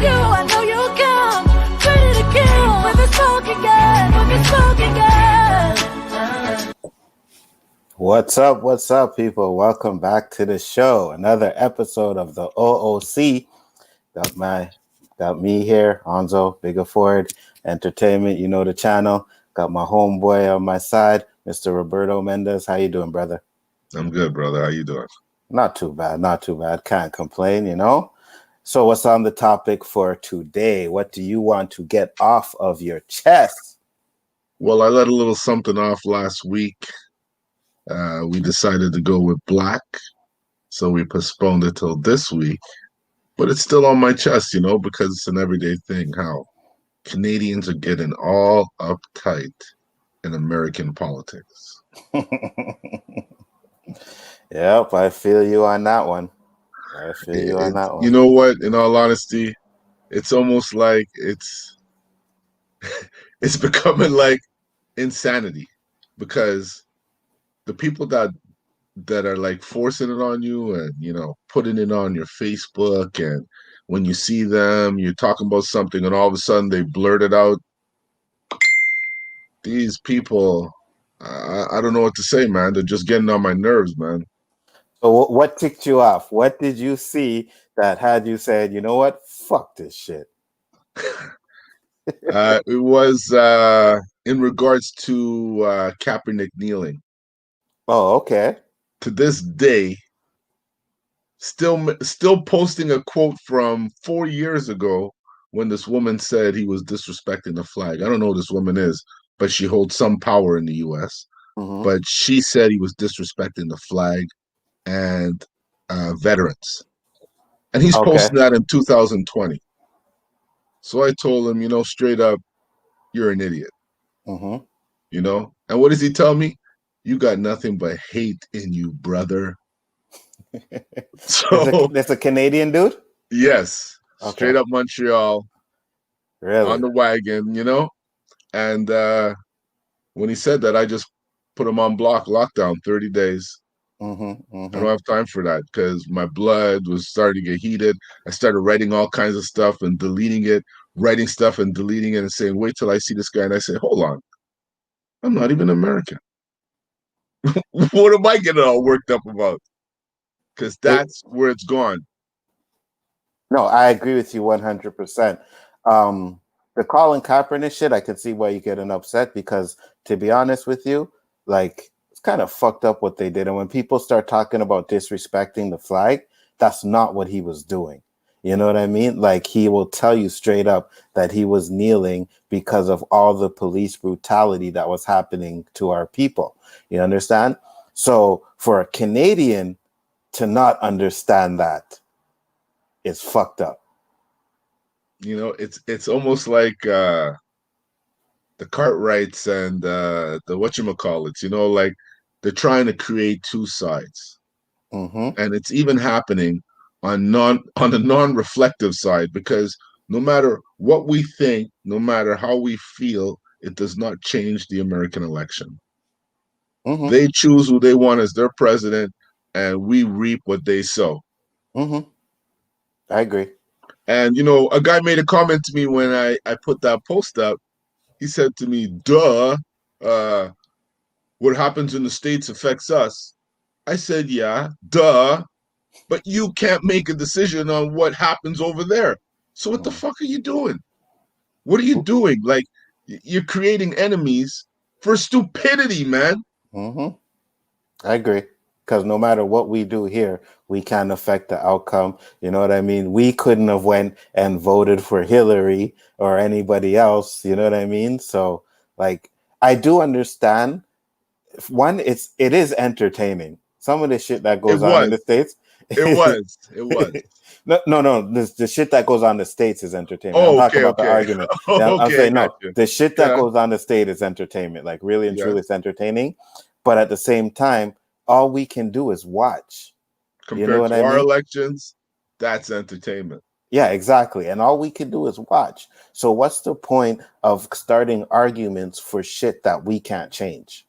you, I know you'll come. Ready to kill with the smoke again, with the smoke again. What's up, people? Welcome back to the show. Another episode of the O.O.C. Got me here, Onzo, Bigger Ford Entertainment. You know the channel. Got my homeboy on my side, Mr. Roberto Mendez. How you doing, brother? I'm good, brother. How you doing? Not too bad. Can't complain, you know. So what's on the topic for today? What do you want to get off of your chest? Well, I let a little something off last week. We decided to go with black, so we postponed it till this week. But it's still on my chest, you know, because it's an everyday thing how Canadians are getting all uptight in American politics. Yep, I feel you on that one. You know what? In all honesty, it's almost like it's becoming like insanity because the people that are like forcing it on you and putting it on your Facebook, and when you see them you're talking about something and all of a sudden they blurt it out. These people, I don't know what to say, man. They're just getting on my nerves, man. So what ticked you off? What did you see that had you said, you know what, fuck this shit? It was in regards to Kaepernick kneeling. Oh, okay. To this day, still posting a quote from 4 years ago when this woman said he was disrespecting the flag. I don't know who this woman is, but she holds some power in the U.S. Mm-hmm. But she said he was disrespecting the flag and veterans. And he's posting that in 2020. So I told him, straight up, you're an idiot. Mm-hmm. And what does he tell me? You got nothing but hate in you, brother. So that's a Canadian dude? Yes. Okay. Straight up Montreal. Really? On the wagon, And when he said that, I just put him on lockdown, 30 days. Mm-hmm. I don't have time for that because my blood was starting to get heated. I started writing all kinds of stuff and deleting it, writing stuff and deleting it and saying, wait till I see this guy. And I say, hold on, I'm not even American. What am I getting all worked up about? Because that's where it's gone. No, I agree with you 100%. The Colin Kaepernick shit, I can see why you're getting upset because, to be honest with you, like, it's kind of fucked up what they did. And when people start talking about disrespecting the flag, that's not what he was doing. You know what I mean? Like, he will tell you straight up that he was kneeling because of all the police brutality that was happening to our people. You understand? So for a Canadian to not understand that, it's fucked up. It's almost like the Cartwrights and the whatchamacallits, like they're trying to create two sides. Mm-hmm. And it's even happening on the non-reflective side, because no matter what we think, no matter how we feel, it does not change the American election. Mm-hmm. They choose who they want as their president, and we reap what they sow. Mm-hmm. I agree. And, a guy made a comment to me when I put that post up. He said to me, duh, what happens in the States affects us. I said, yeah, duh, but you can't make a decision on what happens over there. So what the fuck are you doing? What are you doing? Like, you're creating enemies for stupidity, man. Mm-hmm. I agree. Because no matter what we do here, we can affect the outcome. You know what I mean? We couldn't have went and voted for Hillary or anybody else. You know what I mean? So, like, I do understand. One, it is entertaining. Some of the shit that goes on in the States. It was. No. The shit that goes on in the States is entertainment. I'm talking about the argument. I'm saying no. The shit that goes on the state is entertainment. Like, really and truly, it's entertaining. But at the same time, all we can do is watch. Compared to our elections, that's entertainment. Yeah, exactly. And all we can do is watch. So what's the point of starting arguments for shit that we can't change?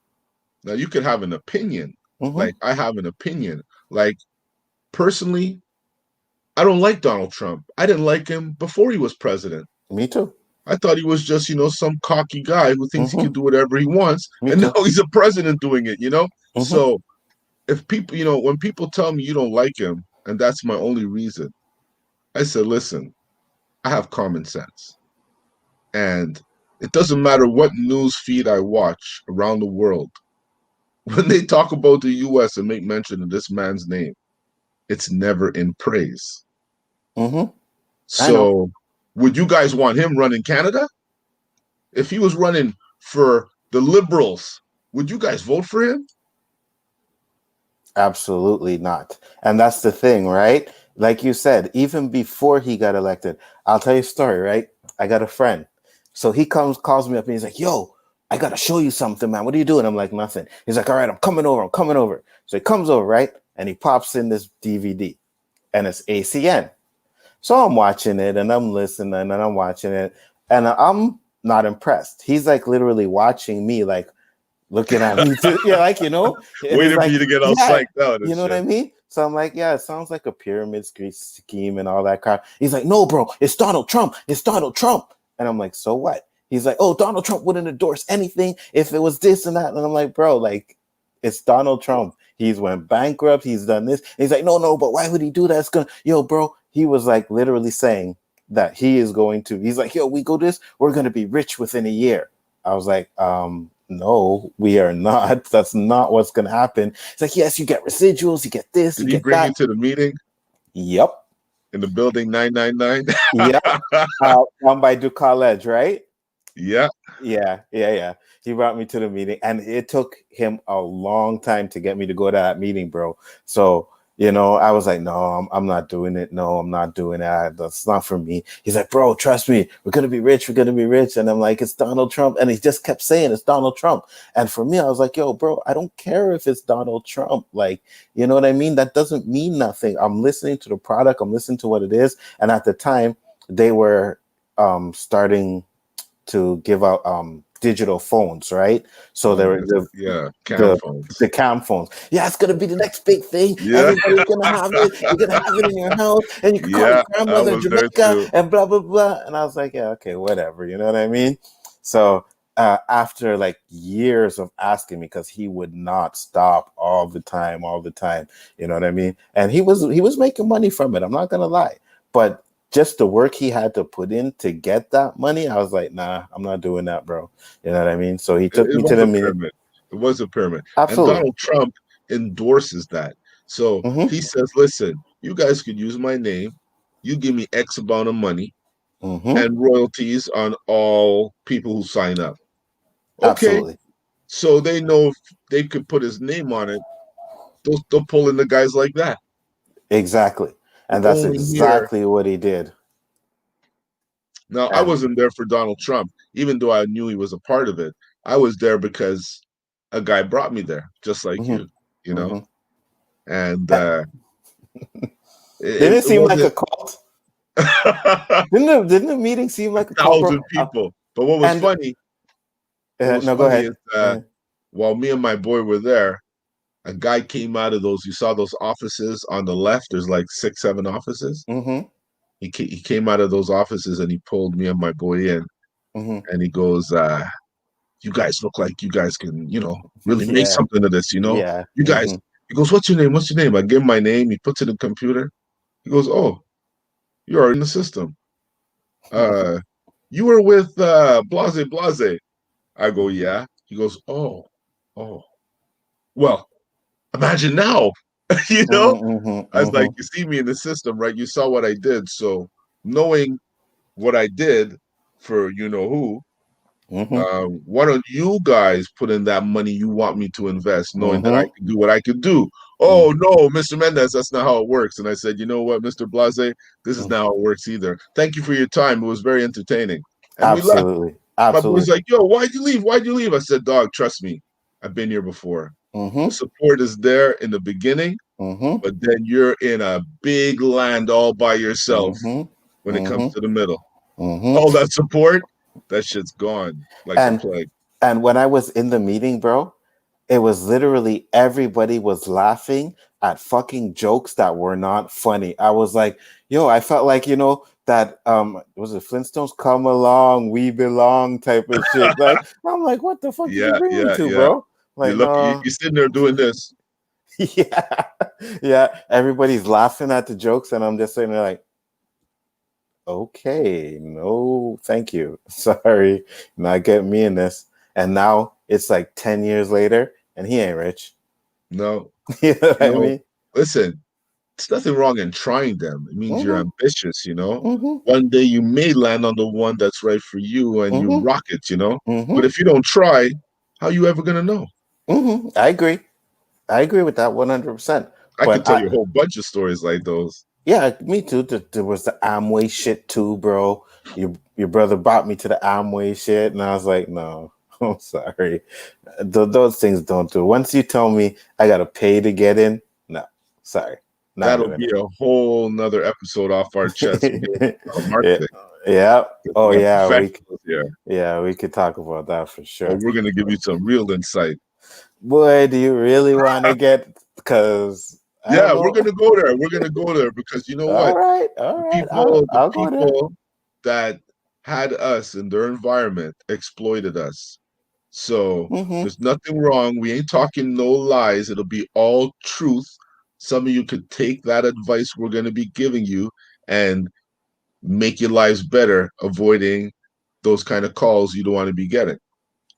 Now, you could have an opinion. Mm-hmm. Like, I have an opinion. Like, personally, I don't like Donald Trump. I didn't like him before he was president. Me too. I thought he was just, some cocky guy who thinks he Mm-hmm. can do whatever he wants. Me And now too. he's a president doing it. Mm-hmm. So if people, when people tell me you don't like him, and that's my only reason, I said, listen, I have common sense. And it doesn't matter what news feed I watch around the world. When they talk about the US and make mention of this man's name, it's never in praise. Mm-hmm. I know. So would you guys want him running Canada? If he was running for the Liberals, would you guys vote for him? Absolutely not. And that's the thing, right? Like you said, even before he got elected, I'll tell you a story, right? I got a friend. So he calls me up and he's like, yo, I got to show you something, man. What are you doing? I'm like, nothing. He's like, all right, I'm coming over. So he comes over, right? And he pops in this DVD and it's ACN. So I'm watching it and I'm listening and I'm watching it and I'm not impressed. He's like literally watching me, like looking at me too. Yeah, like, and he's Waiting for like, you to get all yeah, psyched out and you know what I shit. mean? So I'm like, yeah, it sounds like a pyramid scheme and all that crap. He's like, no, bro, it's Donald Trump. It's Donald Trump. And I'm like, so what? He's like, oh, Donald Trump wouldn't endorse anything if it was this and that. And I'm like, bro, like, it's Donald Trump. He's went bankrupt. He's done this. And he's like, no, but why would he do that? It's gonna, bro. He was like literally saying that he is going to. He's like, we go this. We're gonna be rich within a year. I was like, no, we are not. That's not what's gonna happen. It's like, yes, you get residuals, you get this, Did you he get bring that. you to the meeting? Yep. In the building 999? Yep. One by Ducal Edge, right? Yeah. Yeah. He brought me to the meeting, and it took him a long time to get me to go to that meeting, bro. So, I was like, no, I'm not doing it. No, I'm not doing that. That's not for me. He's like, bro, trust me. We're going to be rich. We're going to be rich. And I'm like, it's Donald Trump. And he just kept saying it's Donald Trump. And for me, I was like, yo, bro, I don't care if it's Donald Trump. Like, you know what I mean? That doesn't mean nothing. I'm listening to the product. I'm listening to what it is. And at the time, they were starting to give out digital phones, right? So there were cam phones. The cam phones. Yeah, it's gonna be the next big thing. Yeah. Everybody's gonna have it. You're gonna have it in your house, and you can call your grandmother in Jamaica, and blah blah blah. And I was like, yeah, okay, whatever. You know what I mean? So after like years of asking me, because he would not stop all the time. You know what I mean? And he was making money from it. I'm not gonna lie, but just the work he had to put in to get that money, I was like, nah, I'm not doing that, bro. You know what I mean? So he took me to the meeting. It was a pyramid. Absolutely. And Donald Trump endorses that. So he says, listen, you guys could use my name. You give me X amount of money and royalties on all people who sign up. Okay. Absolutely. So they know if they could put his name on it, they'll pull in the guys like that. Exactly. And that's exactly what he did. Now, I wasn't there for Donald Trump, even though I knew he was a part of it. I was there because a guy brought me there, just like you know? And didn't it seem like a cult? Didn't the meeting seem like a cult? 1,000 people. But what was funny, go ahead. Is, while me and my boy were there, a guy came out of those, you saw those offices on the left, there's like 6, 7 offices. He came out of those offices and he pulled me and my boy in, and he goes, you guys look like you guys can, really make something of this, Yeah. You guys, he goes, what's your name? What's your name? I give him my name. He puts it in the computer. He goes, oh, you're already in the system. You were with Blase. I go, yeah. He goes, oh. Well, imagine now, I was like, you see me in the system, right? You saw what I did. So knowing what I did for who, why don't you guys put in that money you want me to invest, knowing that I can do what I could do? Oh, no, Mr. Mendez, that's not how it works. And I said, you know what, Mr. Blase, this is not how it works either. Thank you for your time. It was very entertaining. And we left. My boy's like, yo, why'd you leave? I said, dog, trust me. I've been here before. The support is there in the beginning, but then you're in a big land all by yourself when it comes to the middle. All that support, that shit's gone like the plague. And when I was in the meeting, bro, it was literally everybody was laughing at fucking jokes that were not funny. I was like, yo, I felt like, that was it Flintstones come along, we belong type of shit. Like, I'm like, what the fuck did you Yeah, bring me yeah, to, yeah. bro? You're Like, lucky no. you're sitting there doing this. Yeah. Yeah. Everybody's laughing at the jokes, and I'm just sitting there like, okay, no, thank you. Sorry, not getting me in this. And now it's like 10 years later, and he ain't rich. No, You know what you I know, mean? listen, there's nothing wrong in trying them. It means you're Mm-hmm. ambitious, you know. Mm-hmm. One day you may land on the one that's right for you and you Mm-hmm. rock it, you know. But Mm-hmm. if you don't try, how you ever gonna know? Mm-hmm. I agree. I agree with that 100%. I could But tell you a whole bunch of stories like those. yeah, me too. There was the Amway shit too, bro. Your brother brought me to the Amway shit, and I was like, no, I'm sorry. Those things don't do. Once you tell me I gotta pay to get in, no, sorry, not That'll doing be a whole nother episode off our chest. We ain't it. about Yeah, marketing. yeah. Oh We got yeah, professionals here. we could talk about that for But sure. we're gonna give you some real insight. Boy, do you really want to get? Because I don't Yeah, we're know. gonna go there. We're gonna go there because you know All what? right, all The right. people, the I'll go there. people that had us in their environment exploited us. So Mm-hmm. there's nothing wrong. We ain't talking no lies. It'll be all truth. Some of you could take that advice we're going to be giving you and make your lives better, avoiding those kind of calls you don't want to be getting.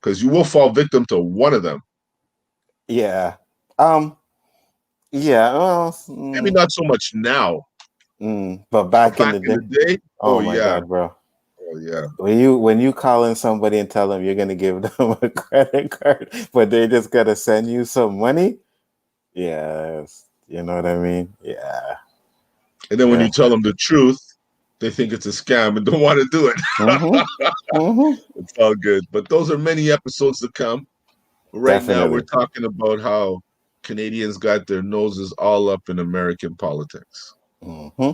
Because you will fall victim to one of them. Yeah. Um. Yeah. Well. Maybe not so much now, But but back in back the in day. the day, oh Oh my yeah, God, bro. oh yeah. When you call in somebody and tell them you're gonna give them a credit card, but they just gotta send you some money. Yeah. You know what I mean? Yeah. And then when Yeah. you tell them the truth, they think it's a scam and don't want to do Mm-hmm. it. Mm-hmm. It's all good. But those are many episodes to come. Right now, we're Definitely. talking about how Canadians got their noses all up in American politics. Mm-hmm.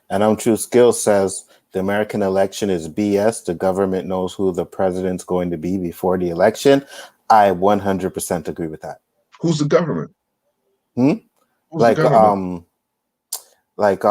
And True Skill says the American election is BS. The government knows who the president's going to be before the election. I 100% agree with that. Who's the government? Hmm? Who's the Like government? like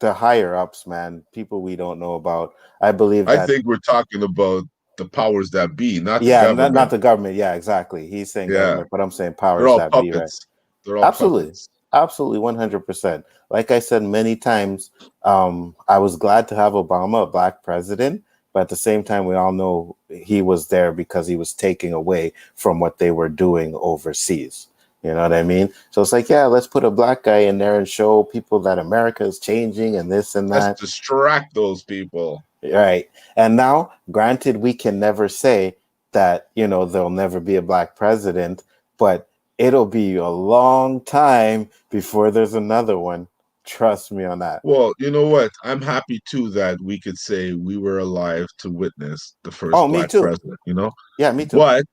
the higher ups, man, people we don't know about. I believe I that. think we're talking about the powers that be, not the Yeah, not government. the government. Yeah, exactly. He's saying Yeah, government, but I'm saying they're powers all that be, right? puppets. They're all Absolutely. puppets. Absolutely 100%. Like I said many times, I was glad to have Obama, a black president, but at the same time, we all know he was there because he was taking away from what they were doing overseas. You know what I mean? So it's like, yeah, let's put a black guy in there and show people that America is changing and this and Let's that. distract those people. Right. And now, granted, we can never say that, there'll never be a black president, but it'll be a long time before there's another one. Trust me on that. Well, you know what? I'm happy too that we could say we were alive to witness the Oh, first me black too. president, you know? Yeah, me too. But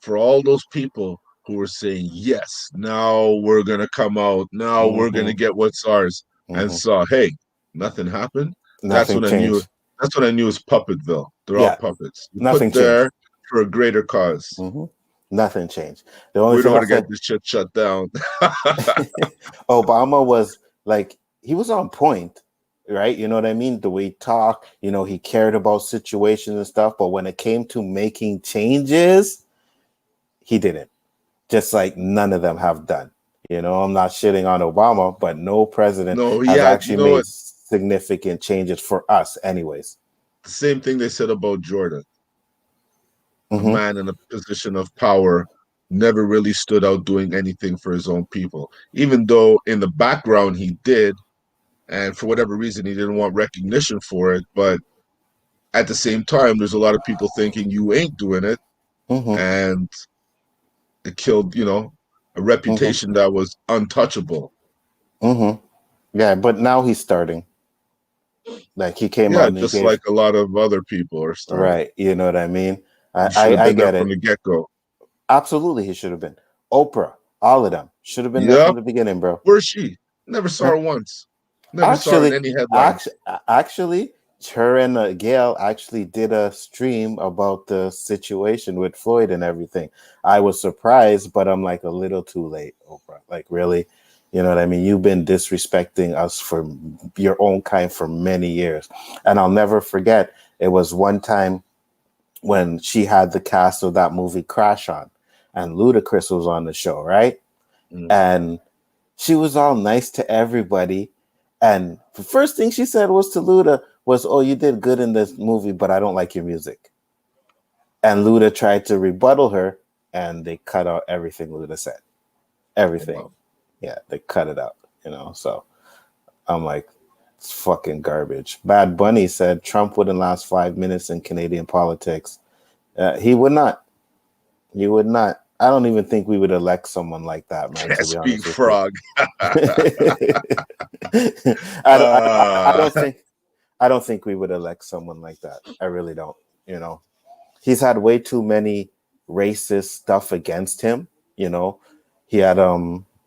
for all those people who were saying, yes, now we're going to come out, now we're going to Mm-hmm. get what's ours, and Mm-hmm. saw, hey, nothing happened. That's Nothing when I knew. changed. That's when I knew it's Puppetville. They're all Yeah, puppets. You put nothing changed. there for a greater cause. Mm-hmm. Nothing changed. The only We know thing how I'll to say, get this shit shut down. Obama was like, he was on point, right? You know what I mean? The way he talked, he cared about situations and stuff. But when it came to making changes, he didn't. Just like none of them have done. I'm not shitting on Obama, but no president No, he has had, you actually know made what? significant changes for us, anyways. The same thing they said about Jordan. A Mm-hmm. man in a position of power never really stood out doing anything for his own people, even though in the background he did. And for whatever reason, he didn't want recognition for it. But at the same time, there's a lot of people thinking you ain't doing it. Mm-hmm. And it killed, a Mm-hmm. reputation that was untouchable. Mm-hmm. Yeah, but now he's starting. Like he came out Yeah, and he just gave like a lot of other people are starting. right. You know what I mean? I You should I, have I been there get from it. the get go. Absolutely, he should have been. Oprah, all of them should have been there from Yep. the beginning, bro. Where's she? Never saw Huh? her once. Never saw her in Actually, any headlines. actually, actually, her and Gail actually did a stream about the situation with Floyd and everything. I was surprised, but I'm like a little too late, Oprah. Like, really? You know what I mean? You've been disrespecting us for your own kind for many years. And I'll never forget, it was one time when she had the cast of that movie Crash on, and Ludacris was on the show, right? Mm. And she was all nice to everybody. And the first thing she said was to Luda was, "Oh, you did good in this movie, but I don't like your music." And Luda tried to rebuttal her, and they cut out everything Luda said. Everything. Wow. Yeah, they cut it out, you know. So I'm like, it's fucking garbage. Bad Bunny said Trump wouldn't last 5 minutes in Canadian politics. He would not. You would not. I don't even think we would elect someone like that, man, Can't to be speak honest with you. frog. I uh, don't think we would elect someone like that. I really don't. You know, he's had way too many racist stuff against him. You know, he had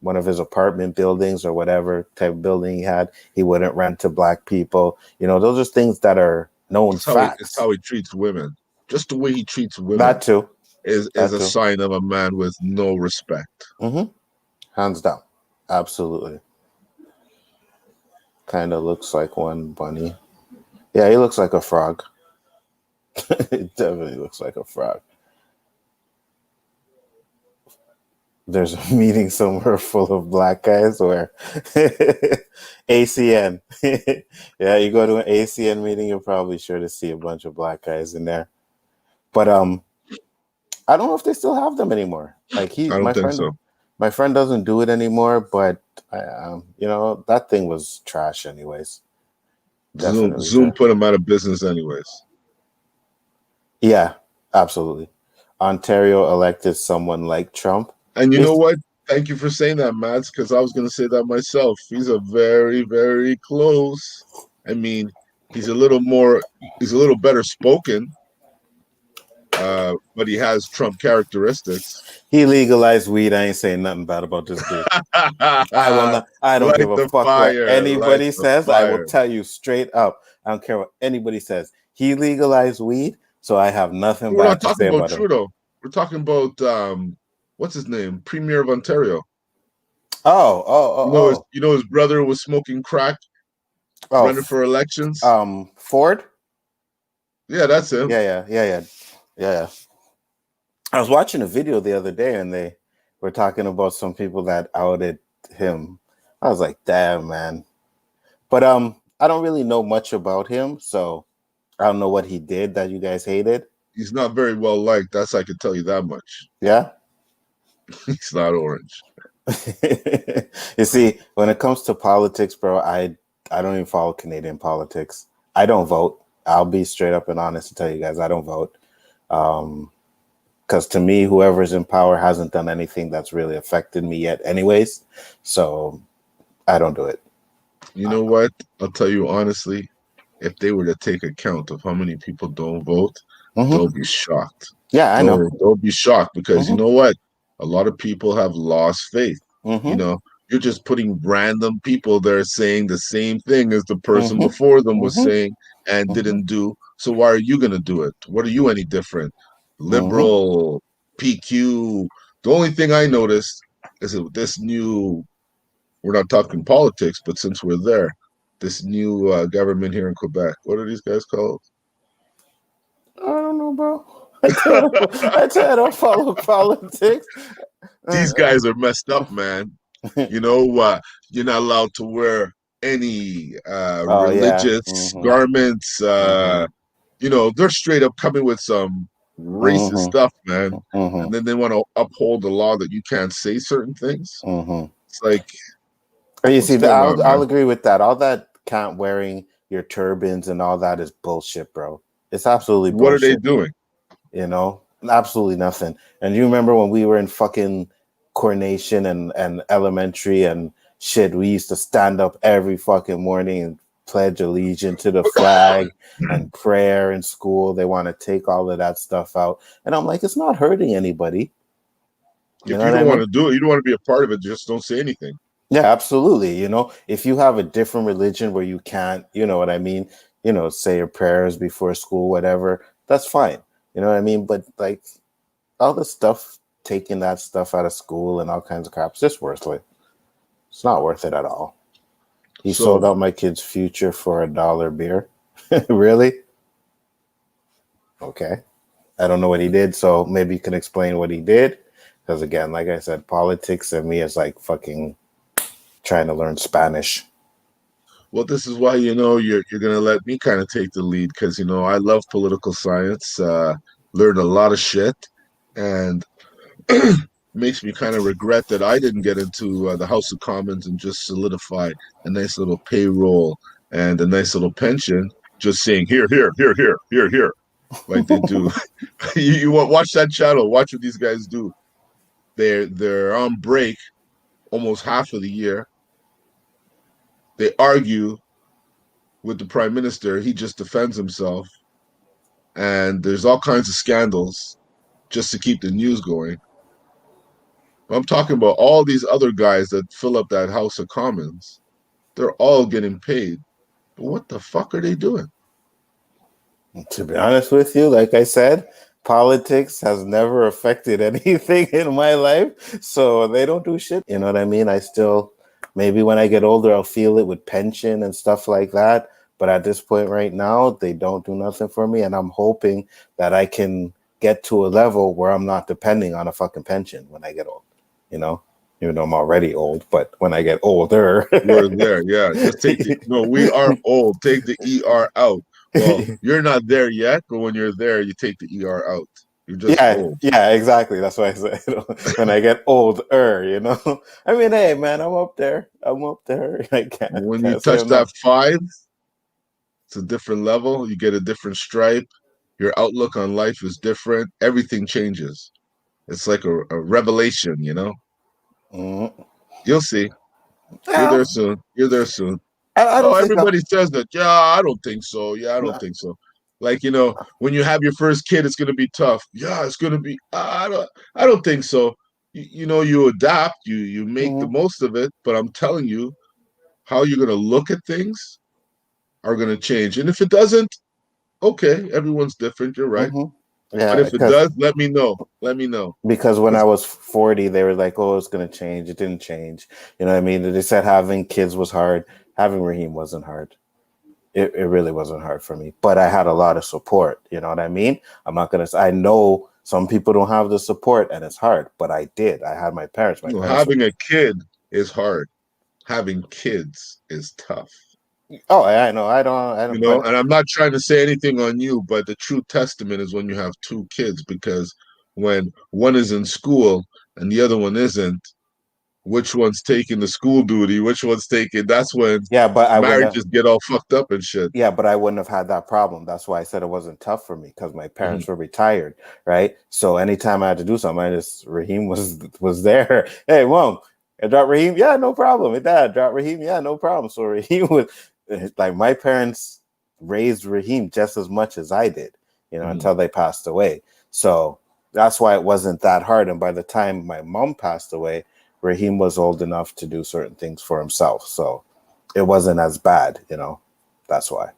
one of his apartment buildings or whatever type of building he had. He wouldn't rent to black people. You know, those are things that are known it's facts. how he treats women. Just the way he treats women That too. is That a too. sign of a man with no respect. Mm-hmm. Hands down. Absolutely. Kind of looks like one bunny. Yeah, he looks like a frog. It definitely looks like a frog. There's a meeting somewhere full of black guys where ACN. Yeah, you go to an ACN meeting, you're probably sure to see a bunch of black guys in there. But I don't know if they still have them anymore. Like I don't think so. my friend doesn't do it anymore, but you know, that thing was trash anyways. Definitely Zoom trash. put him out of business anyways. Yeah, absolutely. Ontario elected someone like Trump. And you know It's, what? Thank you for saying that, Mads, because I was going to say that myself. He's a very, very close. I mean, he's a little better spoken, but he has Trump characteristics. he legalized weed. I ain't saying nothing bad about this dude. I will not. I don't Light give a the fuck what fire, light anybody the says. I will fire. tell you straight up. I don't care what anybody says. He legalized weed, so I have nothing We're not bad to talking say about about him. Trudeau. We're talking about what's his name, Premier of Ontario. Oh. You know his brother was smoking crack, Oh, running for elections. Ford. Yeah, that's him. Yeah. I was watching a video the other day, and they were talking about some people that outed him. I was like, damn, man. But I don't really know much about him, so I don't know what he did that you guys hated. He's not very well liked. That's I can tell you that much. Yeah. He's not orange. You see, when it comes to politics, bro, I don't even follow Canadian politics. I don't vote. I'll be straight up and honest to tell you guys, I don't vote. Because to me, whoever's in power hasn't done anything that's really affected me yet, anyways. So I don't do it. You know what? I'll tell you honestly, if they were to take account of how many people don't vote, they'll be shocked. Yeah, I know. They'll be shocked because you know what? A lot of people have lost faith. You know, you're just putting random people there saying the same thing as the person before them was saying and didn't do. So why are you going to do it? What are you any different? Liberal, PQ. The only thing I noticed is that this new, we're not talking politics, but since we're there, this new government here in Quebec, what are these guys called? I don't know, bro. I tell you, I don't follow politics. These guys are messed up, man. You know, you're not allowed to wear any religious garments. You know, they're straight up coming with some racist stuff, man. And then they want to uphold the law that you can't say certain things. It's like, you what's see, going on, I'll man? agree with that. All that can't wearing your turbans and all that is bullshit, bro. It's absolutely bullshit. What are they doing? You know, absolutely nothing. And you remember when we were in fucking coronation and elementary and shit, we used to stand up every fucking morning and pledge allegiance to the flag and prayer in school. They want to take all of that stuff out. And I'm like, it's not hurting anybody. If you don't want to do it, you don't want to be a part of it, just don't say anything. Yeah, absolutely. You know, if you have a different religion where you can't, you know what I mean, say your prayers before school, whatever. That's fine. You know what I mean? But like all the stuff, taking that stuff out of school and all kinds of crap, it's just worthless. It's not worth it at all. He sold So out my kid's future for $1 beer. Really? Okay. I don't know what he did, so maybe you can explain what he did. Because again, like I said, politics and me is like fucking trying to learn Spanish. well, this is why you're gonna let me kind of take the lead because I love political science. Learned a lot of shit, and makes me kind of regret that I didn't get into the House of Commons and just solidify a nice little payroll and a nice little pension. Just saying here, here, here, here, here, here, like they do. You watch that channel. Watch what these guys do. They're on break almost half of the year. They argue with the prime minister. He just defends himself, and there's all kinds of scandals just to keep the news going. I'm talking about all these other guys that fill up that House of Commons. They're all getting paid. But what the fuck are they doing? To be honest with you, like I said, politics has never affected anything in my life. So they don't do shit. You know what I mean? I still, maybe when I get older, I'll feel it with pension and stuff like that. But at this point right now, they don't do nothing for me. And I'm hoping that I can get to a level where I'm not depending on a fucking pension when I get old, even though I'm already old, but when I get older. We're there, yeah. Just take no, we are old. Take the ER out. Well, you're not there yet, but when you're there, you take the ER out. You're just Yeah, old. yeah, exactly. That's why I said when I get older. I mean, hey, man, I'm up there. I'm up there. I When you can't say touch I'm that not. 5, it's a different level. You get a different stripe. Your outlook on life is different. Everything changes. It's like a revelation. Mm. You'll see. You're Yeah, there soon. You're there soon. I Oh, don't think everybody says that. Yeah, I don't think so. Yeah, I don't think so. Like, when you have your first kid, it's gonna be tough. Yeah, it's gonna be. I don't think so. You adapt. You make the Mhm, most of it. But I'm telling you, how you're gonna look at things are gonna change. And if it doesn't, okay, everyone's different. You're right. mhm. But Yeah, if it does, let me know. Let me know. because when I Because was 40, they were like, "Oh, it's gonna change." It didn't change. You know what I mean? They said having kids was hard. Having Raheem wasn't hard. It really wasn't hard for me, but I had a lot of support. You know what I mean? I'm not gonna. I know some people don't have the support, and it's hard, but I did. I had my parents. My parents. having a kid is hard. Having kids is tough. Oh, I know. I don't. I don't. But And I'm not trying to say anything on you, but the true testament is when you have 2 kids, because when one is in school and the other one isn't, which one's taking the school duty, which one's taking, that's when yeah, but I wouldn't. marriages get all fucked up and shit. Yeah, but I wouldn't have had that problem. That's why I said it wasn't tough for me because my Mhm. parents were retired, right? So anytime I had to do something, Raheem was there. Hey, mom, I drop Raheem. Yeah, no problem. Hey, dad, drop Raheem. Yeah, no problem. So Raheem was like my parents raised Raheem just as much as I did, Mhm. until they passed away. So that's why it wasn't that hard. And by the time my mom passed away, Raheem was old enough to do certain things for himself. So it wasn't as bad. That's why.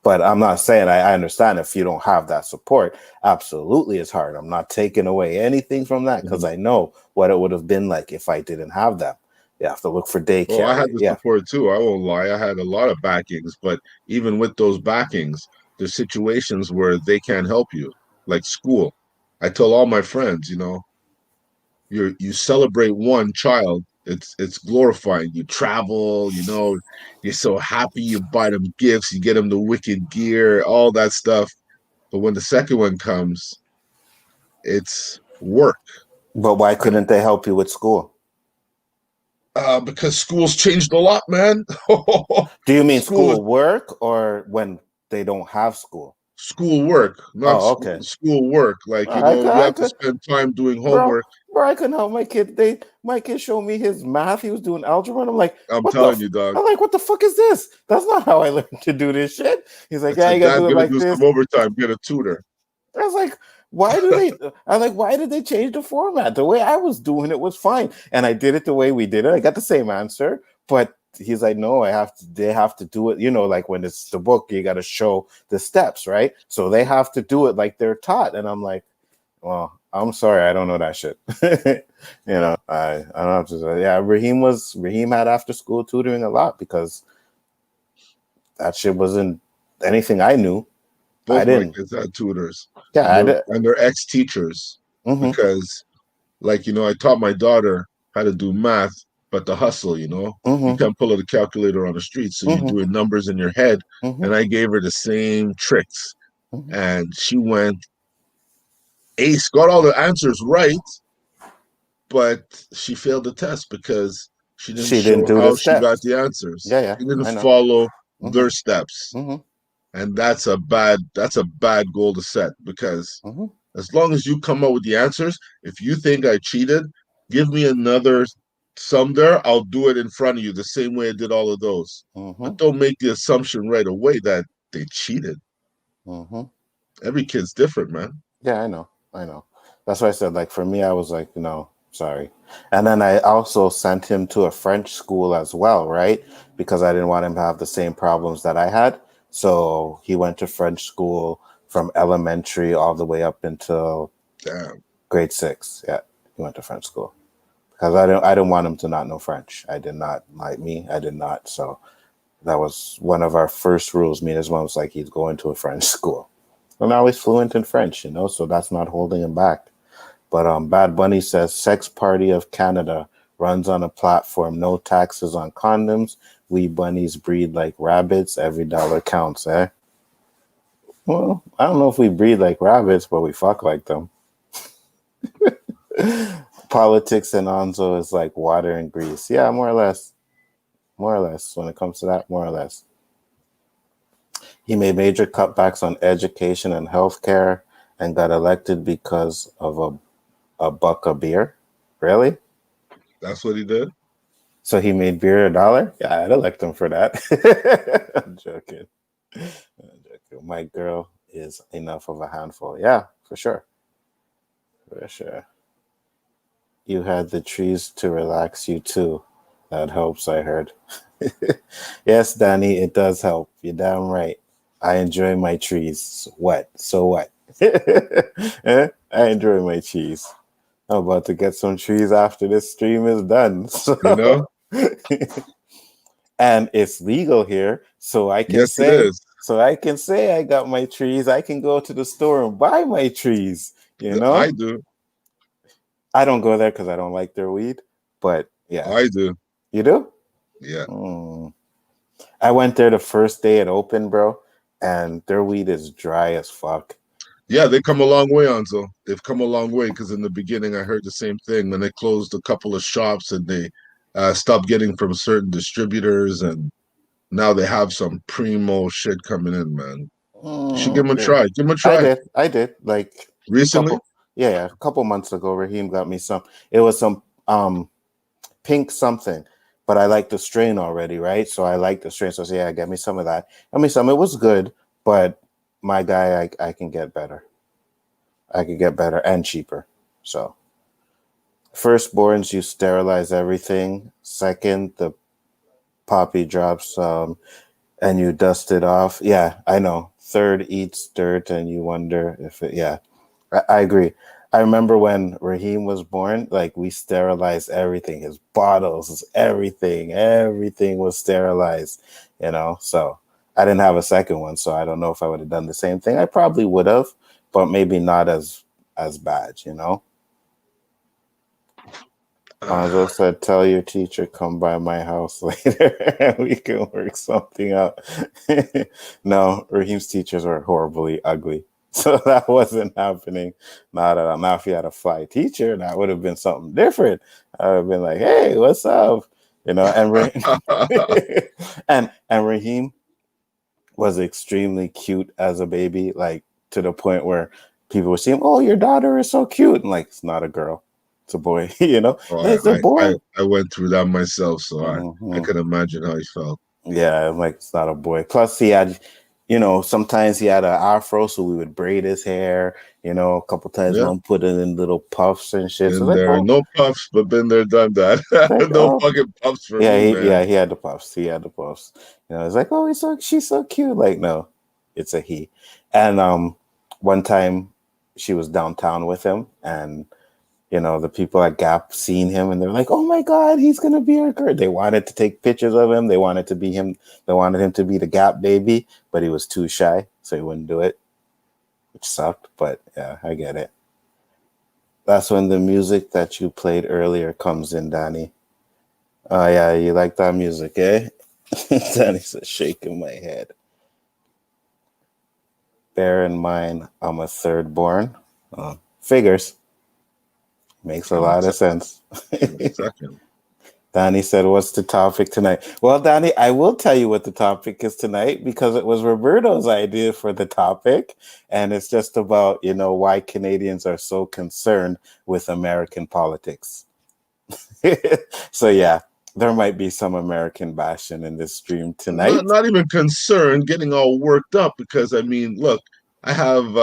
But I'm not saying I understand if you don't have that support. Absolutely, it's hard. I'm not taking away anything from that because Mhm. I know what it would have been like if I didn't have them. You have to look for Well, I daycare. had the Yeah. support too. I won't lie. I had a lot of backings, but even with those backings, there's situations where they can't help you, like school. I tell all my friends, you celebrate one child, it's glorifying. You travel, you're so happy, you buy them gifts, you get them the wicked gear, all that stuff. But when the second one comes, it's work. But why And couldn't they help you with school? because school's changed a lot, man. Do you mean School is school work or when they don't have school? school work, not Oh, school okay. school work. Like, you I have to could, spend time doing bro, homework. I couldn't help my kid. My kid showed me his math. He was doing algebra, and I'm like, I'm what the? telling you, dog. I'm like, what the fuck is this? That's not how I learned to do this shit. He's I like, yeah, you said, gotta Dad's do it gonna like do this. some overtime, get a tutor. I was like, why do they? I'm like, why did they change the format? The way I was doing it was fine, and I did it the way we did it. I got the same answer, but he's like, no, they have to do it, like when it's the book, you got to show the steps, right? So they have to do it like they're taught. And I'm like, well, I'm sorry, I don't know that shit. I don't have to say. Yeah, Raheem had after school tutoring a lot because that shit wasn't anything I knew. I Both my didn't. kids had tutors, Yeah, I did. and they're ex-teachers Mm-hmm. because, like, I taught my daughter how to do math, but the hustle, you Mm-hmm. can't pull out a calculator on the street, so you're Mm-hmm. doing numbers in your head. Mm-hmm. And I gave her the same tricks, Mm-hmm. and she went ace, got all the answers right, but she failed the test because she didn't She didn't show do the how she got steps. the answers. Yeah, She didn't I know. follow Mm-hmm. their steps. Mm-hmm. And that's a bad goal to set, because Mm-hmm. as long as you come up with the answers, if you think I cheated, give me another sum there. I'll do it in front of you the same way I did all of those. Mm-hmm. But don't make the assumption right away that they cheated. Mm-hmm. Every kid's different, man. Yeah, I know. That's why I said, like, for me, I was like, no, sorry. And then I also sent him to a French school as well, right? Because I didn't want him to have the same problems that I had. So he went to French school from elementary all the way up until Damn. grade 6. Yeah, he went to French school because I didn't want him to not know French. I did not, like me. I did not. So that was one of our first rules. Me and his mom was like, he's going to a French school. And now he's fluent in French, so that's not holding him back. But Bad Bunny says, Sex Party of Canada runs on a platform, no taxes on condoms. We bunnies breed like rabbits. Every dollar counts, eh? Well, I don't know if we breed like rabbits, but we fuck like them. Politics and Onzo is like water and grease. Yeah, more or less. More or less. When it comes to that, more or less. He made major cutbacks on education and healthcare and got elected because of a buck of beer. Really? That's what he did? So he made beer $1? Yeah, I'd elect him for that. I'm joking. My girl is enough of a handful. Yeah, for sure. For sure. You had the trees to relax you too. That helps, I heard. Yes, Danny, it does help. You're damn right. I enjoy my trees. What? So what? I enjoy my trees. I'm about to get some trees after this stream is done. So. And it's legal here, so I can Yes, it say, is. I got my trees. I can go to the store and buy my trees. I do. I don't go there because I don't like their weed, but yeah, I do. You do? Yeah. I went there the first day it opened, bro, and their weed is dry as fuck. Yeah, they come a long way, Anzo. They've come a long way, because in the beginning I heard the same thing when they closed a couple of shops and they stopped getting from certain distributors, and now they have some primo shit coming in, man. You should give them a try. Give them a try. I did. Like recently. A couple months ago, Raheem got me some. It was some pink something, but I like the strain already, right? So I like the strain. So I said, yeah, get me some of that. I mean, some. It was good, but my guy, I can get better. I could get better and cheaper. So, firstborns, you sterilize everything. Second, the poppy drops, and you dust it off. Yeah, I know. Third, eats dirt, and you wonder if it. Yeah, I agree. I remember when Raheem was born, like we sterilized everything, his bottles, everything was sterilized, so I didn't have a second one. So I don't know if I would have done the same thing. I probably would have, but maybe not as bad, Anzo said, tell your teacher, come by my house later and we can work something out. No, Raheem's teachers were horribly ugly. So that wasn't happening. Not at all. Now, if he had a fly teacher, that would have been something different. I would have been like, hey, what's up? And and Raheem was extremely cute as a baby, like to the point where people were saying, oh, your daughter is so cute. And like, it's not a girl. It's a boy, It's a boy. I went through that myself, so I can imagine how he felt. Yeah, like it's not a boy. Plus, he had Sometimes he had an afro, so we would braid his hair. A couple times Yeah, mom put it in little puffs and shit. So in like, there, oh, no puffs, but been there, done that. like, No oh, fucking puffs for yeah, me, man. he had the puffs. He had the puffs. It's like, oh, she's so cute. Like, no, it's a he. And one time she was downtown with him, and the people at Gap seen him, and they're like, oh my god, he's gonna be our girl. They wanted to take pictures of him. They wanted to be him. They wanted him to be the Gap baby, but he was too shy, so he wouldn't do it, which sucked. But yeah, I get it. That's when the music that you played earlier comes in, Danny. Oh yeah, you like that music, eh? Danny says, shaking my head. Bear in mind, I'm a third born. Figures. Makes a I'm a lot of second. sense. I'm a second. Danny said, what's the topic tonight? Well, Danny, I will tell you what the topic is tonight because it was Roberto's idea for the topic. And it's just about, why Canadians are so concerned with American politics. So, yeah, there might be some American bashing in this stream Not tonight. not even concerned, getting all worked up because I mean, look, I have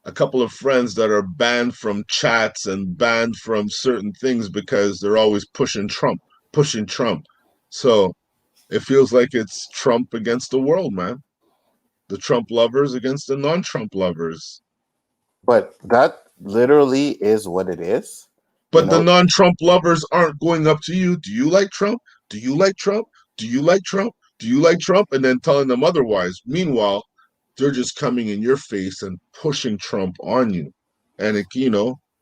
a couple of friends that are banned from chats and banned from certain things because they're always pushing Trump, pushing Trump. So it feels like it's Trump against the world, man. The Trump lovers against the non-Trump lovers. But that literally is what it is. You But the know, non-Trump lovers aren't going up to you. Do you like Trump? Do you like Trump? Do you like Trump? Do you like Trump? And then telling them otherwise. Meanwhile, they're just coming in your face and pushing Trump on you. And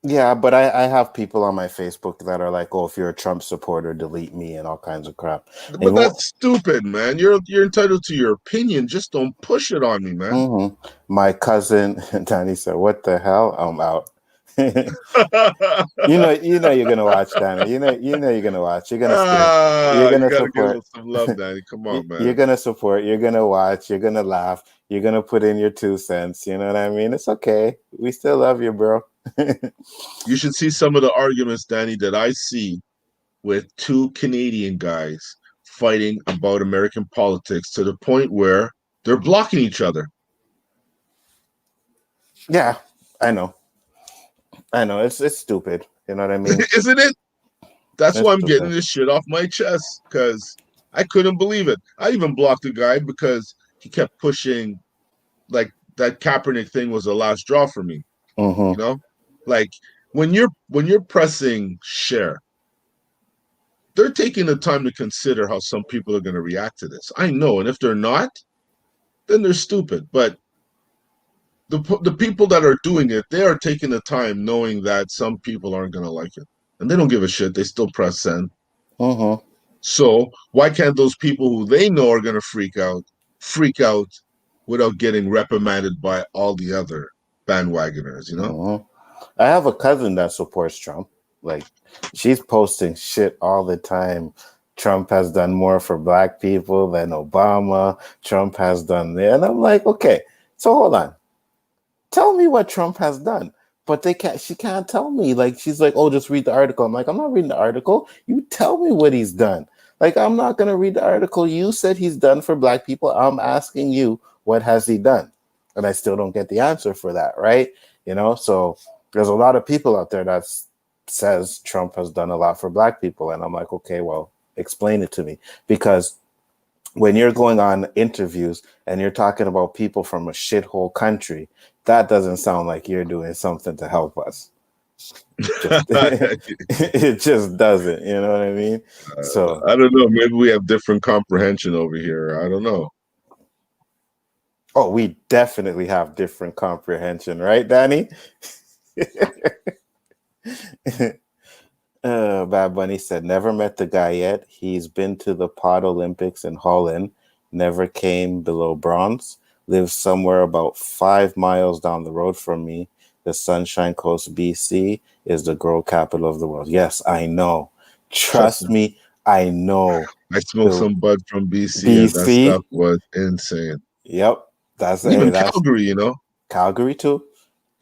yeah, but I have people on my Facebook that are like, oh, if you're a Trump supporter, delete me and all kinds of crap. but Even, that's stupid, man. You're entitled to your opinion. Just don't push it on me, man. my cousin Danny said, "What the hell? I'm out." You're gonna watch, Danny. You're gonna watch. You're gonna stay. You're You gonna gotta give support. us some love, Danny. Come on, You're man. gonna support. You're gonna watch. You're gonna laugh. You're gonna put in your 2 cents. You know what I mean? It's okay. We still love you, bro. You should see some of the arguments, Danny, that I see with two Canadian guys fighting about American politics to the point where they're blocking each other. Yeah, I know. I know. It's stupid. You know what I mean? Isn't it? That's It's why I'm getting stupid. this shit off my chest because I couldn't believe it. I even blocked a guy because he kept pushing like that Kaepernick thing was the last straw for me. You Mm-hmm. know, like when you're pressing share, they're taking the time to consider how some people are going to react to this. I know, and if they're not, then they're stupid. But the people that are doing it, they are taking the time knowing that some people aren't going to like it, and they don't give a shit. They still press send. Mm-hmm. So why can't those people who they know are going to freak out without getting reprimanded by all the other bandwagoners? Mm-hmm. I have a cousin that supports Trump. Like, she's posting shit all the time. Trump has done more for black people than Obama. Trump has done that. And I'm like, okay, so hold on. Tell me what Trump has done. But she can't tell me. Like, she's like, oh, just read the article. I'm like, I'm not reading the article. You tell me what he's done. Like, I'm not gonna read the article. You said he's done for black people. I'm asking you, what has he done? And I still don't get the answer for that, right? So there's a lot of people out there that says Trump has done a lot for black people. And I'm like, okay, well, explain it to me. Because when you're going on interviews and you're talking about people from a shithole country, that doesn't sound like you're doing something to help us. Just it just doesn't, you know what I mean? So, I don't know. Maybe we have different comprehension over here. I don't know. oh, we definitely have different comprehension, right, Danny? Bad Bunny said, never met the guy yet. He's been to the Pod Olympics in Holland, never came below bronze, lives somewhere about 5 miles down the road from me. The Sunshine Coast, BC, is the girl capital of the world. Yes, I know. Trust me, I know. I smoked The some bud from BC, and that stuff BC, was insane. yep, Even that's Calgary. Calgary too.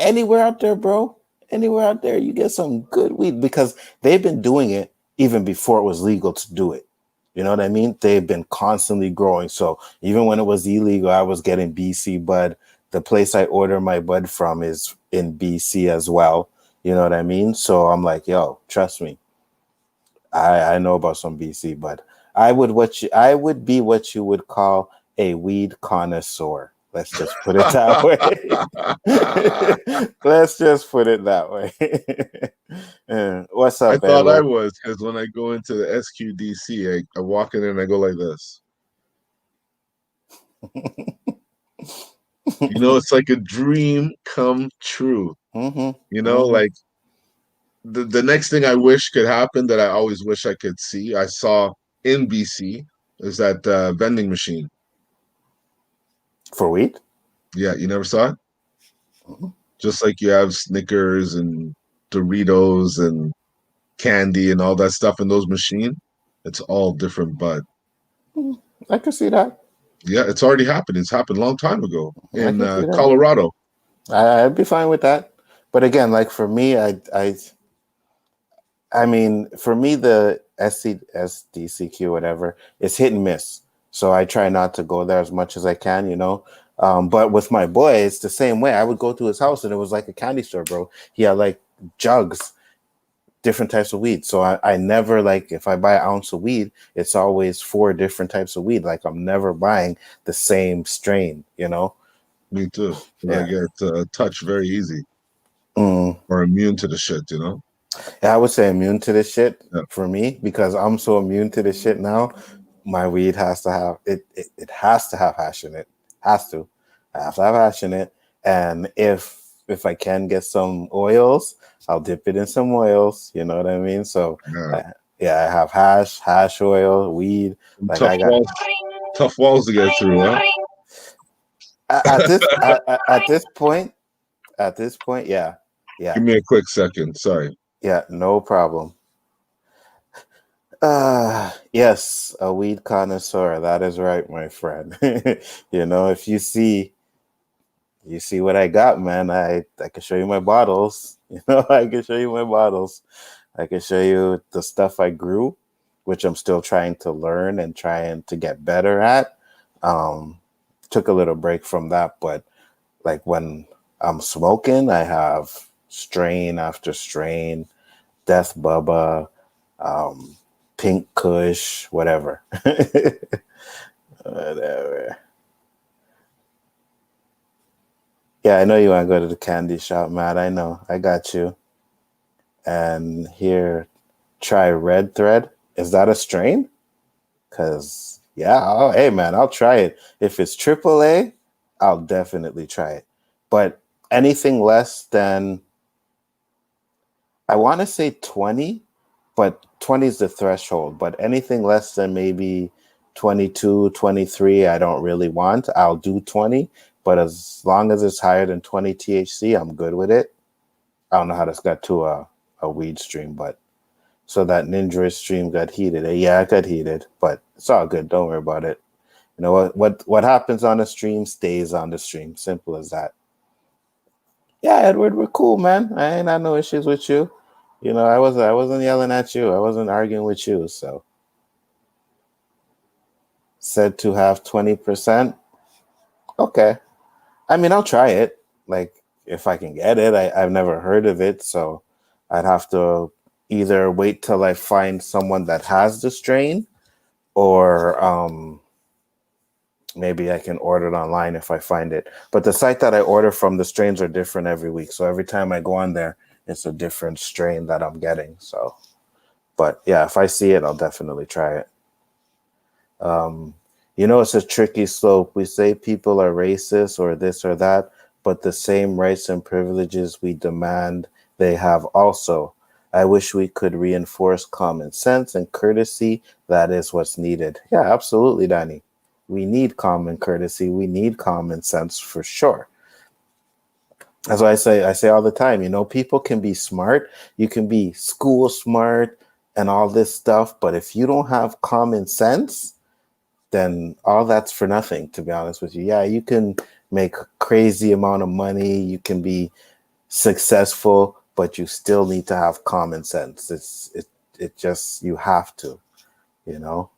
Anywhere out there, bro. Anywhere out there, you get some good weed because they've been doing it even before it was legal to do it. You know what I mean? They've been constantly growing. So even when it was illegal, I was getting BC bud. The place I order my bud from is in BC as well. You know what I mean? So I'm like, yo, trust me, I know about some BC bud. I would be what you would call a weed connoisseur. Let's just put it that way. Let's just put it that way. What's I up, thought I Edward? was, because when I go into the SQDC, I walk in and I go like this. It's like a dream come true. Mm-hmm, mm-hmm. Like the next thing I wish could happen that I always wish I could see, I saw in BC, is that vending machine. For weed? Yeah, you never saw it? Mhm. Just like you have Snickers and Doritos and candy and all that stuff in those machine, it's all different bud. I can see that. Yeah, it's already happened. It's happened a long time ago I in can see that. Colorado. I'd be fine with that. But again, like for me, I mean, for me, the SDCQ, whatever, it's hit and miss. So I try not to go there as much as I can, you know. But with my boy, it's the same way. I would go to his house and it was like a candy store, bro. He had like jugs, different types of weed. So I never, like, if I buy an ounce of weed, it's always 4 different types of weed. Like I'm never buying the same strain, you know. Me too. I Yeah. get touched very easy Mm. or immune to the shit. Yeah, I would say immune to this shit Yeah. for me because I'm so immune to this shit now. My weed has to have it has to have hash in it. Has to. I have to have hash in it. And if I can get some oils, I'll dip it in some oils. You know what I mean? So Yeah. yeah, I have hash oil, weed. Some Like I got tough walls to get through, huh? at this point, yeah, Give yeah, me a quick second. Sorry. yeah, no problem. Yes, a weed connoisseur. That is right, my friend. You know, if you see what I got, man. I can show you my bottles. You know, I can show you my bottles. I can show you the stuff I grew, which I'm still trying to learn and trying to get better at. Um, Took a little break from that, but like when I'm smoking, I have strain after strain, Death Bubba, um, Pink Kush, whatever. Whatever. Yeah, I know you want to go to the candy shop, Matt. I know. I got you. And here, try Red Thread. Is that a strain? Because, yeah, oh, hey, man, I'll try it. If it's AAA, I'll definitely try it. But anything less than, I want to say 20, but 20 is the threshold. But anything less than maybe 22, 23, I don't really want. I'll do 20. But as long as it's higher than 20 THC, I'm good with it. I don't know how this got to a weed stream, but so that Ninja stream got heated. Yeah, it got heated, but it's all good. Don't worry about it. You know what happens on the stream stays on the stream. Simple as that. Yeah, Edward, we're cool, man. I ain't had no issues with you. You know, I wasn't yelling at you. I wasn't arguing with you. So said to have 20%. Okay. I mean, I'll try it. Like if I can get it. I've never heard of it, so I'd have to either wait till I find someone that has the strain, or maybe I can order it online if I find it. But the site that I order from, the strains are different every week. So every time I go on there, it's a different strain that I'm getting. So, but yeah, if I see it, I'll definitely try it. Um, you know, it's a tricky slope. We say people are racist or this or that, but the same rights and privileges we demand they have also. I wish we could reinforce common sense and courtesy. That is what's needed. Yeah, absolutely, Danny. We need common courtesy. We need common sense for sure. That's why I say all the time, you know, people can be smart. You can be school smart and all this stuff. But if you don't have common sense, then all that's for nothing, to be honest with you. Yeah, you can make a crazy amount of money, you can be successful, but you still need to have common sense. It just, you have to, you know.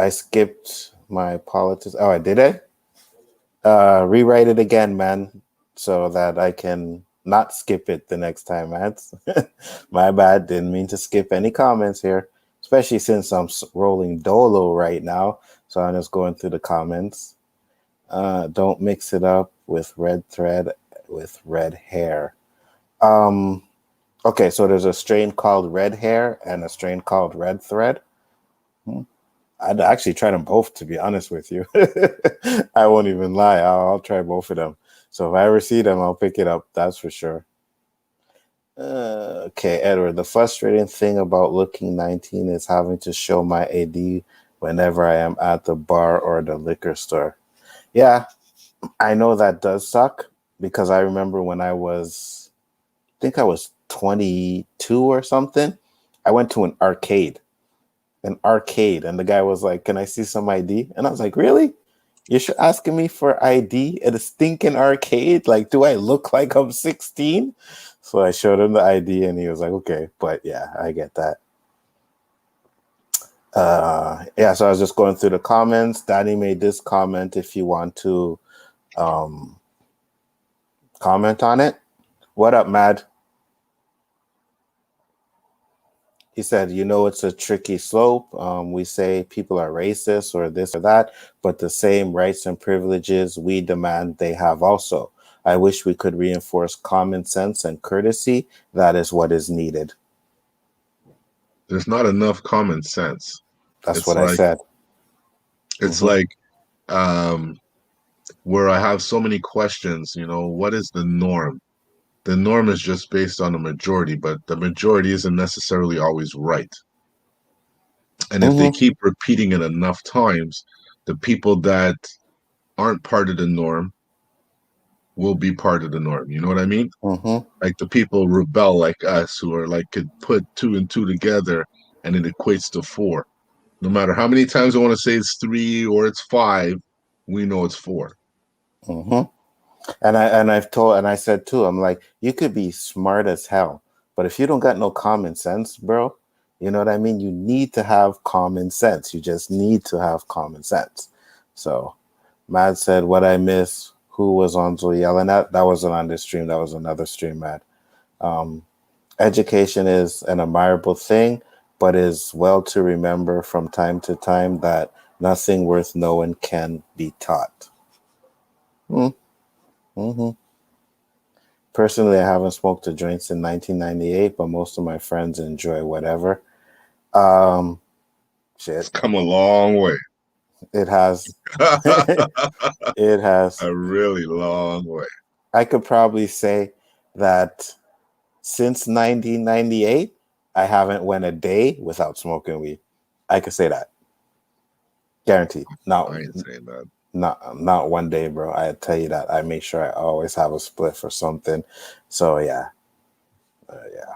I skipped my politics. Oh, I did it. Rewrite it again, man, so that I can not skip it the next time, man. My bad. Didn't mean to skip any comments here, especially since I'm rolling dolo right now. So I'm just going through the comments. Don't mix it up with red thread with red hair. Um, okay, so there's a strain called red hair and a strain called red thread. I'd actually try them both, to be honest with you. I won't even lie. I'll try both of them. So if I ever see them, I'll pick it up. That's for sure. Okay, Edward. The frustrating thing about looking 19 is having to show my ID whenever I am at the bar or the liquor store. Yeah, I know that does suck because I remember when I think I was 22 or something. I went to an arcade, and the guy was like, "Can I see some ID?" And I was like, "Really? You're asking me for ID at a stinking arcade? Like, do I look like I'm 16?" So I showed him the ID, and he was like, "Okay." But yeah, I get that. Yeah, so I was just going through the comments. Danny made this comment. If you want to comment on it, what up, Mad? He said, it's a tricky slope. We say people are racist or this or that, but the same rights and privileges we demand they have also. I wish we could reinforce common sense and courtesy. That is what is needed. There's not enough common sense. That's It's what I like said. it's like um where I have so many questions, what is the norm? The norm is just based on the majority, but the majority isn't necessarily always right. And if they Mm-hmm. keep repeating it enough times, the people that aren't part of the norm will be part of the norm. You know what I mean? Mm-hmm. Like the people rebel like us who are like could put two and two together and it equates to four. No matter how many times I want to say it's three or it's five, we know it's four. Mm-hmm. And I said too, I'm like, you could be smart as hell, but if you don't got no common sense, bro, you know what I mean? You need to have common sense. You just need to have common sense. So Mad said, what I miss, who was on so yelling at? That wasn't on this stream. That was another stream, Mad. Um, Education is an admirable thing, but is well to remember from time to time that nothing worth knowing can be taught. Mm-hmm. Personally, I haven't smoked a joint since 1998, but most of my friends enjoy whatever. Um, It's Shit, come a long way. it has. It has. A really long way. I could probably say that since 1998, I haven't went a day without smoking weed. I could say that, guaranteed. I ain't saying that. Not one day, bro. I tell you that. I make sure I always have a split for something. So yeah, yeah.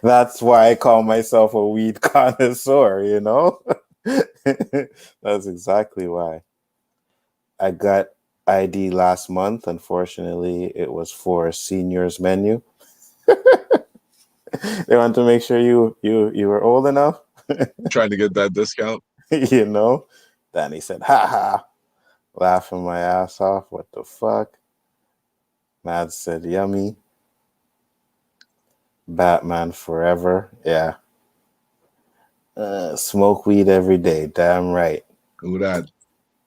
That's why I call myself a weed connoisseur. That's exactly why. I got ID last month. Unfortunately, it was for a seniors menu. They want to make sure you were old enough. Trying to get that discount. you know. Danny said, "Ha ha," laughing my ass off. What the fuck? Mad said, "Yummy." Batman forever. Yeah. Smoke weed every day. Damn right. Who that?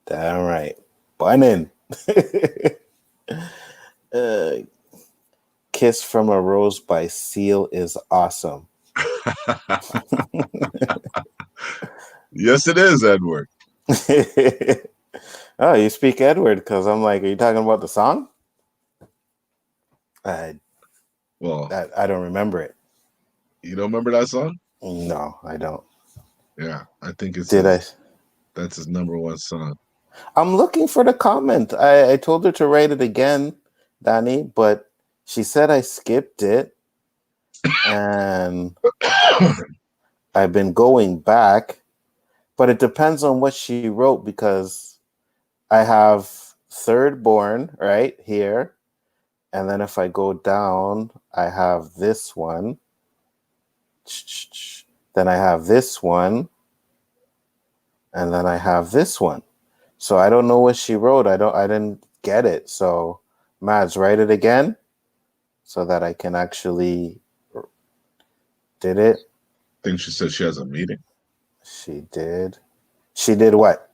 Damn right. Bunnin'. uh, Kiss from a Rose by Seal is awesome. Yes, it is, Edward. Oh, you speak Edward because I'm like, are you talking about the song? I Well, I don't remember it. you don't remember that song? No, I don't. Yeah, I think it's Did I? that's his number one song. I'm looking for the comment. I told her to write it again, Danny, but she said I skipped it, and I've been going back, but it depends on what she wrote because I have third born right here. And then if I go down, I have this one. Then I have this one. and then I have this one. So I don't know what she wrote. I didn't get it. So Mads, write it again so that I can actually did it. I think she said she has a meeting. She did. She did what?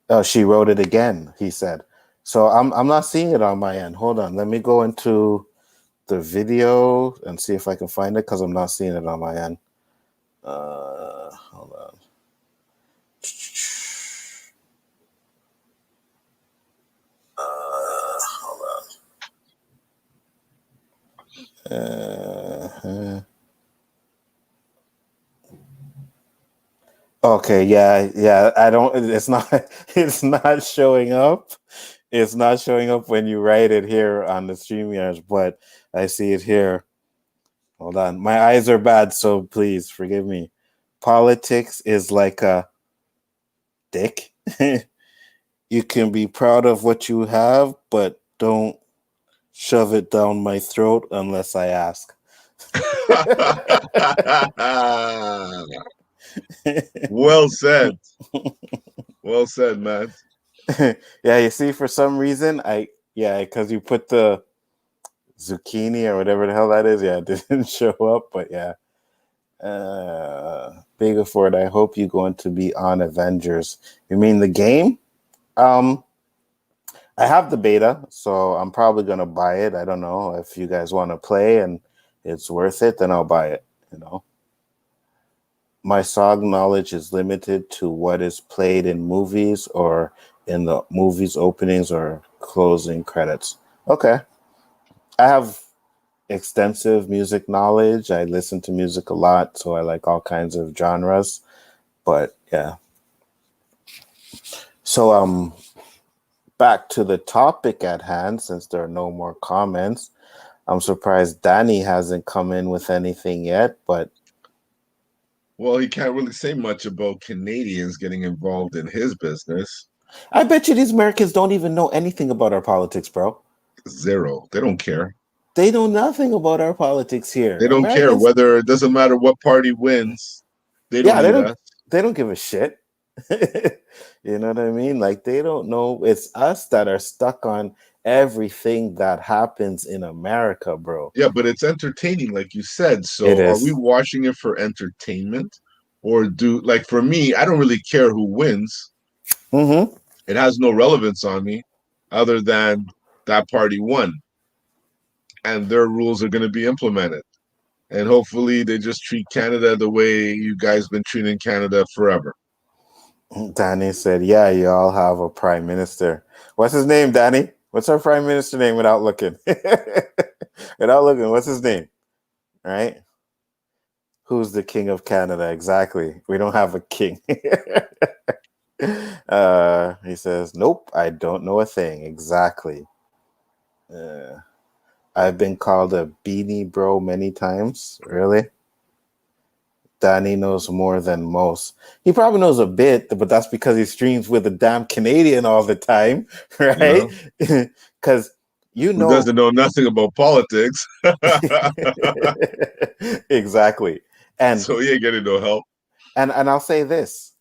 Oh, she wrote it again, he said. So I'm not seeing it on my end. Hold on. Let me go into the video and see if I can find it because I'm not seeing it on my end. Hold on. Hold on. Okay, yeah. I don't. It's not. It's not showing up. It's not showing up when you write it here on the StreamYards, but I see it here. Hold on. My eyes are bad, so please forgive me. Politics is like a dick. You can be proud of what you have, but don't shove it down my throat unless I ask. Well said. Well said, man. Yeah, you see, for some reason, because you put the zucchini or whatever the hell that is, it didn't show up, but yeah. Bigger Ford, I hope you're going to be on Avengers. You mean the game? I have the beta, so I'm probably gonna buy it. I don't know if you guys want to play and it's worth it, then I'll buy it. My song knowledge is limited to what is played in movies or in the movies openings or closing credits. Okay. I have extensive music knowledge. I listen to music a lot, so I like all kinds of genres. But yeah. So back to the topic at hand, since there are no more comments. I'm surprised Danny hasn't come in with anything yet, but well, he can't really say much about Canadians getting involved in his business. I bet you these Americans don't even know anything about our politics, bro. Zero. They don't care. They know nothing about our politics here. They don't care Americans, whether it doesn't matter what party wins. They don't yeah, need us. they don't give a shit. You know what I mean? Like, they don't know. It's us that are stuck on everything that happens in America, bro. Yeah, but it's entertaining, like you said. It So are we is. watching it for entertainment? Or like for me, I don't really care who wins. Mm-hmm. It has no relevance on me other than that party won. And their rules are going to be implemented. And hopefully they just treat Canada the way you guys been treating Canada forever. Danny said, yeah, you all have a prime minister. What's his name, Danny? What's our prime minister name without looking? Without looking, what's his name? Right? Who's the king of Canada? Exactly. We don't have a king. He says, nope, I don't know a thing. Exactly. I've been called a beanie bro many times. Really? Danny knows more than most. He probably knows a bit, but that's because he streams with a damn Canadian all the time, right? Because who doesn't know nothing about politics. Exactly. And so he ain't getting no help. And I'll say this.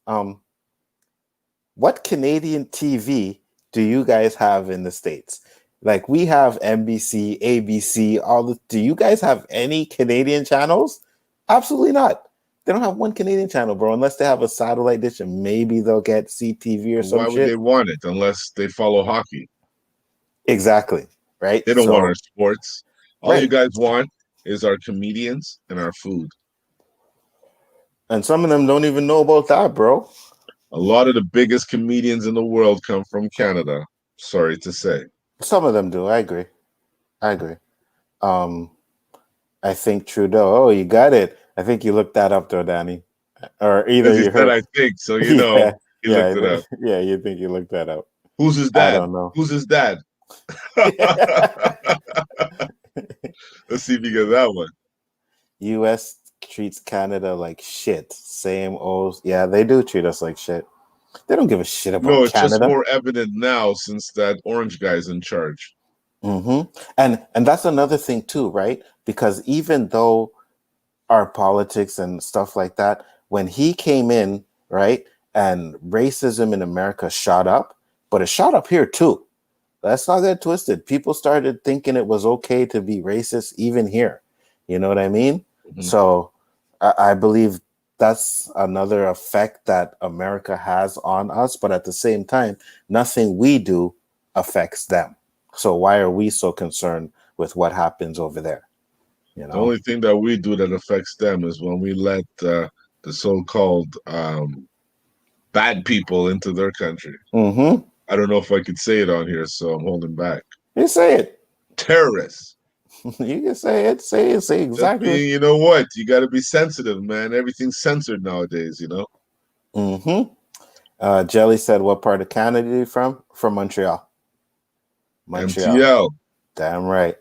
What Canadian TV do you guys have in the States? Like, we have NBC, ABC, do you guys have any Canadian channels? Absolutely not. They don't have one Canadian channel, bro, unless they have a satellite dish and maybe they'll get CTV or some Why would shit. they want it unless they follow hockey? Exactly. Right? They don't want our sports. All you right. guys want is our comedians and our food. And some of them don't even know about that, bro. A lot of the biggest comedians in the world come from Canada. Sorry to say. Some of them do. I agree. I think Trudeau. Oh, you got it. I think you looked that up, though, Danny. Or either He you said, heard. I think so. He Yeah, looked it up. Yeah, you think you looked that up. Who's his I dad? don't know. Who's his dad? Let's see if you get that one. U.S. treats Canada like shit. Same old. Yeah, they do treat us like shit. They don't give a shit about No, it's Canada. just more evident now since that orange guy's in charge. Mm-hmm. And that's another thing too, right? Because even though our politics and stuff like that, when he came in, right? And racism in America shot up, but it shot up here too. Let's not get twisted. People started thinking it was okay to be racist even here. You know what I mean? Mhm. So I believe that's another effect that America has on us. But at the same time, nothing we do affects them. So why are we so concerned with what happens over there? You The know? only thing that we do that affects them is when we let the so-called bad people into their country. Mm-hmm. I don't know if I could say it on here, so I'm holding back. You say it. Terrorists. You can say it. Say it. Say Just exactly. being, you know what? You got to be sensitive, man. Everything's censored nowadays, you know? Mm-hmm. Jelly said, "What part of Canada are you from?" From Montreal. Montreal. MTL. Damn right.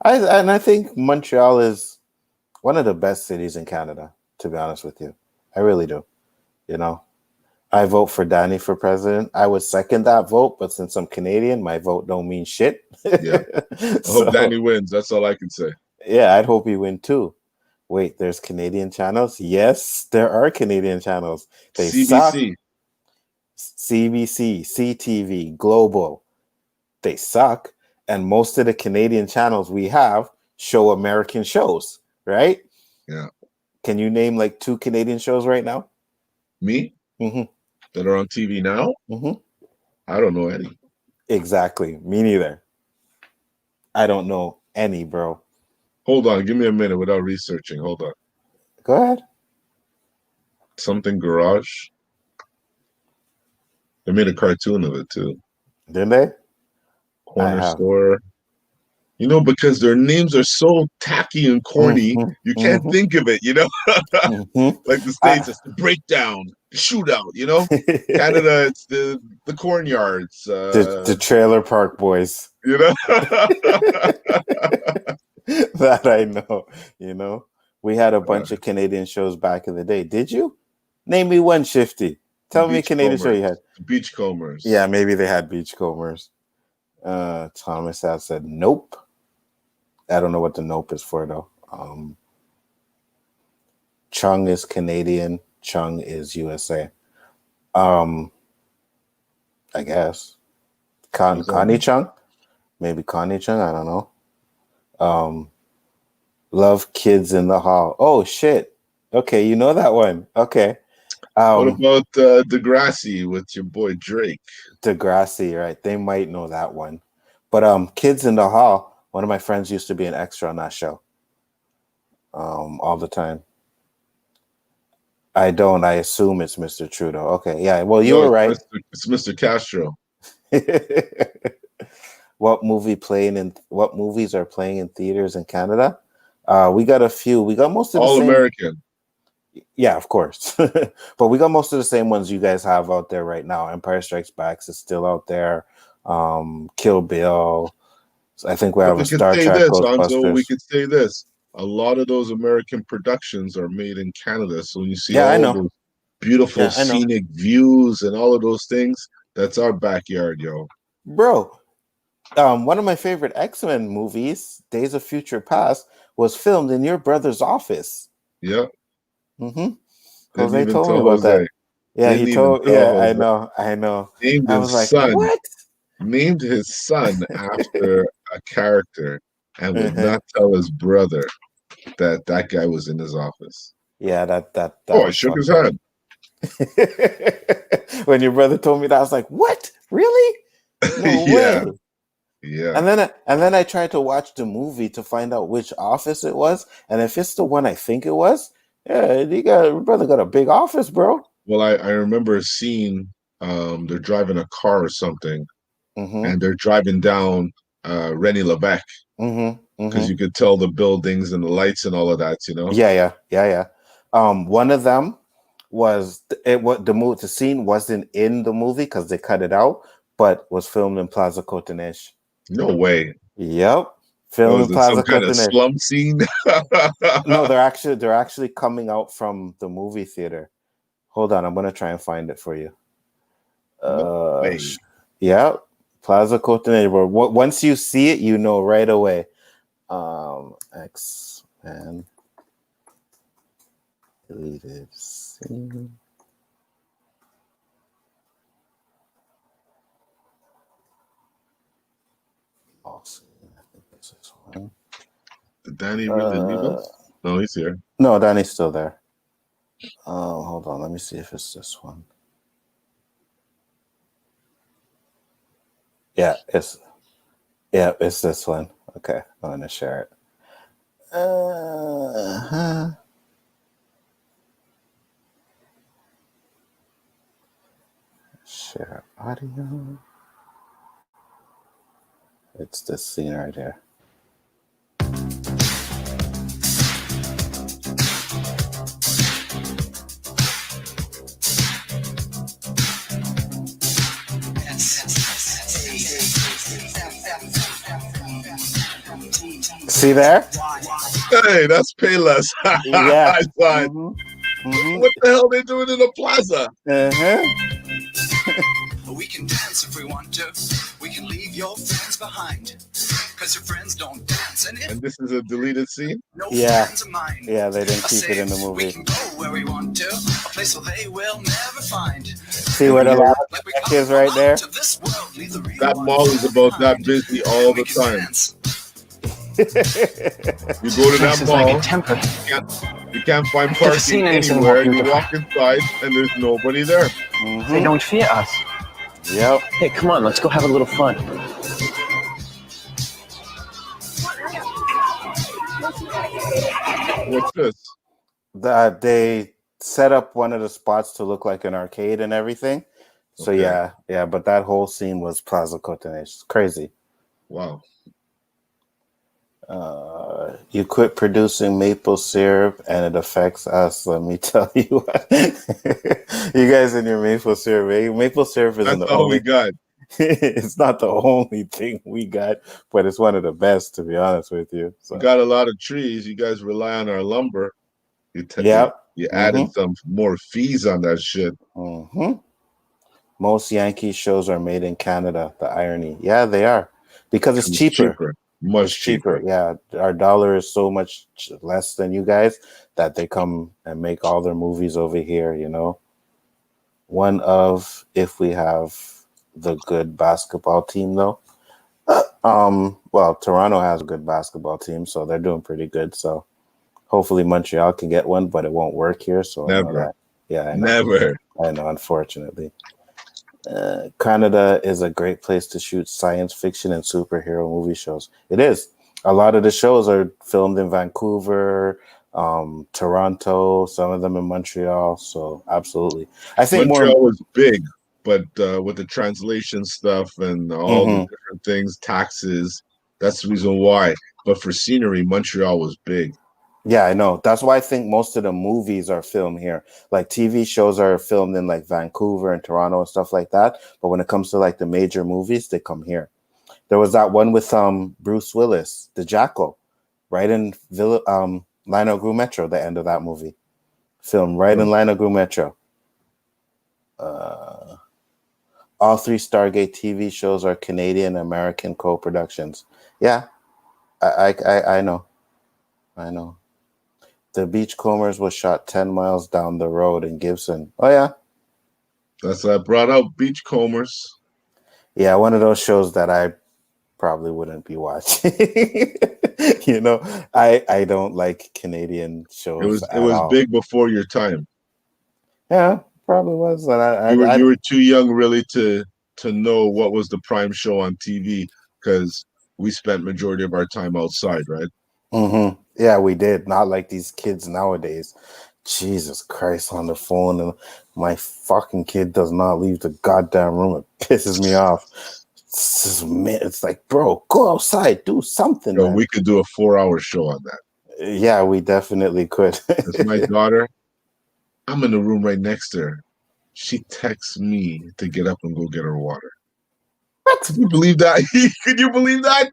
I think Montreal is one of the best cities in Canada, to be honest with you. I really do. You know, I vote for Danny for president. I would second that vote, but since I'm Canadian, my vote don't mean shit. Yeah. I hope Danny wins. That's all I can say. Yeah, I'd hope he win too. Wait, there's Canadian channels? Yes, there are Canadian channels. They suck. CBC. CBC, CTV, Global. They suck. And most of the Canadian channels we have show American shows, right? Yeah. Can you name like 2 Canadian shows right now? Me? Mm-hmm. That are on TV now? Mm-hmm. I don't know any. Exactly. Me neither. I don't know any, bro. Hold on. Give me a minute without researching. Hold on. Go ahead. Something Garage. They made a cartoon of it too. Didn't they? I Corner have. Store. You know, because their names are so tacky and corny, Mm-hmm. you can't Mm-hmm. think of it, you know? Mm-hmm. Like the States, it's the breakdown, the shootout, you know? Canada, it's the cornyards, the Trailer Park Boys. you know? That I know. You know, we had a bunch of Canadian shows back in the day. Did you? Name me one, Shifty. Tell me a Canadian show you had. The Beachcombers. Yeah, maybe they had Beachcombers. Thomas had said nope. I don't know what the nope is for though. Chung is Canadian. Chung is USA. I guess. Connie Chung? Maybe Connie Chung. I don't know. Love Kids in the Hall. Oh shit. Okay, you know that one. Okay. What about Degrassi with your boy Drake? Degrassi, right? They might know that one. But Kids in the Hall, one of my friends used to be an extra on that show. All the time. I don't. I assume it's Mr. Trudeau. Okay, yeah. Well, you were right. It's Mr. Castro. What movies are playing in theaters in Canada? We got a few. We got most of the All same. American. Yeah, of course. But we got most of the same ones you guys have out there right now. Empire Strikes Back is still out there. Kill Bill. I think we have a Star Trek Ghostbusters. We could say this. A lot of those American productions are made in Canada. So when you see Yeah, I all know. those beautiful scenic views and all of those things, that's our backyard, yo. Bro, one of my favorite X-Men movies, Days of Future Past, was filmed in your brother's office. Yeah. Mm-hmm. Didn't Jose even told me tell about Jose. that. Yeah, Didn't he even told. tell Yeah, Jose. I know. Named I his was like, son. what? Named his son after a character and would Uh-huh. not tell his brother that guy was in his office. Yeah, that Oh, I was shook his fucked up. hand. When your brother told me that, I was like, what? Really? No Yeah. way. Yeah. And then I tried to watch the movie to find out which office it was. And if it's the one I think it was, yeah, your brother got a big office, bro. Well, I remember a scene, they're driving a car or something, Mm-hmm. and they're driving down Rennie Lebec. Mm-hmm. Because you could tell the buildings and the lights and all of that, you know? Yeah. One of them was the scene wasn't in the movie because they cut it out, but was filmed in Plaza Cotoneche. No way. Yep. Oh, Filmed is in it Plaza some kind of Cotoneche. slum scene? No, they're actually coming out from the movie theater. Hold on, I'm gonna try and find it for you. No way. Yeah, Plaza Cotoneche. Once you see it, you know right away. X-Men deleted scene. This one. Did Danny really leave us? No, he's here. No, Danny's still there. Hold on. Let me see if it's this one. Yeah, it's this one. Okay, I'm gonna share it. Share audio. It's this scene right here. See there? Hey, that's Payless. Yeah. I thought, what the hell they doing in the plaza? We can dance if we want to. We can leave your friends behind. Because your friends don't dance. And this is a deleted scene? No Yeah. friends of mine. Yeah, they didn't keep it in the We movie. can go where we want to. A place where they will never find. See where the lab is right there? That mall is about that busy all the time. You go to that mall, you can't find parking anywhere. You walk inside and there's nobody there. They don't fear us. Yep. Hey, come on, let's go have a little fun. What's this? They set up one of the spots to look like an arcade and everything. So Okay. yeah, but that whole scene was Plaza Cotonage. It's crazy. Wow. You quit producing maple syrup and it affects us. Let me tell you what. You guys in your maple syrup. Maple syrup isn't That's the all only we got. It's not the only thing we got, but it's one of the best, to be honest with you. So. We got a lot of trees. You guys rely on our lumber. You added some more fees on that shit. Most Yankee shows are made in Canada. The irony. Yeah, they are. Because it's cheaper. Much cheaper. Yeah, our dollar is so much less than you guys that they come and make all their movies over here, you know. One of, if we have the good basketball team, though. Well, Toronto has a good basketball team, so they're doing pretty good. So hopefully Montreal can get one, but it won't work here. So Never. I know that. Yeah, I know. Never. I know, unfortunately. Canada is a great place to shoot science fiction and superhero movie shows. It is. A lot of the shows are filmed in Vancouver, Toronto, some of them in Montreal. So absolutely. I think Montreal was big, but with the translation stuff and all the different things, taxes, that's the reason why. But for scenery, Montreal was big. Yeah, I know. That's why I think most of the movies are filmed here. Like TV shows are filmed in like Vancouver and Toronto and stuff like that. But when it comes to like the major movies, they come here. There was that one with Bruce Willis, The Jackal, right in Lionel Gru Metro, the end of that movie. Filmed right in Lionel Gru Metro. All three Stargate TV shows are Canadian American co-productions. Yeah, I know. I know. The Beachcombers was shot 10 miles down the road in Gibson. Oh, yeah. That's why I brought out Beachcombers. Yeah, one of those shows that I probably wouldn't be watching. You know, I don't like Canadian shows. It was big before your time. Yeah, probably was. You were too young really to know what was the prime show on TV because we spent majority of our time outside, right? Yeah, we did. Not like these kids nowadays. Jesus Christ, on the phone, and my fucking kid does not leave the goddamn room. It pisses me off. It's like, bro, go outside, do something. So we could do a 4-hour show on that. Yeah, we definitely could. It's my daughter. I'm in the room right next to her. She texts me to get up and go get her water. What? Can you believe that? Can you believe that?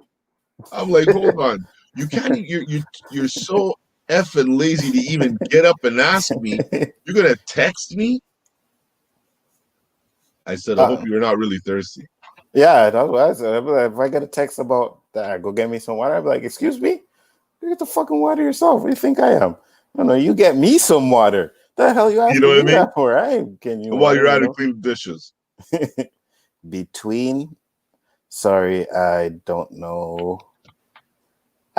I'm like, hold on. You can't. You're so effing lazy to even get up and ask me. You're gonna text me? I said, I hope you're not really thirsty. Yeah, that's what I said. I'd be like, if I get a text about that, go get me some water. I'd be like, excuse me, you get the fucking water yourself. What do you think I am? I know you get me some water. The hell you asking me that for? I ain't getting you. While you're at it, clean the dishes. Between. Sorry, I don't know.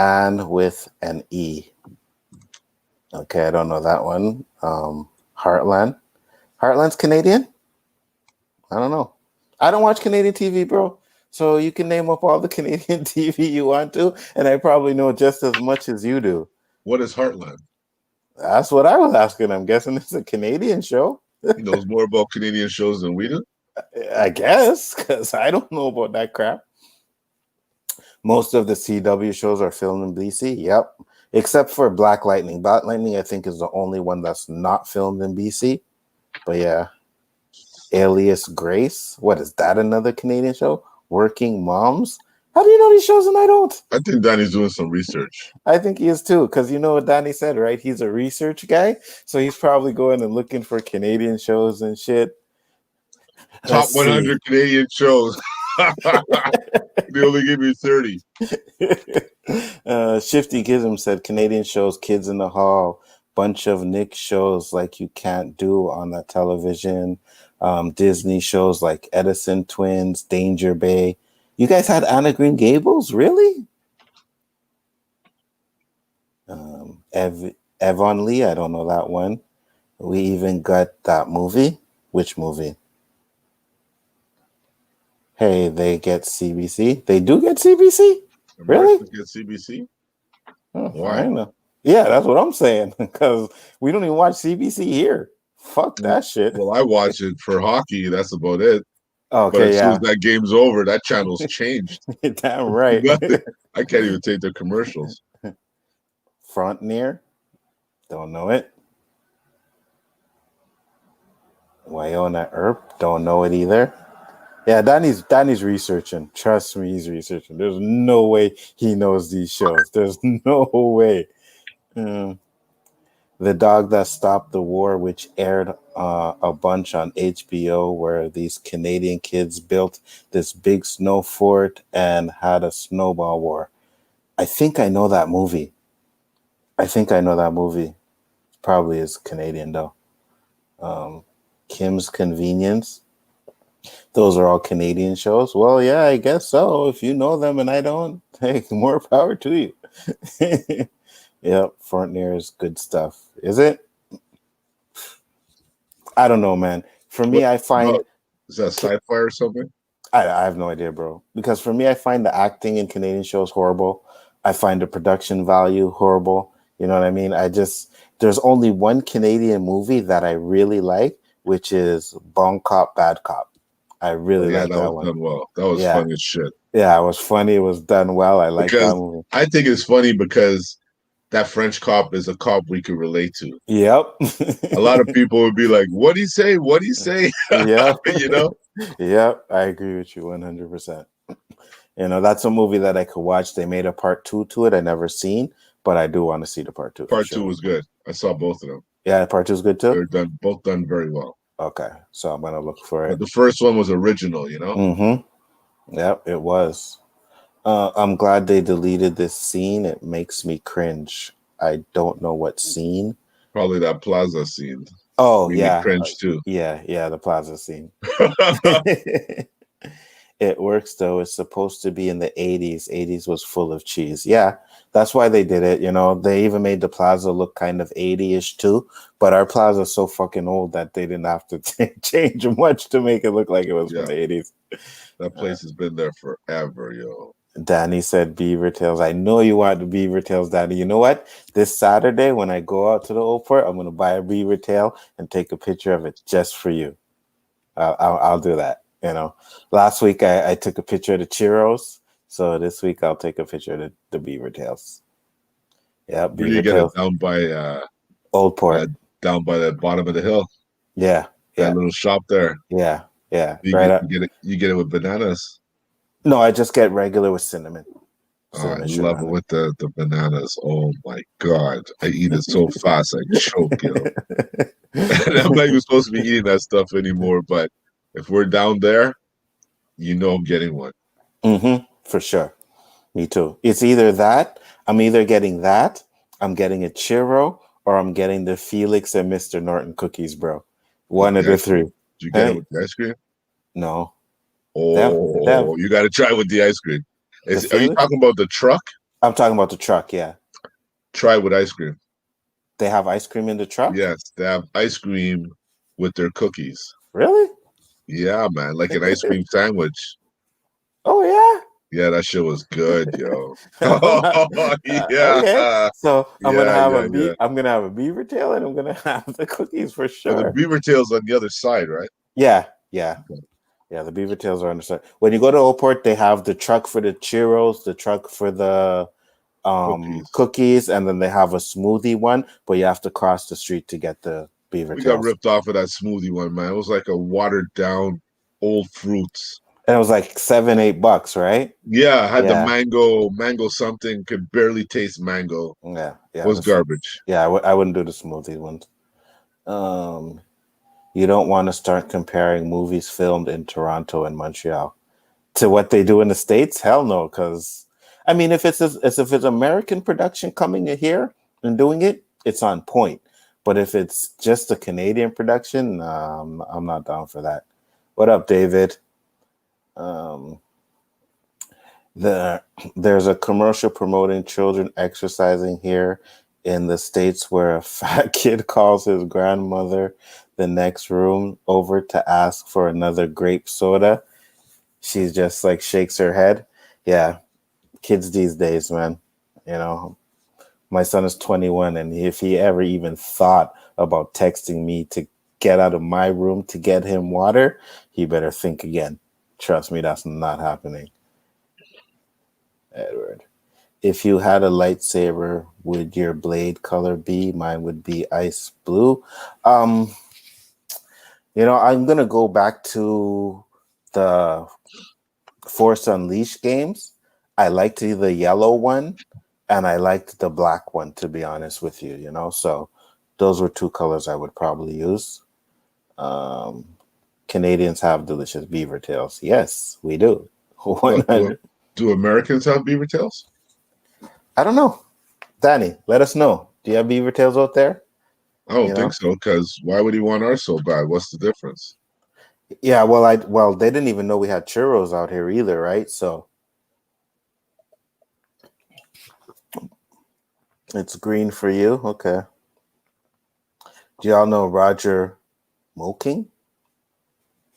and with an E. Okay, I don't know that one. Heartland. Heartland's Canadian? I don't know. I don't watch Canadian TV, bro. So you can name up all the Canadian TV you want to, and I probably know just as much as you do. What is Heartland? That's what I was asking. I'm guessing it's a Canadian show. He knows more about Canadian shows than we do. I guess, because I don't know about that crap. Most of the CW shows are filmed in BC. Yep. Except for Black Lightning. Black Lightning, I think, is the only one that's not filmed in BC. But yeah. Alias Grace. What is that? Another Canadian show? Working Moms. How do you know these shows and I don't? I think Danny's doing some research. I think he is too, because you know what Danny said, right? He's a research guy, so he's probably going and looking for Canadian shows and shit. Top 100 Canadian shows. They only give me 30. Shifty Gism said Canadian shows, Kids in the Hall, bunch of Nick shows like you can't do on the television. Disney shows like Edison Twins, Danger Bay. You guys had Anna Green Gables, really? Evon Lee, I don't know that one. We even got that movie. Which movie? Hey, they get CBC. They do get CBC? Really? Get CBC? Oh, Why? I know. Yeah, that's what I'm saying. Because we don't even watch CBC here. Fuck that shit. Well, I watch it for hockey. That's about it. Okay, but as soon yeah. as that game's over, that channel's changed. Damn right. Nothing. I can't even take the commercials. Frontier? Don't know it. Wyona Earp? Don't know it either. Yeah, Danny's researching. Trust me, he's researching. There's no way he knows these shows. There's no way. The Dog That Stopped the War, which aired a bunch on HBO, where these Canadian kids built this big snow fort and had a snowball war. I think I know that movie. Probably is Canadian, though. Kim's Convenience. Those are all Canadian shows. Well, yeah, I guess so. If you know them and I don't, hey, more power to you. Yep, Frontier is good stuff. Is it? I don't know, man. For me, I find... Is that sci-fi or something? I have no idea, bro. Because for me, I find the acting in Canadian shows horrible. I find the production value horrible. You know what I mean? There's only one Canadian movie that I really like, which is Bon Cop, Bad Cop. I really like that one. Done well. That was funny as shit. Yeah, it was funny. It was done well. I like that movie. I think it's funny because that French cop is a cop we could relate to. Yep. A lot of people would be like, "What'd he say? What'd he say?" Yeah. You know? Yep. I agree with you 100%. You know, that's a movie that I could watch. They made a part 2 to it. I never seen, but I do want to see the part 2. Part 2 was good. I saw both of them. Yeah, part 2 is good too? They're both done very well. Okay. So I'm going to look for it. But the first one was original, you know? Mm-hmm. Yep, it was. I'm glad they deleted this scene. It makes me cringe. I don't know what scene. Probably that plaza scene. Oh, yeah. Cringe too. Yeah, the plaza scene. It works, though. It's supposed to be in the 80s. 80s was full of cheese. Yeah, that's why they did it. You know, they even made the plaza look kind of 80-ish too. But our plaza is so fucking old that they didn't have to change much to make it look like it was from the 80s. That place has been there forever, yo. Danny said Beaver Tails. I know you want the Beaver Tails, Danny. You know what? This Saturday, when I go out to the old port, I'm going to buy a beaver tail and take a picture of it just for you. I'll do that. You know, last week I took a picture of the churros, so this week I'll take a picture of the beaver tails. Yeah, Where do you get it? Down by Old Port, down by the bottom of the hill. Yeah, that little shop there. Yeah. You get it with bananas. No, I just get regular with cinnamon. I love it with the bananas. Oh my god, I eat it so fast I choke, yo. And I'm not even supposed to be eating that stuff anymore, but if we're down there, you know I'm getting one. Mm-hmm, for sure. Me too. It's either that, I'm either getting that, I'm getting a churro, or I'm getting the Felix and Mr. Norton cookies, bro. One of the three. Did you get it with the ice cream? No. Oh, you got to try with the ice cream. Are you talking about the truck? I'm talking about the truck. Yeah, Try with ice cream. they have ice cream in the truck. Yes, they have ice cream with their cookies. Really? Yeah, man, like an ice cream sandwich. Oh yeah. Yeah, that shit was good, yo. I'm Oh not- okay. yeah, So yeah, yeah, yeah. I'm gonna have a beaver tail and I'm gonna have the cookies for And the sure. beaver tail's on the other side, right? Yeah, yeah, yeah. The beaver tails are on the side. When you go to Oakport, they have the truck for the churros, the truck for the Cookies. cookies, and then they have a smoothie one, but you have to cross the street to get the beaver We got tails. ripped off of that smoothie one, man. It was like a watered down old fruits. And it was like $7-8, right? Yeah, I had the Yeah. mango something, could barely taste mango. Yeah, yeah. Was garbage. Yeah, I wouldn't do the smoothie ones. You don't want to start comparing movies filmed in Toronto and Montreal to what they do in the States. Hell no, because I mean, if it's American production coming in here and doing it, it's on point. But if it's just a Canadian production, I'm not down for that. What up, David? There's a commercial promoting children exercising here in the States where a fat kid calls his grandmother the next room over to ask for another grape soda. She's just like shakes her head. Yeah, kids these days, man. You know, my son is 21, and if he ever even thought about texting me to get out of my room to get him water, he better think again. Trust me, that's not happening. Edward. If you had a lightsaber, would your blade color be? Mine would be ice blue. I'm gonna go back to the Force Unleashed games. I liked the yellow one and I liked the black one, to be honest with you, so those were two colors I would probably use. Canadians have delicious beaver tails. Yes, we do. 100. Do Americans have beaver tails? I don't know. Danny, let us know. Do you have beaver tails out there? I don't think so, because why would he want ours so bad? What's the difference? Yeah, well, they didn't even know we had churros out here either, right? So it's green for you. Okay. Do y'all know Roger Moking?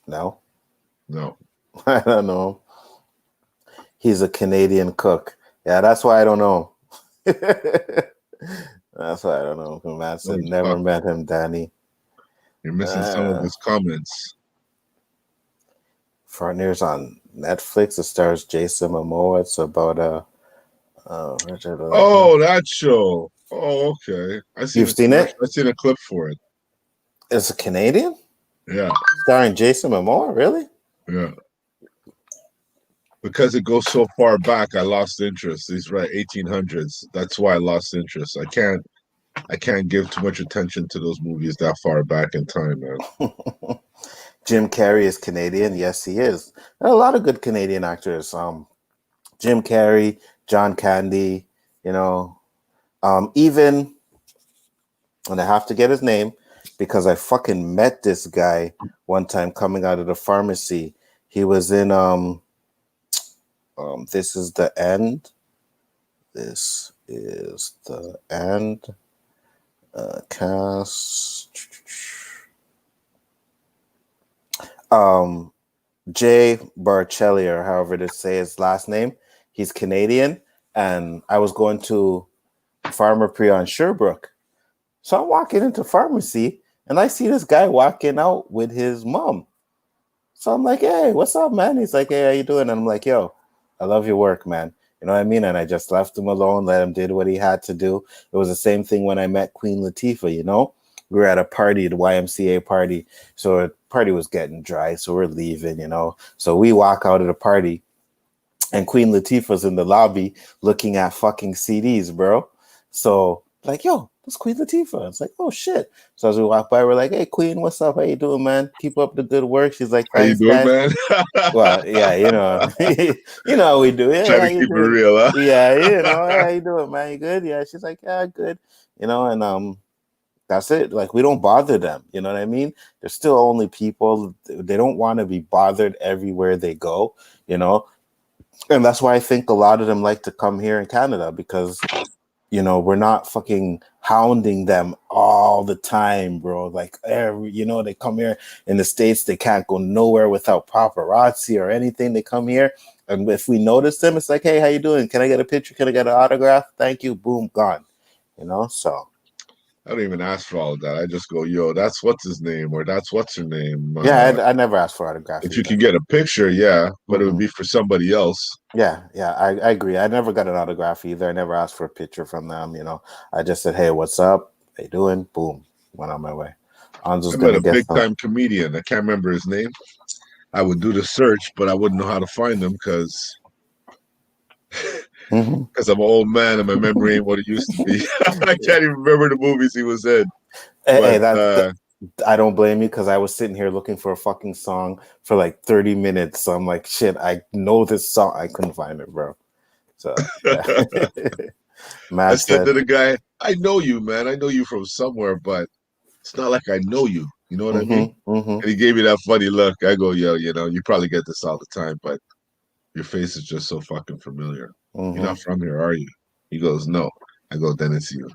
No. No. I don't know. He's a Canadian cook. Yeah, that's why I don't know. That's why I don't know. Matt said never met him, Danny. You're missing some of his comments. Frontiers on Netflix. It stars Jason Momoa. It's about Richard. Oh, that show. Oh, okay. You've seen it? I've seen a clip for it. It's a Canadian? Yeah. Starring Jason Momoa, really? Yeah. Because it goes so far back, I lost interest. These right 1800s. That's why I lost interest. I can't give too much attention to those movies that far back in time, man. Jim Carrey is Canadian. Yes, he is. There are a lot of good Canadian actors. Jim Carrey, John Candy, even, and I have to get his name because I fucking met this guy one time coming out of the pharmacy. He was in This Is the End. This is the end. Cast. Jay Barcelli, or however to say his last name. He's Canadian, and I was going to Pharmaprix on Sherbrooke. So I'm walking into pharmacy, and I see this guy walking out with his mom. So I'm like, hey, what's up, man? He's like, hey, how you doing? And I'm like, yo, I love your work, man. You know what I mean? And I just left him alone, let him do what he had to do. It was the same thing when I met Queen Latifah, We were at a party, the YMCA party. So the party was getting dry, so we're leaving, So we walk out of the party, and Queen Latifah's in the lobby looking at fucking CDs, bro. So, like, yo, that's Queen Latifah. It's like, oh, shit. So as we walk by, we're like, hey, Queen, what's up? How you doing, man? Keep up the good work. She's like, thanks, how you doing, guys. man? Well, yeah, you know how we do. Yeah, Try how to you keep it doing? real, huh? Yeah, hey, how you doing, man? You good? Yeah, she's like, yeah, good. And that's it. Like, we don't bother them. You know what I mean? They're still only people. They don't want to be bothered everywhere they go. And that's why I think a lot of them like to come here in Canada because, you know, we're not fucking hounding them all the time, bro. Like, you know, they come here in the States, they can't go nowhere without paparazzi or anything. They come here, and if we notice them, it's like, hey, how you doing? Can I get a picture? Can I get an autograph? Thank you. Boom, gone. You know, so. I don't even ask for all of that. I just go, yo, that's what's his name, or that's what's her name. Yeah, I never asked for autograph If you either. can get a picture, yeah, but it would be for somebody else. Yeah, I agree. I never got an autograph either. I never asked for a picture from them. You know, I just said, "Hey, what's up? How you doing?" Boom, went on my way. I'm just I met gonna a get big some. time comedian. I can't remember his name. I would do the search, but I wouldn't know how to find him because Mhm. I'm an old man and my memory ain't what it used to be. I can't even remember the movies he was in. Hey, But I don't blame you because I was sitting here looking for a fucking song for like 30 minutes. So I'm like, shit, I know this song. I couldn't find it, bro. So yeah. I Matt said said, to the guy, I know you, man. I know you from somewhere, but it's not like I know you. You know what I mean? And he gave me that funny look. I go, yo, you know, you probably get this all the time, but your face is just so fucking familiar. You're not from here, are you? He goes, no. I go, then it's you.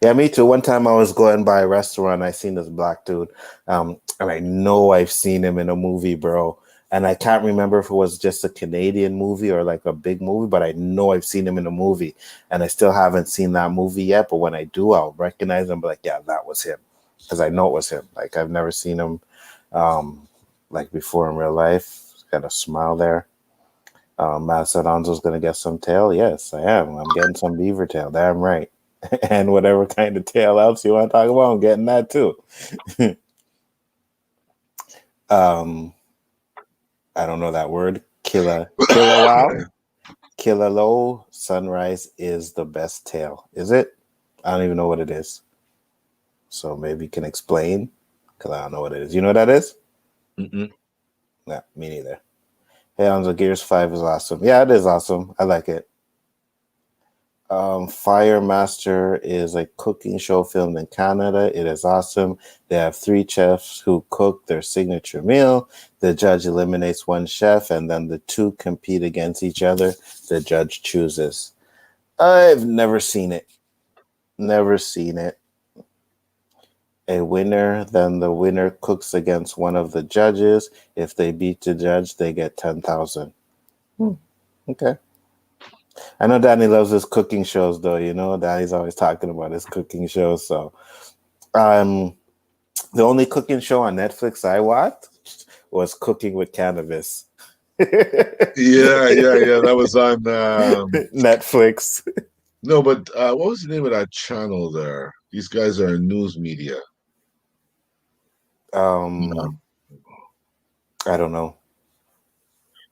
Yeah, me too. One time I was going by a restaurant, I seen this black dude, and I know I've seen him in a movie, bro. And I can't remember if it was just a Canadian movie or like a big movie, but I know I've seen him in a movie, and I still haven't seen that movie yet. But when I do, I'll recognize him, be like, yeah, that was him, because I know it was him. Like I've never seen him, like before in real life. Got a smile there. Matt said Anzo's gonna get some tail. Yes, I am. I'm getting some beaver tail. Damn right. And whatever kind of tail else you want to talk about, I'm getting that too. I don't know that word. Kilawau. Kilalo sunrise is the best tail. Is it? I don't even know what it is. So maybe you can explain because I don't know what it is. You know what that is? Mm-mm. Yeah, me neither. Hey, Anzo, Gears 5 is awesome. Yeah, it is awesome. I like it. Fire Master is a cooking show filmed in Canada. It is awesome. They have 3 chefs who cook their signature meal. The judge eliminates 1 chef, and then the 2 compete against each other. The judge chooses. I've never seen it. Never seen it. A winner, then the winner cooks against one of the judges. If they beat the judge, they get 10,000. Okay. I know Danny loves his cooking shows, though. You know, Danny's always talking about his cooking shows. So, the only cooking show on Netflix I watched was Cooking with Cannabis. Yeah. That was on Netflix. no, but what was the name of that channel there? These guys are in news media. No. I don't know.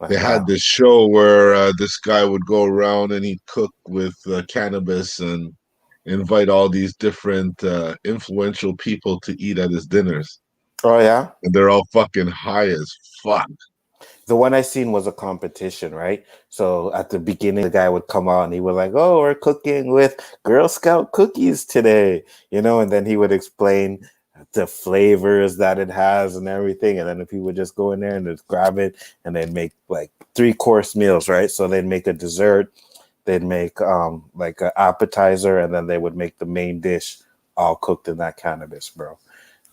They had this show where this guy would go around and he'd cook with cannabis and invite all these different influential people to eat at his dinners. Oh yeah. And they're all fucking high as fuck. The one I seen was a competition, right? So at the beginning, the guy would come out and he was like, "Oh, we're cooking with Girl Scout cookies today," you know, and then he would explain the flavors that it has and everything, and then the people would just go in there and just grab it, and they'd make like 3-course meals, right? So they'd make a dessert, they'd make like an appetizer, and then they would make the main dish all cooked in that cannabis, bro.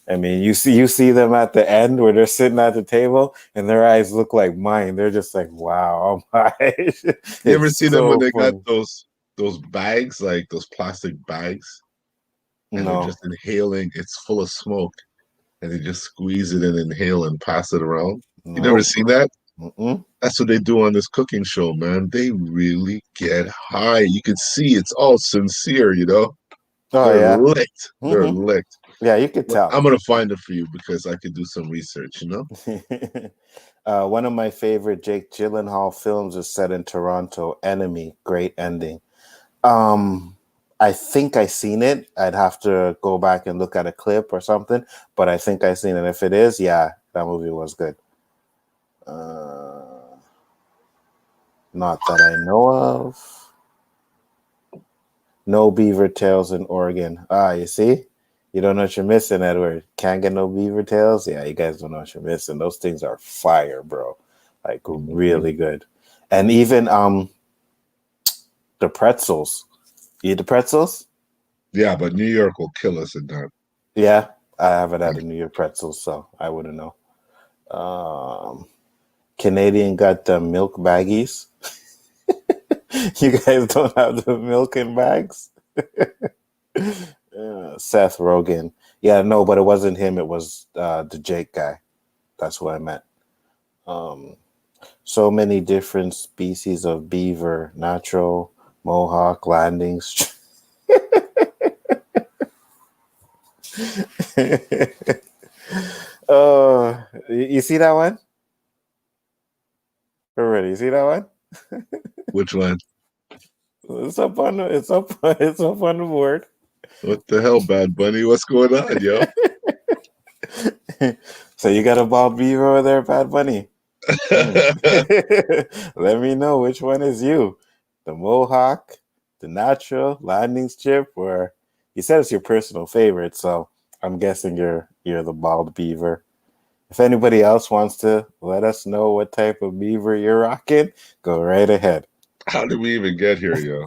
I mean, you see them at the end where they're sitting at the table and their eyes look like mine. They're just like, wow, oh my. You ever It's see them when so they got funny. those bags, like those plastic bags, and they're No. just inhaling? It's full of smoke, and they just squeeze it and inhale and pass it around. You never Nope. seen that? Mm-mm. That's what they do on this cooking show, man. They really get high. You can see it's all sincere, you know? Oh They're yeah. licked. They're Mm-hmm. licked. Yeah, you could But tell. I'm gonna find it for you because I could do some research, you know? One of my favorite Jake Gyllenhaal films is set in Toronto. Enemy, great ending. Um, I think I seen it. I'd have to go back and look at a clip or something, but I think I seen it. If it is, yeah, that movie was good. Not that I know of. No beaver tails in Oregon. Ah, you see? You don't know what you're missing, Edward. Can't get no beaver tails? Yeah, you guys don't know what you're missing. Those things are fire, bro. like really good. And even the pretzels. You eat the pretzels? Yeah, but New York will kill us at that. Yeah, I haven't had a New Year pretzels, so I wouldn't know. Canadian got the milk baggies. You guys don't have the milk in bags? Seth Rogen. Yeah, no, but it wasn't him. It was the Jake guy. That's what I meant. So many different species of beaver, natural, mohawk, landings. Oh, you see that one? Already, you see that one? Which one? It's up on the it's up on the board. What the hell, Bad Bunny? What's going on, yo? So you got a bald beaver over there, Bad Bunny? Let me know which one is you. The mohawk, the natural, landing strip, or you said it's your personal favorite, so I'm guessing you're the bald beaver. If anybody else wants to let us know what type of beaver you're rocking, go right ahead. How did we even get here, yo?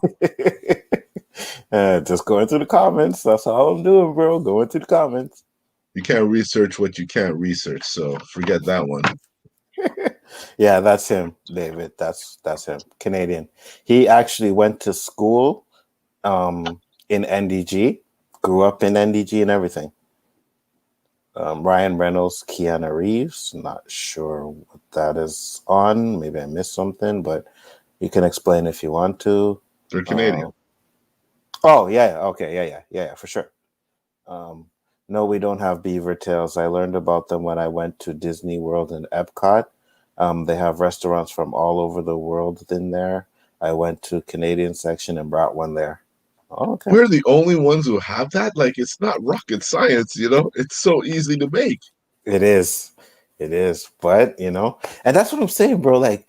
Just go into the comments. That's all I'm doing, bro. Go into the comments. You can't research what you can't research, so forget that one. Yeah, that's him, David. That's him. Canadian. He actually went to school in NDG, grew up in NDG and everything. Ryan Reynolds, Keanu Reeves. Not sure what that is on. Maybe I missed something, but you can explain if you want to. They're Canadian. Oh, yeah. Okay. Yeah, for sure. No, we don't have beaver tails. I learned about them when I went to Disney World and Epcot. They have restaurants from all over the world in there. I went to Canadian section and brought one there. Oh, okay. We're the only ones who have that. Like, it's not rocket science, you know? It's so easy to make. It is. But, and that's what I'm saying, bro. Like,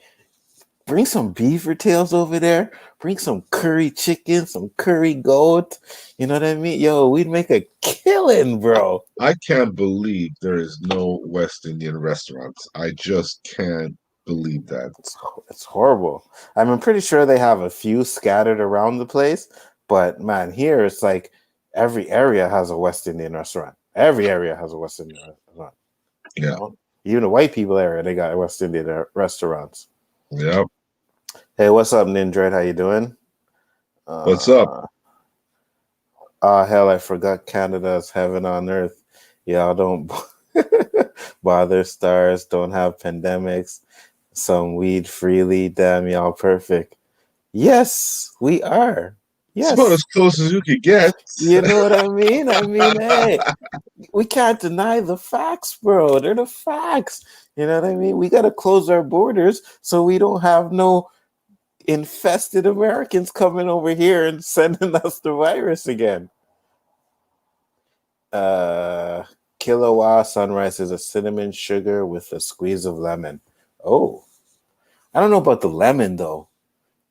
bring some beaver tails over there. Bring some curry chicken, some curry goat. You know what I mean? Yo, we'd make a killing, bro. I can't believe there is no West Indian restaurants. I just can't believe that. It's horrible. I'm pretty sure they have a few scattered around the place, but man, here it's like every area has a West Indian restaurant. Every area has a West Indian restaurant. Yeah. Even the white people area, they got West Indian restaurants. Yep. Hey, what's up, Nindroid? How you doing? What's up? Hell, I forgot Canada's heaven on earth. Y'all don't bother stars, don't have pandemics, some weed freely. Damn, y'all perfect. Yes, we are. Yes. It's about as close as you could get. You know what I mean? Hey, we can't deny the facts, bro. They're the facts. You know what I mean? We got to close our borders so we don't have no infested Americans coming over here and sending us the virus again. Kilowatt sunrise is a cinnamon sugar with a squeeze of lemon. Oh, I don't know about the lemon though,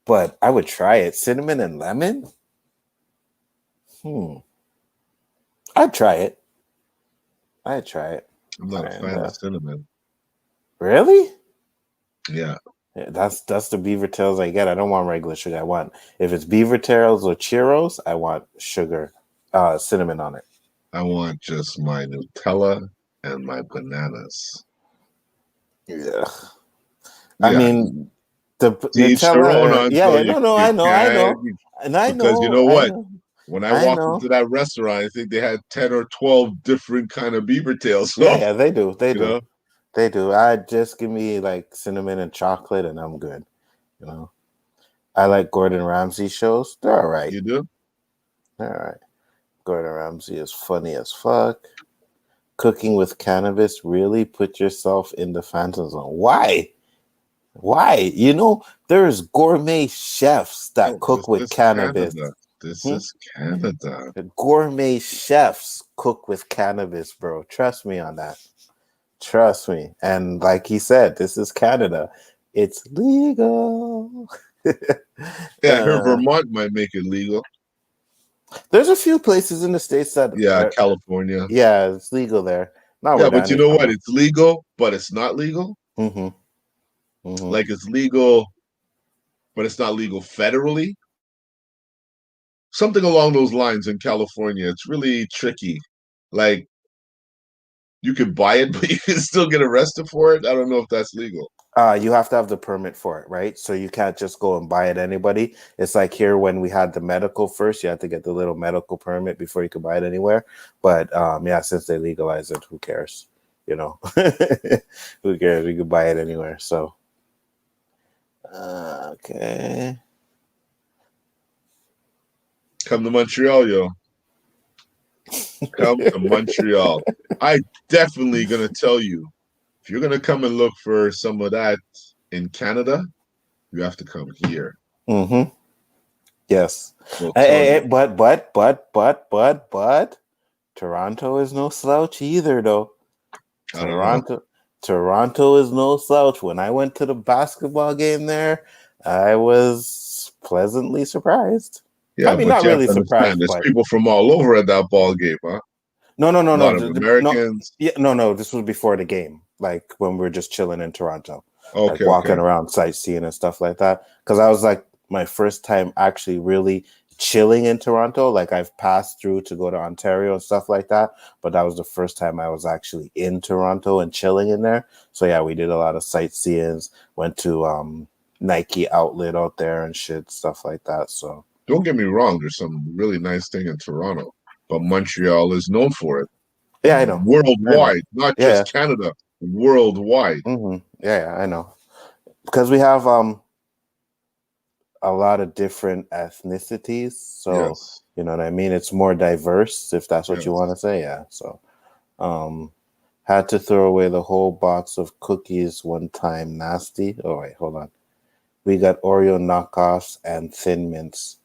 but I would try it. Cinnamon and lemon? I'd try it. I'm not a fan of cinnamon. Really? Yeah. That's the beaver tails I get. I don't want regular sugar. If it's beaver tails or churros, I want sugar, cinnamon on it. I want just my Nutella and my bananas. Yeah. I mean, the each their own. I know. And I know. Because you know what? When I walked into that restaurant, I think they had 10 or 12 different kind of beaver tails. So, yeah, they do. They do. Know? They do. I just give me like cinnamon and chocolate and I'm good. I like Gordon Ramsay shows. They're all right. You do? All right. Gordon Ramsay is funny as fuck. Cooking with cannabis, really put yourself in the phantom zone. Why? There's gourmet chefs that cook with cannabis. This is Canada. The gourmet chefs cook with cannabis, bro. Trust me on that. Trust me. And like he said, this is Canada. It's legal. Yeah, I heard Vermont might make it legal. There's a few places in the States that... Yeah, California. Yeah, it's legal there. But you know what? It's legal, but it's not legal. Mm-hmm. Mhm. Like it's legal, but it's not legal federally. Something along those lines in California. It's really tricky. Like you could buy it, but you can still get arrested for it. I don't know if that's legal. You have to have the permit for it, right? So you can't just go and buy it anybody. It's like here when we had the medical first, you had to get the little medical permit before you could buy it anywhere. But yeah, since they legalized it, who cares? You know, who cares? We could buy it anywhere. So okay. Come to Montreal, yo. Come to Montreal. I definitely gonna tell you, if you're gonna come and look for some of that in Canada, you have to come here. Mm-hmm. Yes. We'll tell you. But Toronto is no slouch either, though. I don't know. Toronto is no slouch. When I went to the basketball game there, I was pleasantly surprised. Yeah, I mean, but not you have really to understand, surprised, there's but people from all over at that ball game, huh? no, A lot of no. Americans. Yeah, no. This was before the game, like when we were just chilling in Toronto, like Okay, walking okay. around sightseeing and stuff like that. Because I was like my first time actually really chilling in Toronto. Like I've passed through to go to Ontario and stuff like that, but that was the first time I was actually in Toronto and chilling in there. So yeah, we did a lot of sightseeings. Went to Nike outlet out there and shit, stuff like that. So Don't get me wrong, there's some really nice thing in Toronto, but Montreal is known for it yeah, I know. worldwide, not Yeah. just Canada, worldwide. Yeah, I know. Because we have a lot of different ethnicities, so Yes, you know what I mean. It's more diverse, if that's what you yes. want to say. Yeah. So, had to throw away the whole box of cookies one time. Nasty. Oh wait, hold on. We got Oreo knockoffs and Thin Mints.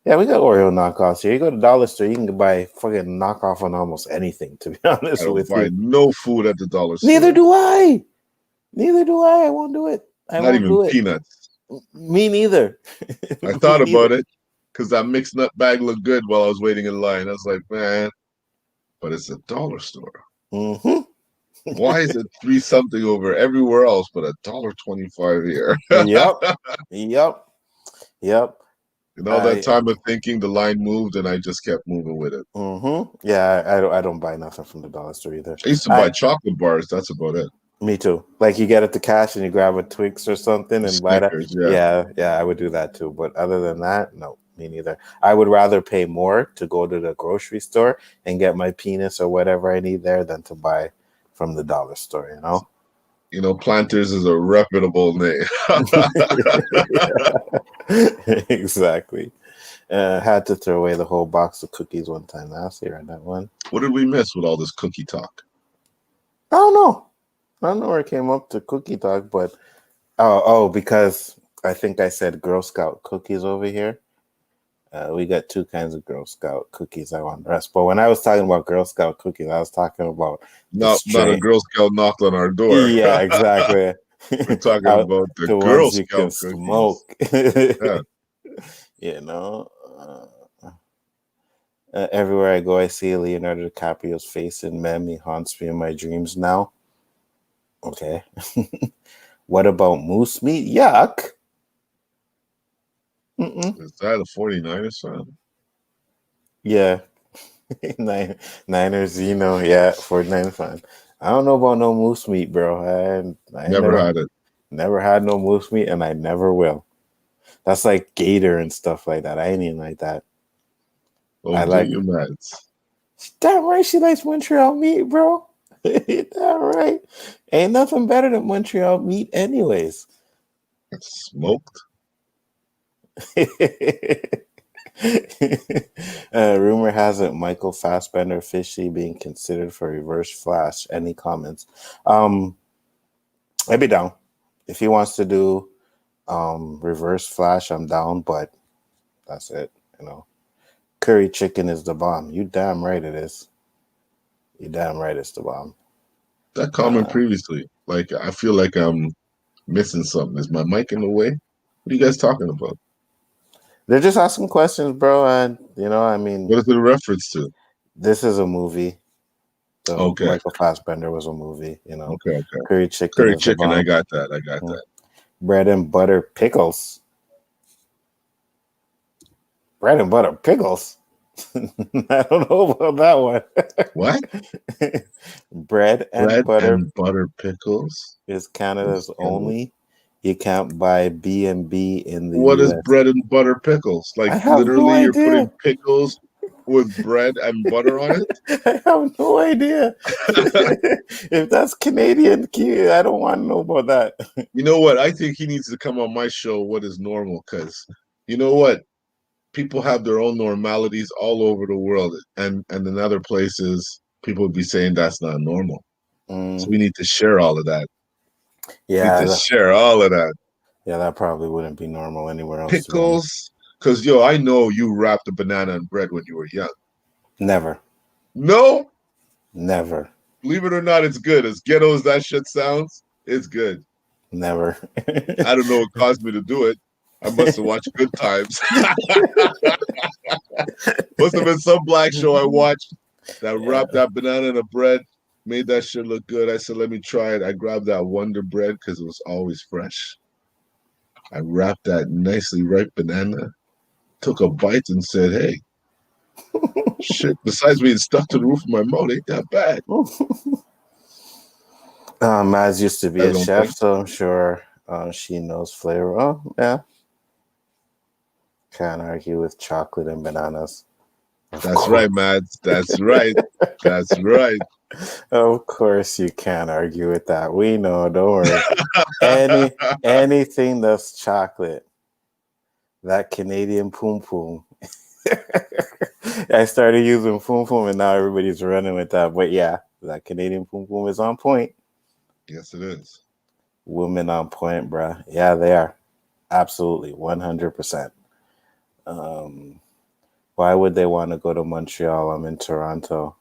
Yeah, we got Oreo knockoffs here. You go to Dollar Store, you can buy fucking knockoff on almost anything. To be I honest don't with buy you, no food at the dollar neither store. do I. Neither do I. I won't do it. I Not won't even do it. peanuts. Me neither. I Me thought neither. about it because that mixed nut bag looked good while I was waiting in line. I was like, man, but it's a dollar store. Mm-hmm. Why is it three something over everywhere else, but $1.25 here? Yep. Yep. Yep. And all that time of thinking, the line moved, and I just kept moving with it. Yeah, I don't buy nothing from the dollar store either. I used to buy chocolate bars. That's about it. Me too. Like you get at the cash and you grab a Twix or something and buy that. Snickers, yeah. Yeah, I would do that too. But other than that, no, me neither. I would rather pay more to go to the grocery store and get my penis or whatever I need there than to buy from the dollar store, you know? You know, Planters is a reputable name. Exactly. Had to throw away the whole box of cookies one time last year on that one. What did we miss with all this cookie talk? I don't know. I don't know where it came up to cookie talk, but because I think I said Girl Scout cookies over here. We got two kinds of Girl Scout cookies I want the rest. But when I was talking about Girl Scout cookies, I was talking about Not a Girl Scout knocked on our door. Yeah, exactly. We're talking about the Girl ones you Scout can cookies. smoke. Yeah. You know, everywhere I go, I see Leonardo DiCaprio's face in mem. He haunts me in my dreams now. Okay. What about moose meat? Yuck. Is that a 49ers fan? Yeah. Niners, you know, yeah, 49 fan. I don't know about no moose meat, bro. I Never had it. Never had no moose meat, and I never will. That's like gator and stuff like that. I ain't even like that. Oh, I do like. you, Mads? Damn right, she likes Montreal meat, bro. Damn right. Ain't nothing better than Montreal meat, anyways. It's smoked. Rumor has it Michael Fassbender officially being considered for Reverse Flash. Any comments? I'd be down if he wants to do Reverse Flash. I'm down, but that's it. You know, curry chicken is the bomb. You damn right it is. You damn right it's the bomb. That comment previously, like I feel like I'm missing something. Is my mic in the way? What are you guys talking about? They're just asking questions, bro. And you know, I mean, what is it a reference to? This is a movie. Okay. Michael Fassbender was a movie. You know. Okay. Curry chicken. I got that. Bread and butter pickles. Bread and butter pickles. I don't know about that one. What? Bread and Bread butter and butter pickles? is What Canada's is Canada? only. You can't buy B&B in the What is US. bread and butter pickles? Like I have no literally you're idea. putting pickles with bread and butter on it? I have no idea. If that's Canadian, I don't want to know about that. You know what? I think he needs to come on my show, What is Normal? Because you know what? People have their own normalities all over the world. And in other places, people would be saying that's not normal. So Mm, we need to share all of that. We need yeah, to share all of that. yeah, that probably wouldn't be normal anywhere else, to be honest. Pickles. Because, yo, I know you wrapped a banana in bread when you were young. Never, No? never, Believe it or not, it's good. As ghetto as that shit sounds, it's good. never. I don't know what caused me to do it. I must have watched Good Times. Must have been some black show I watched that wrapped that banana in a bread, made that shit look good. I said, let me try it. I grabbed that Wonder Bread because it was always fresh. I wrapped that nicely ripe banana, took a bite, and said, hey, shit, besides being stuck to the roof of my mouth, ain't that bad. Maz used to be I a don't chef, think. so I'm sure she knows flavor. Oh, yeah. Can't argue with chocolate and bananas. That's right, Mads. That's right. That's right. Of course, you can't argue with that. We know. Don't worry. Anything that's chocolate, that Canadian poom poom. I started using poom poom, and now everybody's running with that. But yeah, that Canadian poom poom is on point. Yes, it is. Women on point, bruh. Yeah, they are. Absolutely, 100%. Why would they want to go to Montreal? I'm in Toronto.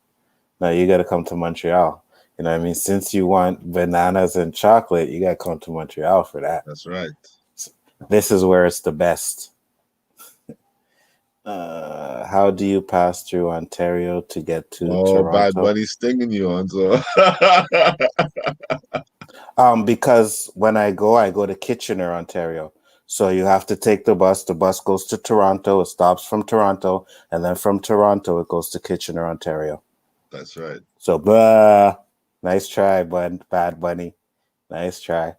No, you got to come to Montreal. You know what I mean? Since you want bananas and chocolate, you got to come to Montreal for that. That's right. This is where it's the best. How do you pass through Ontario to get to Oh, Bad Toronto? Bunny stinging you on so. Because when I go to Kitchener, Ontario. So you have to take the bus. The bus goes to Toronto. It stops from Toronto, and then from Toronto it goes to Kitchener, Ontario. That's right. So, nice try, Bad Bunny. Nice try.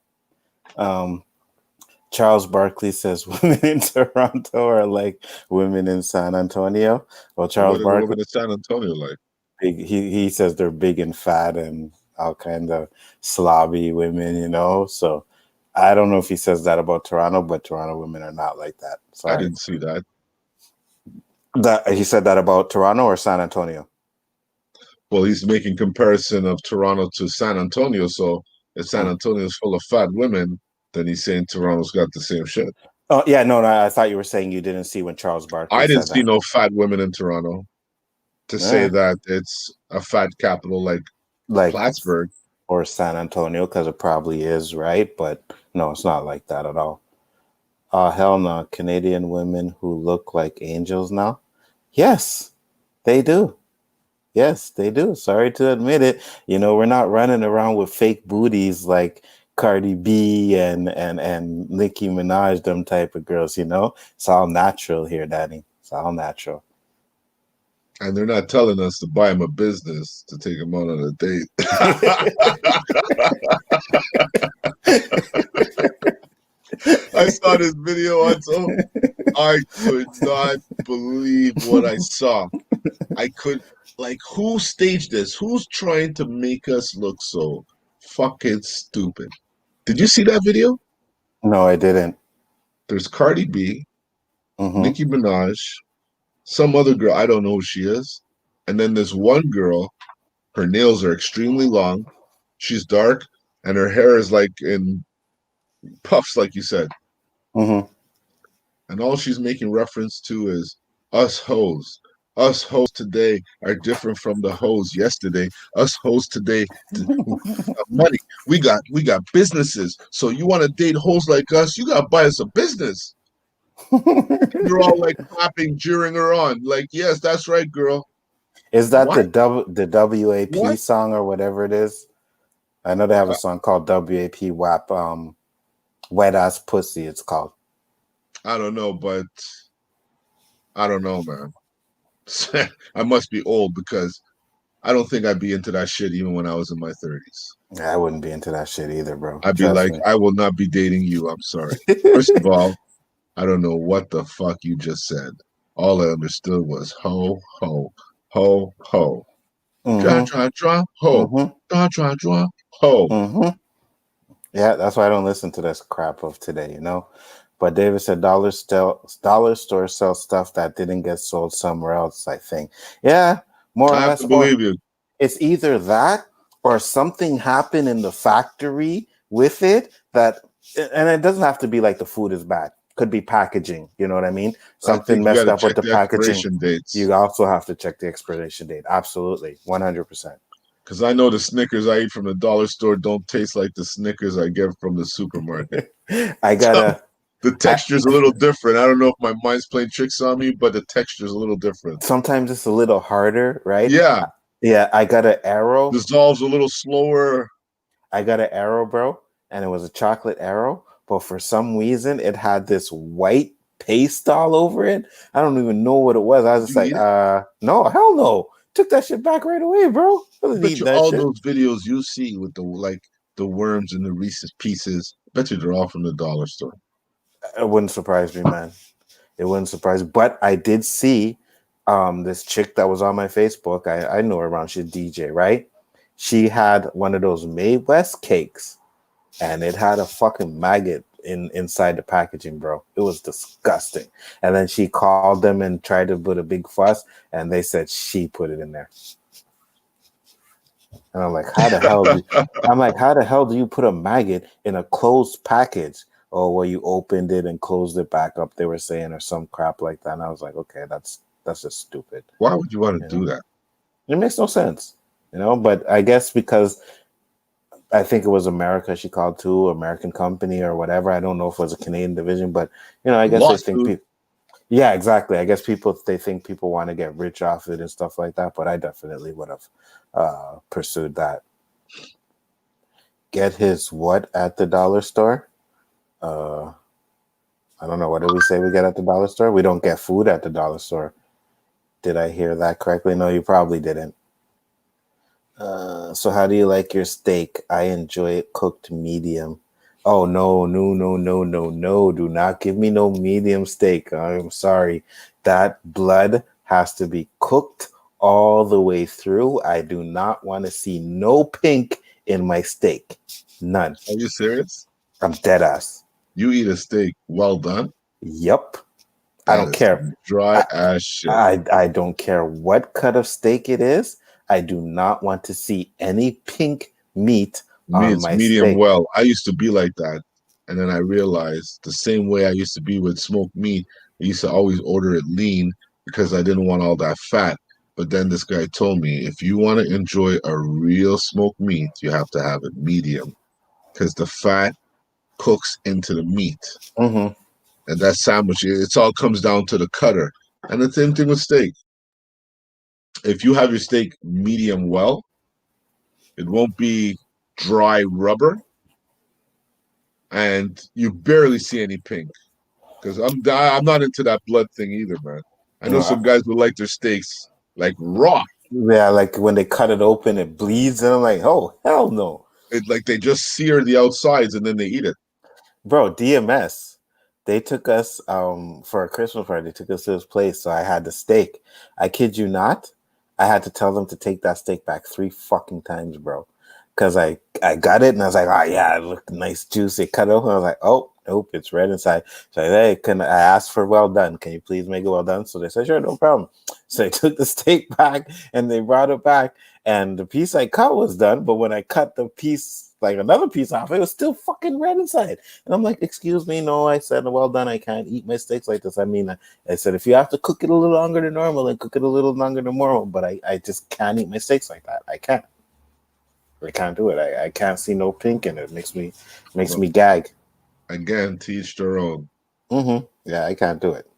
Charles Barkley says women in Toronto are like women in San Antonio. Well, Charles What are the Barkley, women in San Antonio like? he says they're big and fat and all kind of slobby women, you know. So I don't know if he says that about Toronto, but Toronto women are not like that. I Sorry. didn't see that. That he said that about Toronto or San Antonio. Well, he's making comparison of Toronto to San Antonio. So if San Antonio is full of fat women, then he's saying Toronto's got the same shit. Oh yeah, no, I thought you were saying you didn't see when Charles Barkley I didn't said see that. no fat women in Toronto to say that it's a fat capital like Like Plattsburgh. or San Antonio, because it probably is, right? But no, it's not like that at all. Hell no. Canadian women who look like angels now? Yes, they do. Yes, they do. Sorry to admit it. You know, we're not running around with fake booties like Cardi B and Nicki Minaj, them type of girls, you know? It's all natural here, Danny. It's all natural. And they're not telling us to buy him a business to take him out on a date. I saw this video on so I could not believe what I saw. I could like who staged this? Who's trying to make us look so fucking stupid? Did you see that video? No, I didn't. There's Cardi B, Mm-hmm. Nicki Minaj, some other girl, I don't know who she is. And then there's one girl, her nails are extremely long. She's dark, and her hair is like in puffs, like you said. Mm-hmm. And all she's making reference to is us hoes. Us hoes today are different from the hoes yesterday. Us hoes today have money. We got businesses. So you want to date hoes like us? You got to buy us a business. You're all like clapping, jeering her on. Like, yes, that's right, girl. Is that What? the WAP What? song or whatever it is? I know they have a Uh, song called WAP WAP. Wet ass pussy, it's called. I don't know, but I don't know, man. I must be old because I don't think I'd be into that shit even when I was in my 30s. Yeah, I wouldn't be into that shit either, bro. I'd be Trust like, me. I will not be dating you. I'm sorry. First of all, I don't know what the fuck you just said. All I understood was ho, ho, ho, ho. Dra, Mm-hmm. dra, dra, ho. Mm-hmm. Dra, dra, dra, ho. Mm-hmm. Yeah, that's why I don't listen to this crap of today, you know. But David said dollar store sells stuff that didn't get sold somewhere else, I think. Yeah, more or I have less. to Or believe you. it's either that or something happened in the factory with it that, and it doesn't have to be like the food is bad. Could be packaging. You know what I mean? I Something think you got messed to up with check the the packaging. expiration dates. You also have to check the expiration date. Absolutely. 100%. Because I know the Snickers I eat from the dollar store don't taste like the Snickers I get from the supermarket. I gotta, The texture's a little different. I don't know if my mind's playing tricks on me, but the texture's a little different. sometimes it's a little harder, right? Yeah, Yeah, I got an arrow. dissolves a little slower. I got an arrow, bro, and it was a chocolate arrow, but for some reason it had this white paste all over it. I don't even know what it was. I was Did just you like, eat it? no, hell no. Took that shit back right away, bro. I I didn't bet eat you that all shit. those videos you see with the worms and the Reese's Pieces, I bet you they're all from the dollar store. It wouldn't surprise me, man. It wouldn't surprise me. But I did see this chick that was on my Facebook. I know her around. She's DJ, right? She had one of those May West cakes, and it had a fucking maggot inside the packaging, bro. It was disgusting. And then she called them and tried to put a big fuss, and they said she put it in there. And I'm like, how the hell do you put a maggot in a closed package? Oh, well, you opened it and closed it back up, they were saying, or some crap like that. And I was like, okay, that's just stupid. Why would you want You to do know, that? it makes no sense. You know, but I guess because I think it was America she called to, American company or whatever. I don't know if it was a Canadian division, but I guess they think Lawsuit. people. Yeah, exactly. I guess they think people want to get rich off it and stuff like that. But I definitely would have pursued that. Get his what at the dollar store? Uh, I don't know. What did we say we get at the dollar store? We don't get food at the dollar store. Did I hear that correctly? No, you probably didn't. So how do you like your steak? I enjoy it cooked medium. Oh no, no, no, no, no, no. Do not give me no medium steak. I'm sorry. That blood has to be cooked all the way through. I do not want to see no pink in my steak. None. Are you serious? I'm dead ass. You eat a steak well done? Yep. I That don't is care. some dry I, ass shit. I don't care what cut of steak it is. I do not want to see any pink meat Me, on it's my medium steak. well. I used to be like that. And then I realized the same way I used to be with smoked meat, I used to always order it lean because I didn't want all that fat. But then this guy told me, if you want to enjoy a real smoked meat, you have to have it medium because the fat cooks into the meat. Mm-hmm. And that sandwich, it all comes down to the cutter. And the same thing with steak. If you have your steak medium well, it won't be dry rubber and you barely see any pink. Because I'm not into that blood thing either, man. I know some guys who like their steaks like raw. Yeah, like when they cut it open, it bleeds, and I'm like, oh hell no, It like they just sear the outsides and then they eat it. bro. DMS, they took us for a Christmas party. They took us to this place, so I had the steak. I kid you not, I had to tell them to take that steak back 3 fucking times, bro. Because I got it and I was like, oh yeah, it looked nice, juicy. Cut it open. I was like, oh nope, it's red inside. So hey, I asked for well done? Can you please make it well done? So they said, sure, no problem. So I took the steak back and they brought it back, and the piece I cut was done. But when I cut the piece, like another piece off, it was still fucking red inside. And I'm like, excuse me, no, I said well done. I can't eat my steaks like this. I mean, I said if you have to cook it a little longer than normal, then cook it a little longer than normal. But I just can't eat my steaks like that. I can't. I can't do it. I can't see no pink in it. Makes me gag. Again, to each their own. Mm-hmm. Yeah, I can't do it.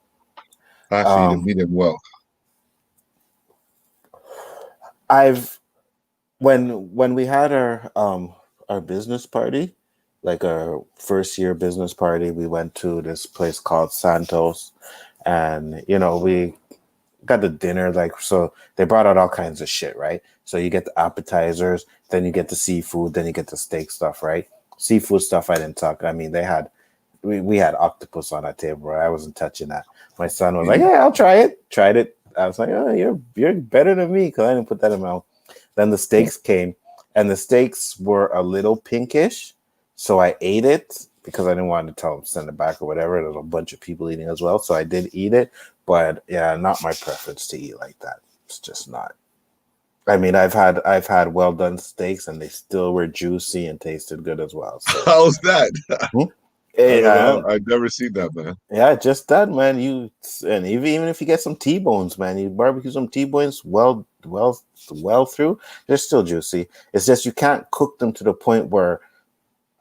I have to eat a medium well. I've when we had our business party, like a first year business party. We went to this place called Santos, and we got the dinner. Like, so they brought out all kinds of shit, right? So you get the appetizers, then you get the seafood, then you get the steak stuff, right? Seafood stuff I didn't talk. I mean, we had octopus on our table. I wasn't touching that. My son was like, "Yeah, I'll try it." Tried it. I was like, "Oh, you're better than me," because I didn't put that in my mouth. Then the steaks came, and the steaks were a little pinkish, so I ate it because I didn't want to tell them to send it back or whatever. There was a bunch of people eating as well, so I did eat it. But yeah, not my preference to eat like that. It's just not. I mean, I've had well done steaks, and they still were juicy and tasted good as well. So How's that? hmm. I don't Eh, know. I've never seen that, man. yeah, just that, man. And even if you get some T-bones, man, you barbecue some T-bones well through, they're still juicy. It's just you can't cook them to the point where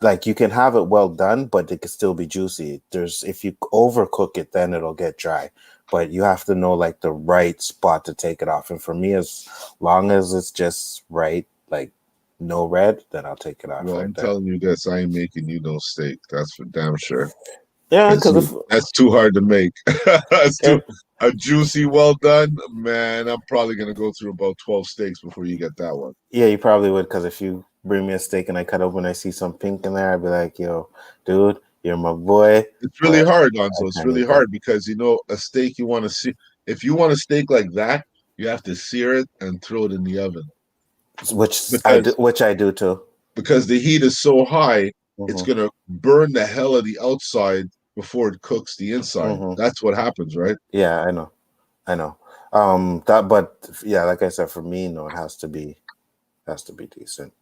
like you can have it well done, but it can still be juicy. If you overcook it, then it'll get dry. But you have to know like the right spot to take it off. And for me, as long as it's just right, like no red, then I'll take it off Well, right I'm there. telling you this, I ain't making you no steak. That's for damn sure. Yeah, That's because that's too hard to make. That's too if a juicy, well done, man. I'm probably gonna go through about 12 steaks before you get that one. yeah, you probably would, because if you bring me a steak and I cut open, I see some pink in there, I'd be like, "Yo, dude, you're my boy," It's really but hard, I Lonzo. It's can't really eat that. hard because a steak you want to see. If you want a steak like that, you have to sear it and throw it in the oven because Which I do too. the heat is so high, it's Hmm. gonna burn the hell of the outside before it cooks the inside. Hmm. That's what happens, right? Yeah, I know. But yeah, like I said, for me, no, it has to be decent.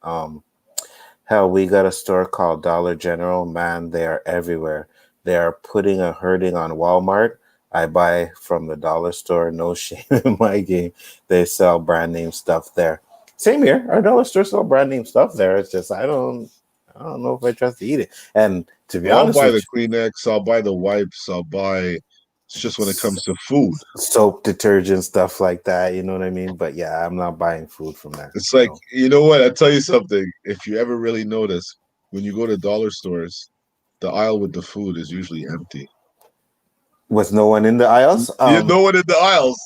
Hell, we got a store called Dollar General. Man, they are everywhere. They are putting a hurting on Walmart. I buy from the dollar store. No shame in my game. They sell brand name stuff there. Same here. Our dollar store sell brand name stuff there. It's just I don't know if I trust to eat it. And to be Well, I'll honest buy with the Kleenex, I'll buy the wipes, I'll buy. It's just when it you, comes to food. soap, detergent, stuff like that. You know what I mean? But yeah, I'm not buying food from there. It's like, you know what? I'll tell you something. If you ever really notice, when you go to dollar stores, the aisle with the food is usually empty. With no one in the aisles. You know what in the aisles.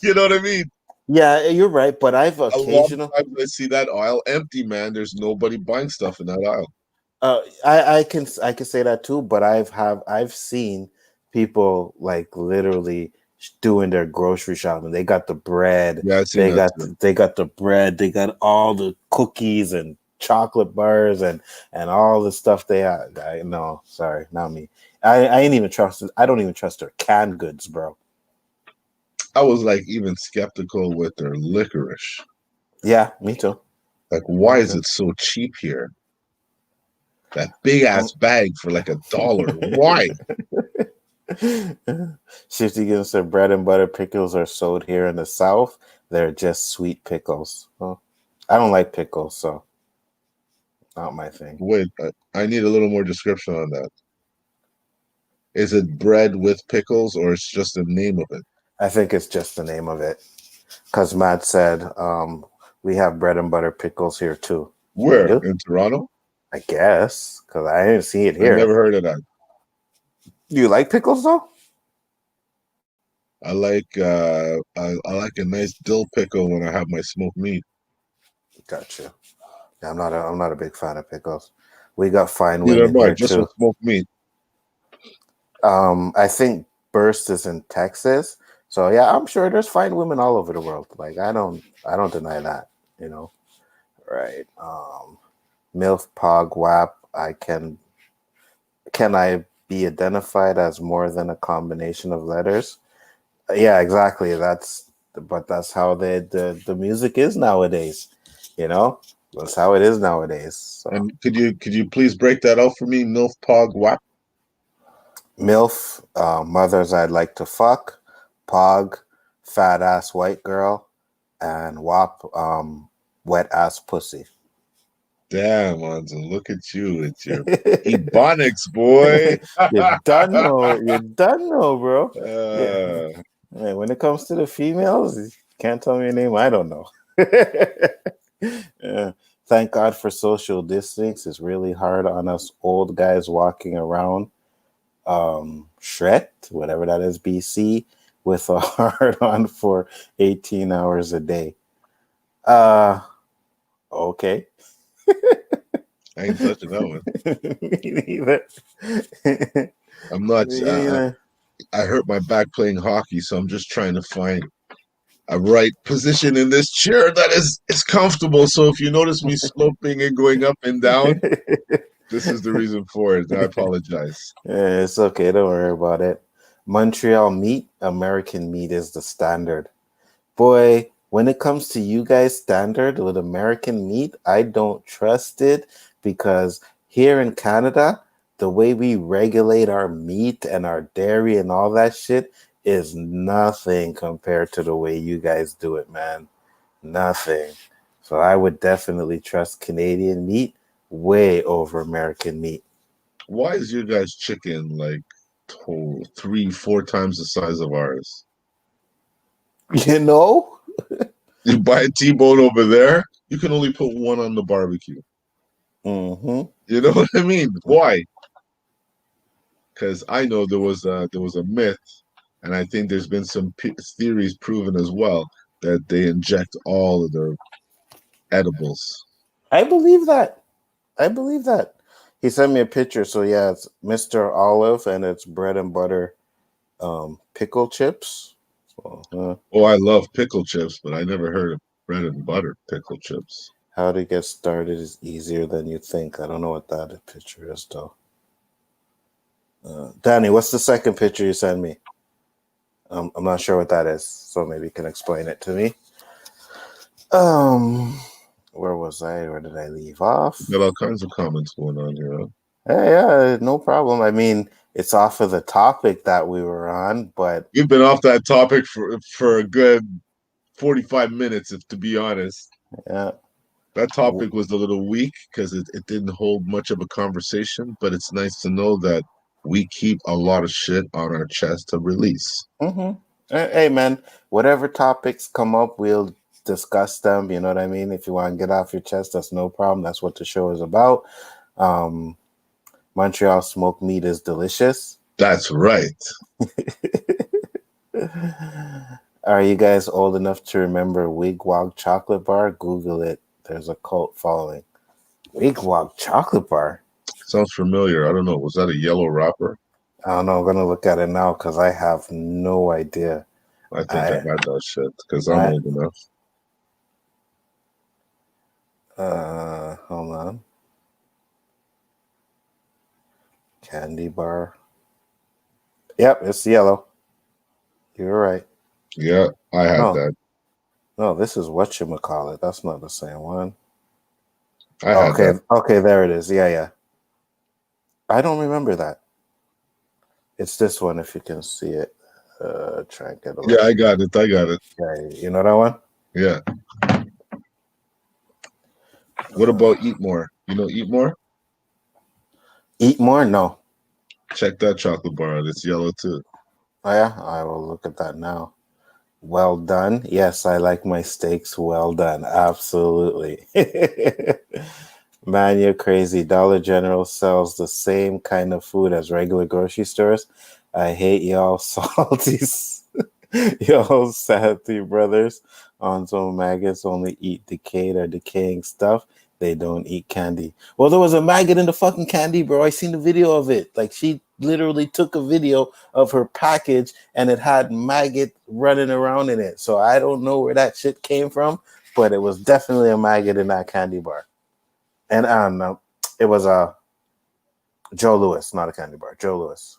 You know what I mean? Yeah, you're right. But I've A lot of occasional. times I see that aisle empty, man. There's nobody buying stuff in that aisle. I can say that too, but I've seen people like literally doing their grocery shopping. They got the bread, Yeah, I've seen they that got too. they got the bread, they got all the cookies and chocolate bars and all the stuff they have. No, sorry, not me. I ain't even trust. I don't even trust their canned goods, bro. I was like even skeptical with their licorice. Yeah, me too. Like, Me why is too. it so cheap here? That big ass Um, bag for like $1. Why? 50 gives their bread and butter pickles are sold here in the South. They're just sweet pickles. Well, I don't like pickles, so not my thing. Wait, I need a little more description on that. Is it bread with pickles or it's just the name of it? I think it's just the name of it. Because Matt said, we have bread and butter pickles here too. We Where? do? In Toronto? I guess. Because I didn't see it I here. never heard of that. Do you like pickles though? I like a nice dill pickle when I have my smoked meat. Gotcha. Yeah, I'm not a big fan of pickles. We got fine Neither women am I, here just with too. smoked meat. I think Burst is in Texas. So yeah, I'm sure there's fine women all over the world. Like I don't deny that, you know. Right. MILF Pog WAP, can I be identified as more than a combination of letters? Yeah, exactly. That's how the music is nowadays, you know? That's how it is nowadays. So And could you please break that out for me? MILF Pog WAP? MILF, mothers I'd like to fuck, Pog, fat ass white girl, and WAP, wet ass pussy. Damn, Anza, look at you. It's your Ebonics, boy. You're done, bro. Yeah. uh, Man, when it comes to the females, you can't tell me a name I don't know. Yeah. Thank God for social distance. It's really hard on us old guys walking around Shret, whatever that is, BC, with a hard on for 18 hours a day. Okay. I ain't touching that one. Me neither. I'm not. Me neither. I hurt my back playing hockey, so I'm just trying to find a right position in this chair that is comfortable. So if you notice me sloping and going up and down, this is the reason for it. I apologize. Yeah, it's okay. Don't worry about it. Montreal meat, American meat is the standard. Boy, when it comes to you guys' standard with American meat, I don't trust it because here in Canada, the way we regulate our meat and our dairy and all that shit is nothing compared to the way you guys do it, man. Nothing. So I would definitely trust Canadian meat way over American meat. Why is your guys' chicken like 3, 4 times the size of ours? You know? You buy a T-bone over there, you can only put one on the barbecue. Mm-hmm. You know what I mean? Why? Because I know there was a myth, and I think there's been some theories proven as well that they inject all of their edibles. I believe that. I believe that. He sent me a picture. So yeah, it's Mr. Olive and it's bread and butter pickle chips. So, Oh, I love pickle chips, but I never heard of bread and butter pickle chips. how to get started is easier than you think. I don't know what that picture is though. Danny, what's the second picture you sent me? I'm not sure what that is, so maybe you can explain it to me. Where was I? Where did I leave off? Got all kinds of comments going on here. Huh? Yeah, no problem. I mean, it's off of the topic that we were on, but We've been off that topic for a good 45 minutes, if to be honest. yeah. That topic was a little weak because it didn't hold much of a conversation, but it's nice to know that we keep a lot of shit on our chest to release. Mm-hmm. Hey, man, whatever topics come up, we'll discuss them. You know what I mean? If you want to get off your chest, that's no problem. That's what the show is about. Montreal smoked meat is delicious. That's right. Are you guys old enough to remember Wigwag chocolate bar? Google it. There's a cult following. Wigwag chocolate bar? Sounds familiar. I don't know. Was that a yellow wrapper? I don't know. I'm going to look at it now because I have no idea. I think I had that shit because I'm old enough. Hold on. Candy bar. Yep, it's yellow. You're right. Yeah, I had that. No, this is whatchamacallit. That's not the same one. I had that. Okay, there it is. Yeah. I don't remember that. It's this one, if you can see it. Try and get it. Yeah, I got it. Yeah, you know that one? Yeah. What about Eat More? You know Eat More? Eat More? No. Check that chocolate bar out. It's yellow too. Oh, yeah? I will look at that now. Well done. Yes, I like my steaks well done. Absolutely. Man, you're crazy. Dollar General sells the same kind of food as regular grocery stores. I hate y'all salties. Y'all salty brothers on some maggots only eat decayed or decaying stuff. They don't eat candy. Well, there was a maggot in the fucking candy, bro. I seen the video of it. Like, she literally took a video of her package and it had maggot running around in it. So I don't know where that shit came from, but it was definitely a maggot in that candy bar. And I don't know. It was Joe Louis, not a candy bar. Joe Louis.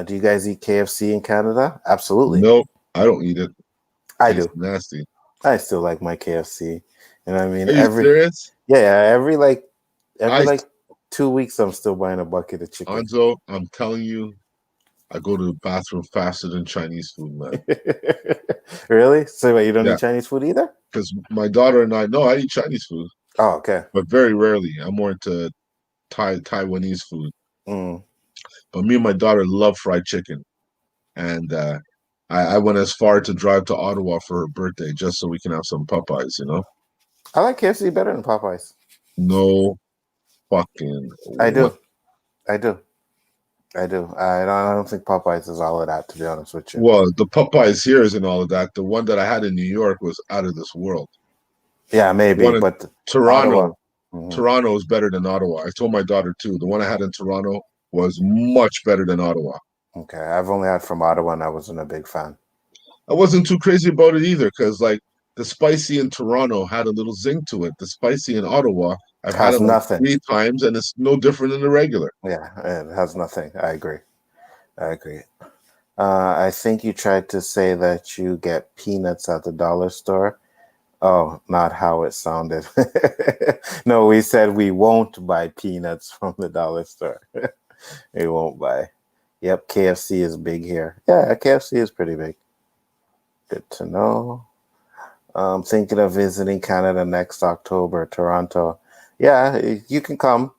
Do you guys eat KFC in Canada? Absolutely. Nope, I don't eat it. It's do. Nasty. I still like my KFC. And I mean, Are you serious? Yeah, every 2 weeks, I'm still buying a bucket of chicken. Anzo, I'm telling you, I go to the bathroom faster than Chinese food, man. Really? So wait, you don't eat Chinese food either? Because my daughter and I eat Chinese food. Oh, okay. But very rarely. I'm more into Taiwanese food. Mm. But me and my daughter love fried chicken. And I went as far to drive to Ottawa for her birthday just so we can have some Popeyes, you know? I like KFC better than Popeyes. No fucking I what? do. I do. I do. I don't think Popeyes is all of that, to be honest with you. Well, the Popeyes here isn't all of that. The one that I had in New York was out of this world. Yeah, The maybe, one in but Ottawa. Toronto, Mhm. Toronto is better than Ottawa. I told my daughter too. The one I had in Toronto was much better than Ottawa. Okay, I've only had from Ottawa, and I wasn't a big fan. I wasn't too crazy about it either because like the spicy in Toronto had a little zing to it. The spicy in Ottawa, I've had Has it like nothing. 3 times and it's no different than the regular. Yeah, it has nothing. I agree. I agree. I think you tried to say that you get peanuts at the dollar store. Oh, not how it sounded. No, we said we won't buy peanuts from the dollar store. We won't buy. Yep, KFC is big here. Yeah, KFC is pretty big. Good to know. Thinking of visiting Canada next October, Toronto. Yeah, you can come,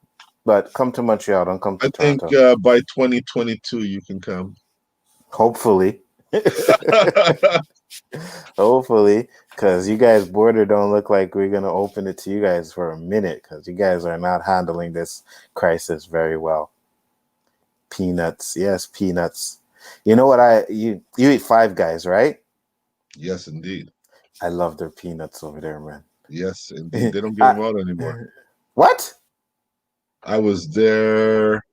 but come to Montreal. Don't come I to think Toronto. by 2022 you can come. Hopefully. Hopefully, because you guys border don't look like we're gonna open it to you guys for a minute, because you guys are not handling this crisis very well. Peanuts, yes, peanuts. You know what you eat Five Guys, right? Yes, indeed. I love their peanuts over there, man. Yes, indeed. They don't give I, them out anymore. what? I was there.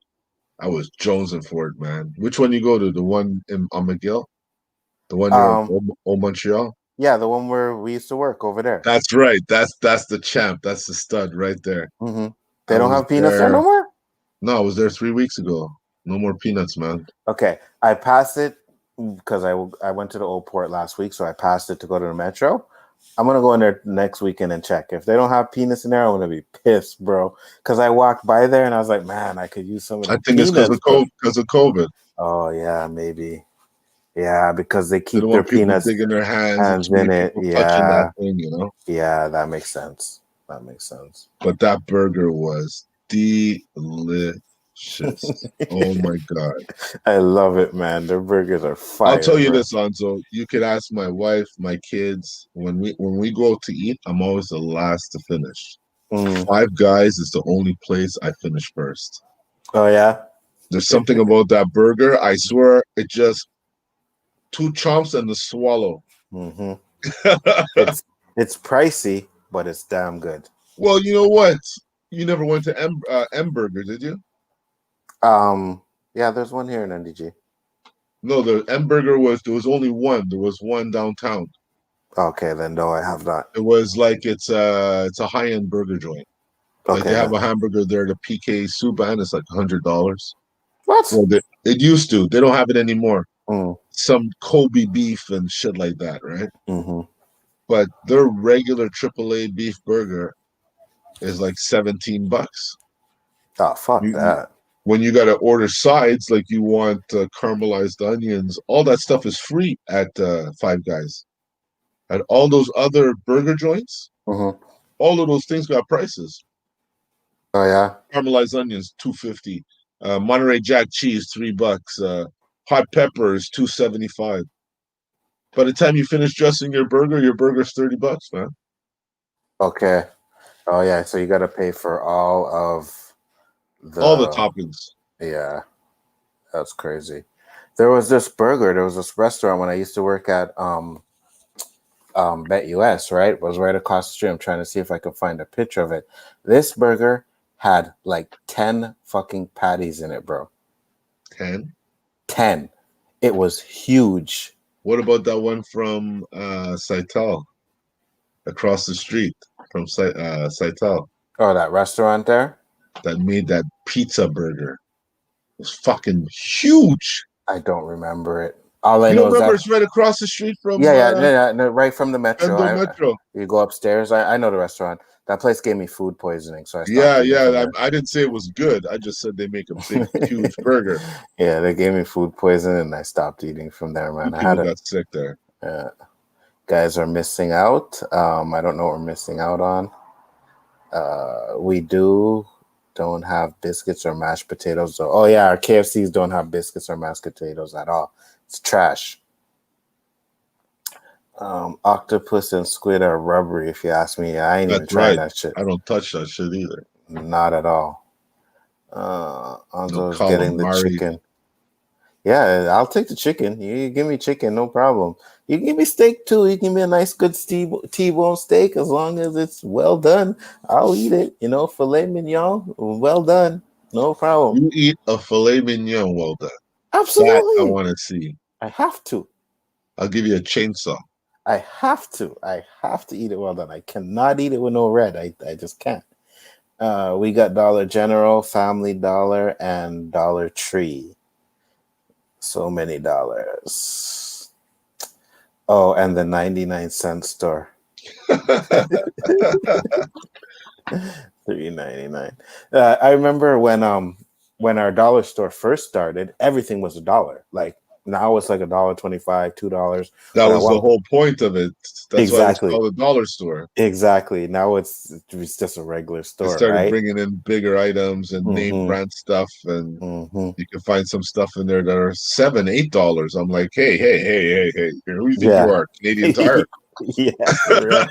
I was jonesing for it, man. Which one you go to? The one on McGill? The one near Um, Old Montreal? yeah, the one where we used to work over there. That's right. That's the champ. That's the stud right there. Mm-hmm. I They don't was have peanuts there there. no more? No, I was there 3 weeks ago. No more peanuts, man. Okay, I passed it because I went to the old port last week, so I passed it to go to the metro. I'm gonna go in there next weekend and check. If they don't have peanuts in there, I'm gonna be pissed, bro. Because I walked by there and I was like, man, I could use some of I the think it's peanuts. But because of COVID. oh yeah, maybe. Yeah, because they They don't keep their want people peanuts digging their hands and hands too many in it. people touching that Yeah, thing, you know. yeah, that makes sense. That makes sense. But that burger was delicious. Oh my God. I love it, man. Their burgers are I'll tell fire, you bro. this, Anzo. You could ask my wife, my kids. When we go out to eat, I'm always the last to finish. Mm. Five Guys is the only place I finish first. Oh yeah. There's something about that burger. I swear, it just two chomps and the swallow. Mm-hmm. It's pricey, but it's damn good. Well, you know what? You never went to M Burger, did you? Um, yeah, there's one here in NDG. No, the M Burger there was only one. There was one downtown. Okay, then no, I have not. It was like it's a high end burger joint. Like they Okay, have then a hamburger there, the PK Suban, it's like $100. what? Well, it used to. They don't have it anymore. Mm, Some Kobe beef and shit like that, right? mm-hmm. But their regular AAA beef burger is like $17. Oh, fuck You that. when you got to order sides, like you want caramelized onions, all that stuff is free at Five Guys. At all those other burger joints, Mm-hmm. all of those things got prices. Oh yeah. Caramelized onions, $2.50. Monterey Jack cheese, $3. Hot peppers, $2.75. By the time you finish dressing your burger's $30, man. Okay. Oh yeah. So you got to pay for all of All the the. toppings. Yeah, that's crazy. There was this burger. There was this restaurant when I used to work at Bet US. Right, was right across the street. I'm trying to see if I can find a picture of it. This burger had like 10 fucking patties in it, bro. 10. 10. It was huge. What about that one from Saitel across the street from Saitel Oh, that restaurant there? that made that pizza burger? It was fucking huge. I don't remember it. All I You know don't is remember that it's right across the street from no, right from the metro. Endo Metro. You go upstairs. I know the restaurant. That place gave me food poisoning, so I stopped Yeah, eating from yeah. there. I didn't say it was good. I just said they make a big, huge burger. Yeah, they gave me food poisoning, and I stopped eating from there, man. People got sick there. Guys are missing out. I don't know what we're missing out on. We don't have biscuits or mashed potatoes. Oh yeah, our KFCs don't have biscuits or mashed potatoes at all. It's trash. Octopus and squid are rubbery. If you ask me, I ain't even That's trying right. that shit. I don't touch that shit either. Not at all. No Alonzo's getting the calamari. chicken. Yeah, I'll take the chicken. You give me chicken, no problem. You give me steak too. You give me a nice good T-bone steak as long as it's well done. I'll eat it. Filet mignon, well done, no problem. You eat a filet mignon well done. That I Absolutely, want to see. I have to. I'll give you a chainsaw. I have to. I have to eat it well done. I cannot eat it with no red. I just can't. We got Dollar General, Family Dollar, and Dollar Tree. So many dollars. Oh, and the 99-cent store. $3.99. I remember when our dollar store first started, everything was $1. Like now it's like $1.25, $2. That But at was the one whole point of it. That's why it was exactly, called a dollar store. exactly. Now it's just a regular They store, started right? bringing in bigger items and name Mm-hmm. brand stuff, and Mm-hmm. you can find some stuff in there that are $7, $8. I'm like, hey, who do you think you Yeah. are? Canadian Tire. Yeah, for real.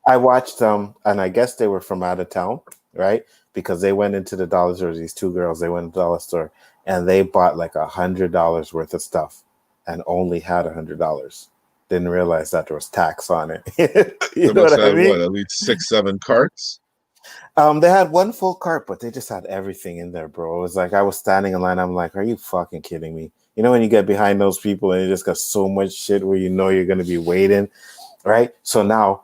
I watched them, and I guess they were from out of town, right? Because they went into the dollar store. These two girls, they went to the dollar store, and they bought like $100 worth of stuff, and only had $100. Didn't realize that there was tax on it. You They know must what I have mean? what, at least 6, 7 carts. They had one full cart, but they just had everything in there, bro. It was like I was standing in line. I'm like, "Are you fucking kidding me?" You know when you get behind those people and you just got so much shit where you know you're gonna be waiting, right? So now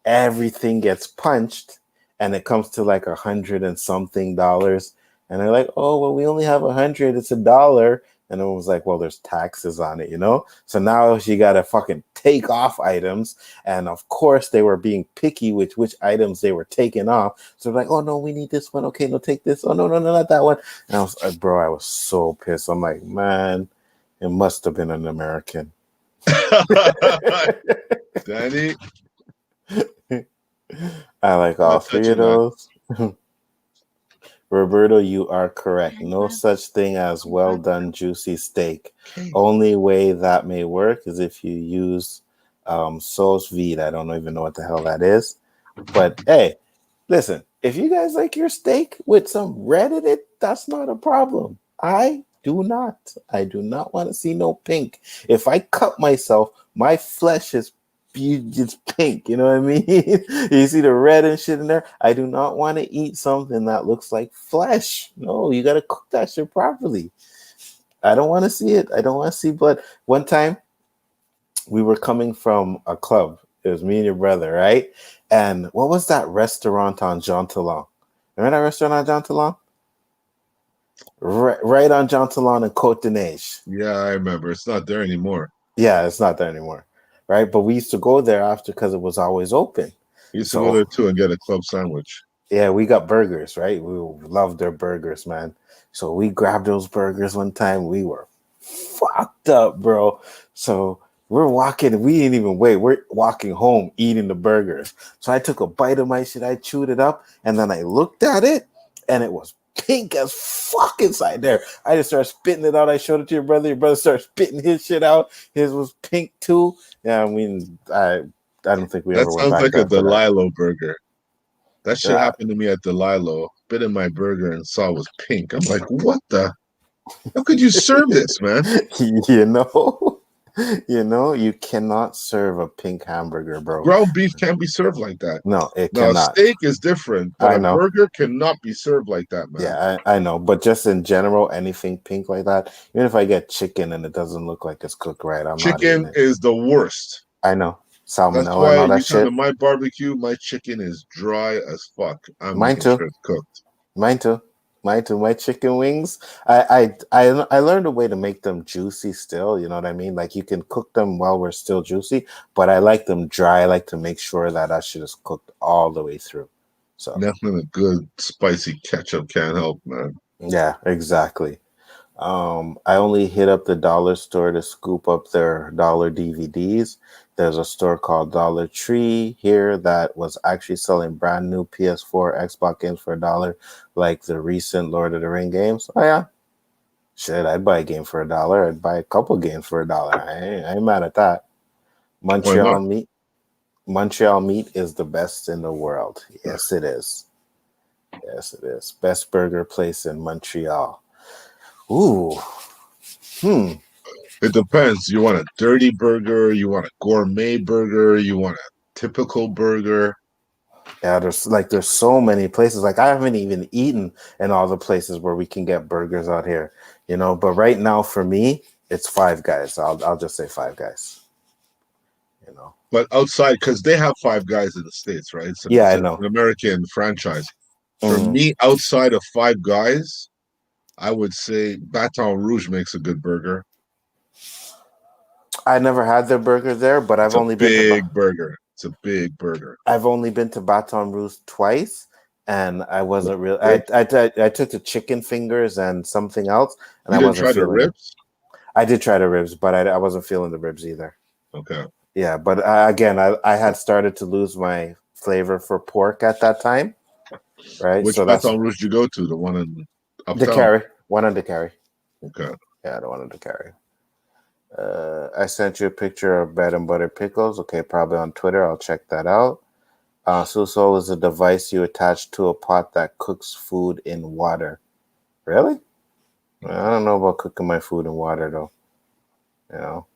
everything gets punched and it comes to like $100 and something, and they're like, oh well, we only have 100, it's $1. And it was like, well, there's taxes on it. So now she got to fucking take off items, and of course they were being picky with which items they were taking off. So they're like, oh no, we need this one. Okay, no, take this. Oh no, no, no, not that one. And I was like, bro, I was so pissed. I'm like, man, it must have been an American. Danny, I like all not three of touching that. those. Roberto, you are correct. No such thing as well done juicy steak. Okay. Only way that may work is if you use sauce vide. I don't even know what the hell that is. But hey, listen, if you guys like your steak with some red in it, that's not a problem. I do not. I do not want to see no pink. If I cut myself, my flesh is it's pink. You know what I mean? You see the red and shit in there. I do not want to eat something that looks like flesh. No, you got to cook that shit properly. I don't want to see it. I don't want to see blood. One time, we were coming from a club. It was me and your brother, right? And what was that restaurant on Jean Talon? Remember that restaurant on Jean Talon? Right on Jean Talon and Côte de Neige. Yeah, I remember. It's not there anymore. Yeah, it's not there anymore, right? But we used to go there after because it was always open. We used to go So there too and get a club sandwich. yeah, we got burgers, right? We loved their burgers, man. So we grabbed those burgers one time. We were fucked up, bro. So we're walking. We didn't even wait. We're walking home eating the burgers. So I took a bite of my shit. I chewed it up, and then I looked at it, and it was pink as fuck inside there. I just started spitting it out. I showed it to your brother. Your brother started spitting his shit out. His was pink too. Yeah, I mean, I don't think we That ever went sounds back like a there for that. Delilo burger. That shit Yeah. happened to me at Delilo. Bit in my burger and saw it was pink. I'm like, what the? How could you serve this, man? you know, you cannot serve a pink hamburger, bro. Ground beef can't be served like that. No, it Now, a cannot. steak is different, but I a know. burger cannot be served like that, man. Yeah, I know. But just in general, anything pink like that, even if I get chicken and it doesn't look like it's cooked right, I'm not eating Chicken it. is the worst. I know. That's Salmonella and why all you that come to shit. my barbecue, my chicken is dry as fuck. I'm Mine making too. sure it's cooked. Mine too. Mine too. My chicken wings. I learned a way to make them juicy still. You know what I mean? Like you can cook them while we're still juicy, but I like them dry. I like to make sure that shit is cooked all the way through. So Nothing a good spicy ketchup can't help, man. yeah, exactly. I only hit up the dollar store to scoop up their dollar DVDs. There's a store called Dollar Tree here that was actually selling brand new PS4, Xbox games for $1, like the recent Lord of the Ring games. Oh yeah, shit, I'd buy a game for $1. I'd buy a couple games for $1. I ain't mad at that. Why not? Montreal meat is the best in the world. Yes, it is. Yes, it is. Best burger place in Montreal. Ooh. It depends. You want a dirty burger? You want a gourmet burger? You want a typical burger? Yeah, there's so many places. Like I haven't even eaten in all the places where we can get burgers out here, you know. But right now, for me, it's Five Guys. I'll just say Five Guys. You know. But outside, because they have Five Guys in the States, right? So Yeah, it's I an know. American franchise. For Mm. me, outside of Five Guys, I would say Baton Rouge makes a good burger. I never had their burger there, but It's a big burger. It's a big burger. I've only been to Baton Rouge twice, and I wasn't real. Ribs? I took the chicken fingers and something else, and You I didn't wasn't try the feeling it. ribs? I did try the ribs, but I wasn't feeling the ribs either. Okay. Yeah, but again, I had started to lose my flavor for pork at that time, right? Which So that's Baton Rouge did you go to? The one in the uptown? carry, one on the carry. Okay. Yeah, the one on the carry. I sent you a picture of bread and butter pickles. Okay, probably on Twitter. I'll check that out. Susol is a device you attach to a pot that cooks food in water. Really? I don't know about cooking my food in water though. You know,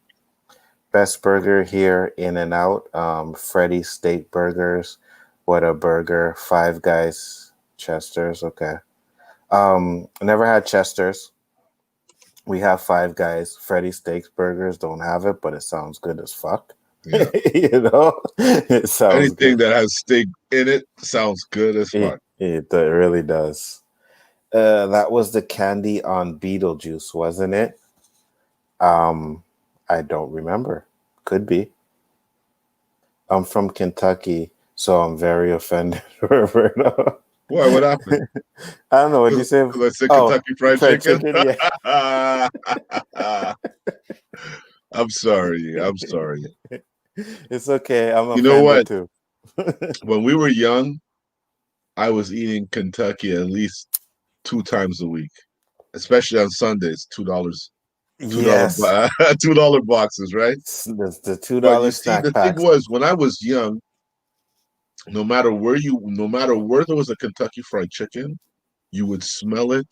best burger here, In and Out, Freddy's Steak Burgers, What a Burger, Five Guys, Chester's. Okay. Never had Chester's. We have Five Guys. Freddy Steaks Burgers don't have it, but it sounds good as fuck. Yeah. You know, it sounds Anything good. that has steak in it sounds good as fuck. It really does. That was the candy on Beetlejuice, wasn't it? I don't remember. Could be. I'm from Kentucky, so I'm very offended, Roberto. Why? What happened? I don't know what you say. Let's say Oh, Kentucky Fried fried Chicken. Yeah. I'm sorry. I'm sorry. It's okay. I'm You know offended what? too. When we were young, I was eating Kentucky at least 2 times a week, especially on Sundays. $2, Yes. $2 boxes, right? The $2 But you see, snack the thing packs. was, when I was young, no matter where there was a Kentucky Fried Chicken, you would smell it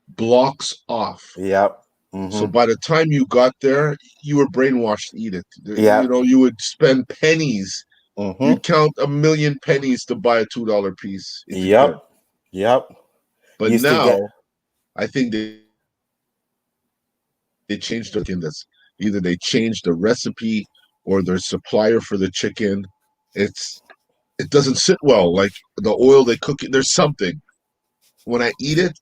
blocks off. Yep. So by the time you got there, you were brainwashed to eat it. Yeah. You know, you would spend pennies. Mm-hmm. You'd count a million pennies to buy a $2 piece if you could. Yep. But Used now, I think they changed the chicken. That's either they changed the recipe or their supplier for the chicken. It doesn't sit well. Like the oil they cook it. There's something. When I eat it,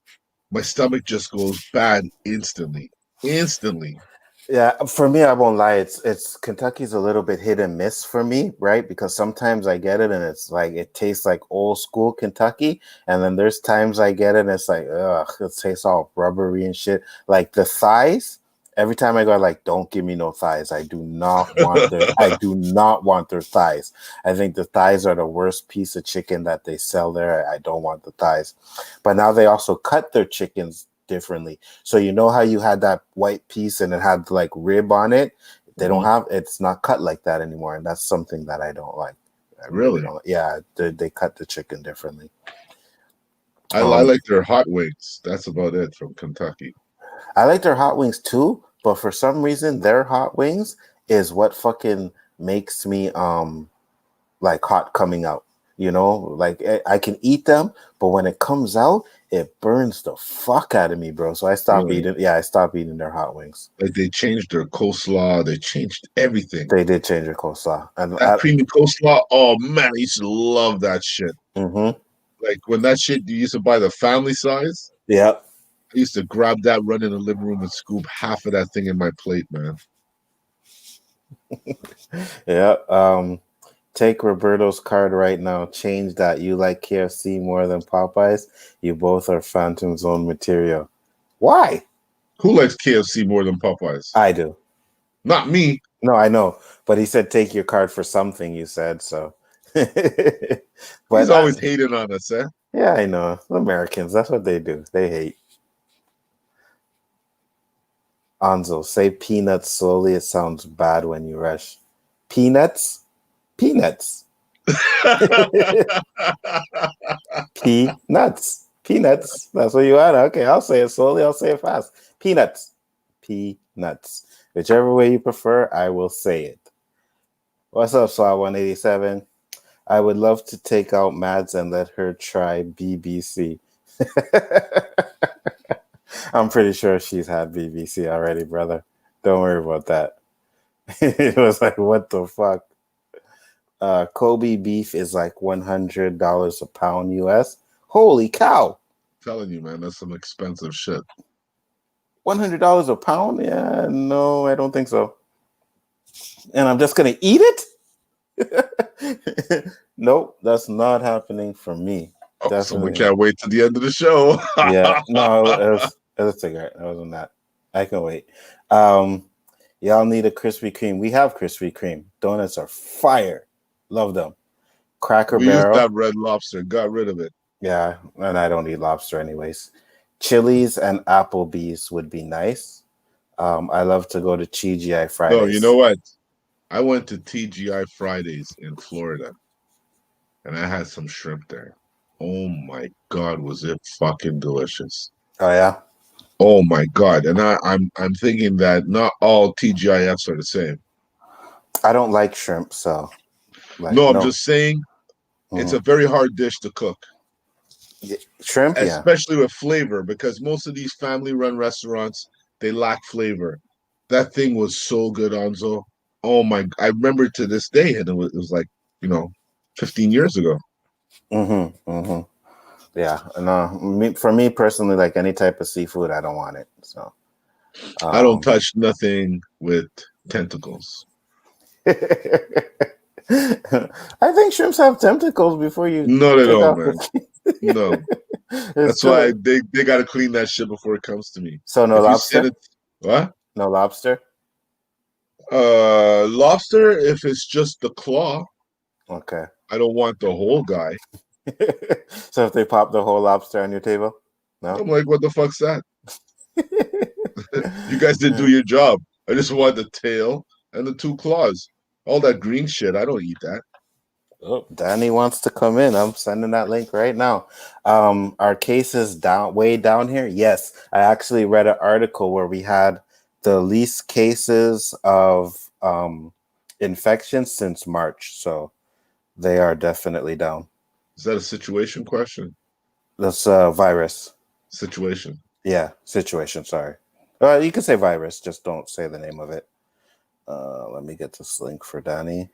my stomach just goes bad instantly. Instantly. Yeah, for me, I won't lie. It's Kentucky's a little bit hit and miss for me, right? Because sometimes I get it and it's like it tastes like old school Kentucky, and then there's times I get it and it's like, ugh, it tastes all rubbery and shit. Like the thighs, every time I go, like, don't give me no thighs. I do not want their thighs. I think the thighs are the worst piece of chicken that they sell there. I don't want the thighs. But now they also cut their chickens differently. So you know how you had that white piece and it had like rib on it? They don't have it's not cut like that anymore, and that's something that I don't like. I really don't. Yeah, they cut the chicken differently. I like their hot wings. That's about it from Kentucky. I like their hot wings too, but for some reason their hot wings is what fucking makes me like hot coming out. You know, like I can eat them, but when it comes out, it burns the fuck out of me, bro. So I stopped eating. Yeah, I stopped eating their hot wings. Like they changed their coleslaw. They changed everything. They did change their coleslaw. And that creamy coleslaw. Oh man, I used to love that shit. Mm-hmm. Like when that shit you used to buy the family size. Yep. I used to grab that, run in the living room, and scoop half of that thing in my plate, man. Yeah. Take Roberto's card right now. Change that. You like KFC more than Popeyes. You both are Phantom Zone material. Why? Who likes KFC more than Popeyes? I do. Not me. No, I know. But he said take your card for something, you said, so. But he's always hating on us, eh? Yeah, I know. Americans, that's what they do. They hate. Anzo, say peanuts slowly. It sounds bad when you rush. Peanuts. Peanuts. Peanuts. Peanuts. That's what you want. Okay, I'll say it slowly. I'll say it fast. Peanuts. Peanuts. Whichever way you prefer, I will say it. What's up, Swat 187? I would love to take out Mads and let her try BBC. I'm pretty sure she's had BBC already, brother. Don't worry about that. It was like, what the fuck? Kobe beef is like $100 a pound US. Holy cow! Telling you, man, that's some expensive shit. $100 a pound? Yeah, no, I don't think so. And I'm just gonna eat it? Nope, that's not happening for me. Oh, someone can't wait to the end of the show. Yeah, no, it was a cigarette. It wasn't that. I can wait. Y'all need a Krispy Kreme. We have Krispy Kreme. Donuts are fire. Love them. Cracker we Barrel. used to have Red Lobster. Got rid of it. Yeah, and I don't eat lobster anyways. Chili's and Applebee's would be nice. I love to go to TGI Fridays. No, you know what? I went to TGI Fridays in Florida, and I had some shrimp there. Oh my God, was it fucking delicious? Oh yeah. Oh my God! And I'm thinking that not all TGIFs are the same. I don't like shrimp, so. No, I'm just saying it's a very hard dish to cook. Shrimp, especially with flavor, because most of these family-run restaurants, they lack flavor. That thing was so good, Anzo. Oh my! I remember to this day, and it was like 15 years ago. Yeah, no. For me personally, like any type of seafood, I don't want it. So I don't touch nothing with tentacles. I think shrimps have tentacles before you. No, they don't, man. No. That's why they got to clean that shit before it comes to me. So no lobster? What? No lobster? Lobster, if it's just the claw. Okay. I don't want the whole guy. So if they pop the whole lobster on your table? No? I'm like, what the fuck's that? You guys didn't do your job. I just want the tail and the two claws. All that green shit, I don't eat that. Oh, Danny wants to come in. I'm sending that link right now. Our case is way down here. Yes, I actually read an article where we had the least cases of infection since March. So they are definitely down. Is that a situation question? That's a virus. Situation. Yeah, situation. Sorry. You can say virus. Just don't say the name of it. Let me get this link for Danny.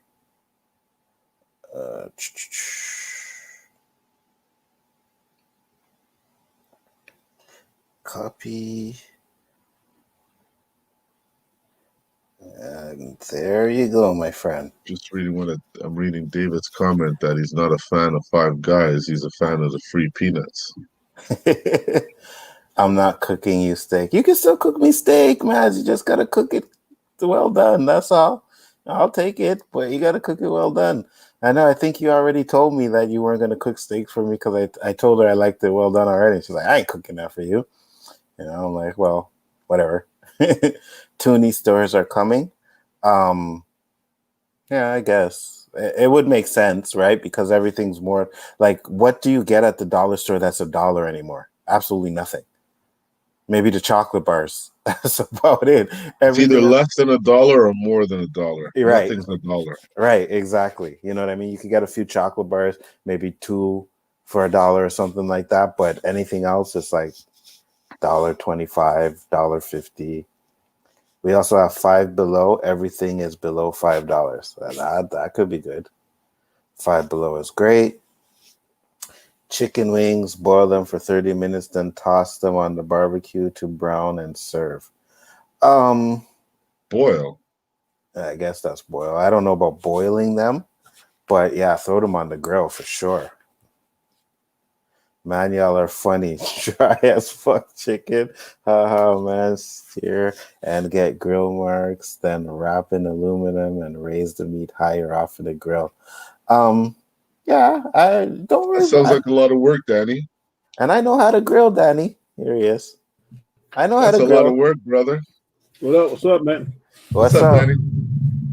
Copy. And there you go, my friend. Just reading I'm reading David's comment that he's not a fan of Five Guys. He's a fan of the free peanuts. I'm not cooking you steak. You can still cook me steak, man. You just gotta cook it well done. That's all. I'll take it, but you gotta cook it well done. I know. I think you already told me that you weren't gonna cook steak for me because I told her I liked it well done already. She's like, I ain't cooking that for you. I'm like, well, whatever. Toonie stores are coming. Yeah, I guess it would make sense, right? Because everything's more like, what do you get at the dollar store that's $1 anymore? Absolutely nothing. Maybe the chocolate bars. That's about it. It's either less than $1 or more than $1. Right. Nothing's $1. Right, exactly. You know what I mean? You could get a few chocolate bars, maybe 2 for $1 or something like that. But anything else is like $1.25, $1.50. We also have Five Below. Everything is below $5. That could be good. Five Below is great. Chicken wings, boil them for 30 minutes, then toss them on the barbecue to brown and serve. Boil? I guess that's boil. I don't know about boiling them, but yeah, throw them on the grill for sure. Man, y'all are funny. Dry as fuck chicken. Haha, man. Sear and get grill marks, then wrap in aluminum and raise the meat higher off of the grill. Yeah, I don't really. That sounds like a lot of work, Danny. And I know how to grill, Danny. Here he is. I know That's how to grill. That's a lot of work, brother. What's up, man? What's up, Danny?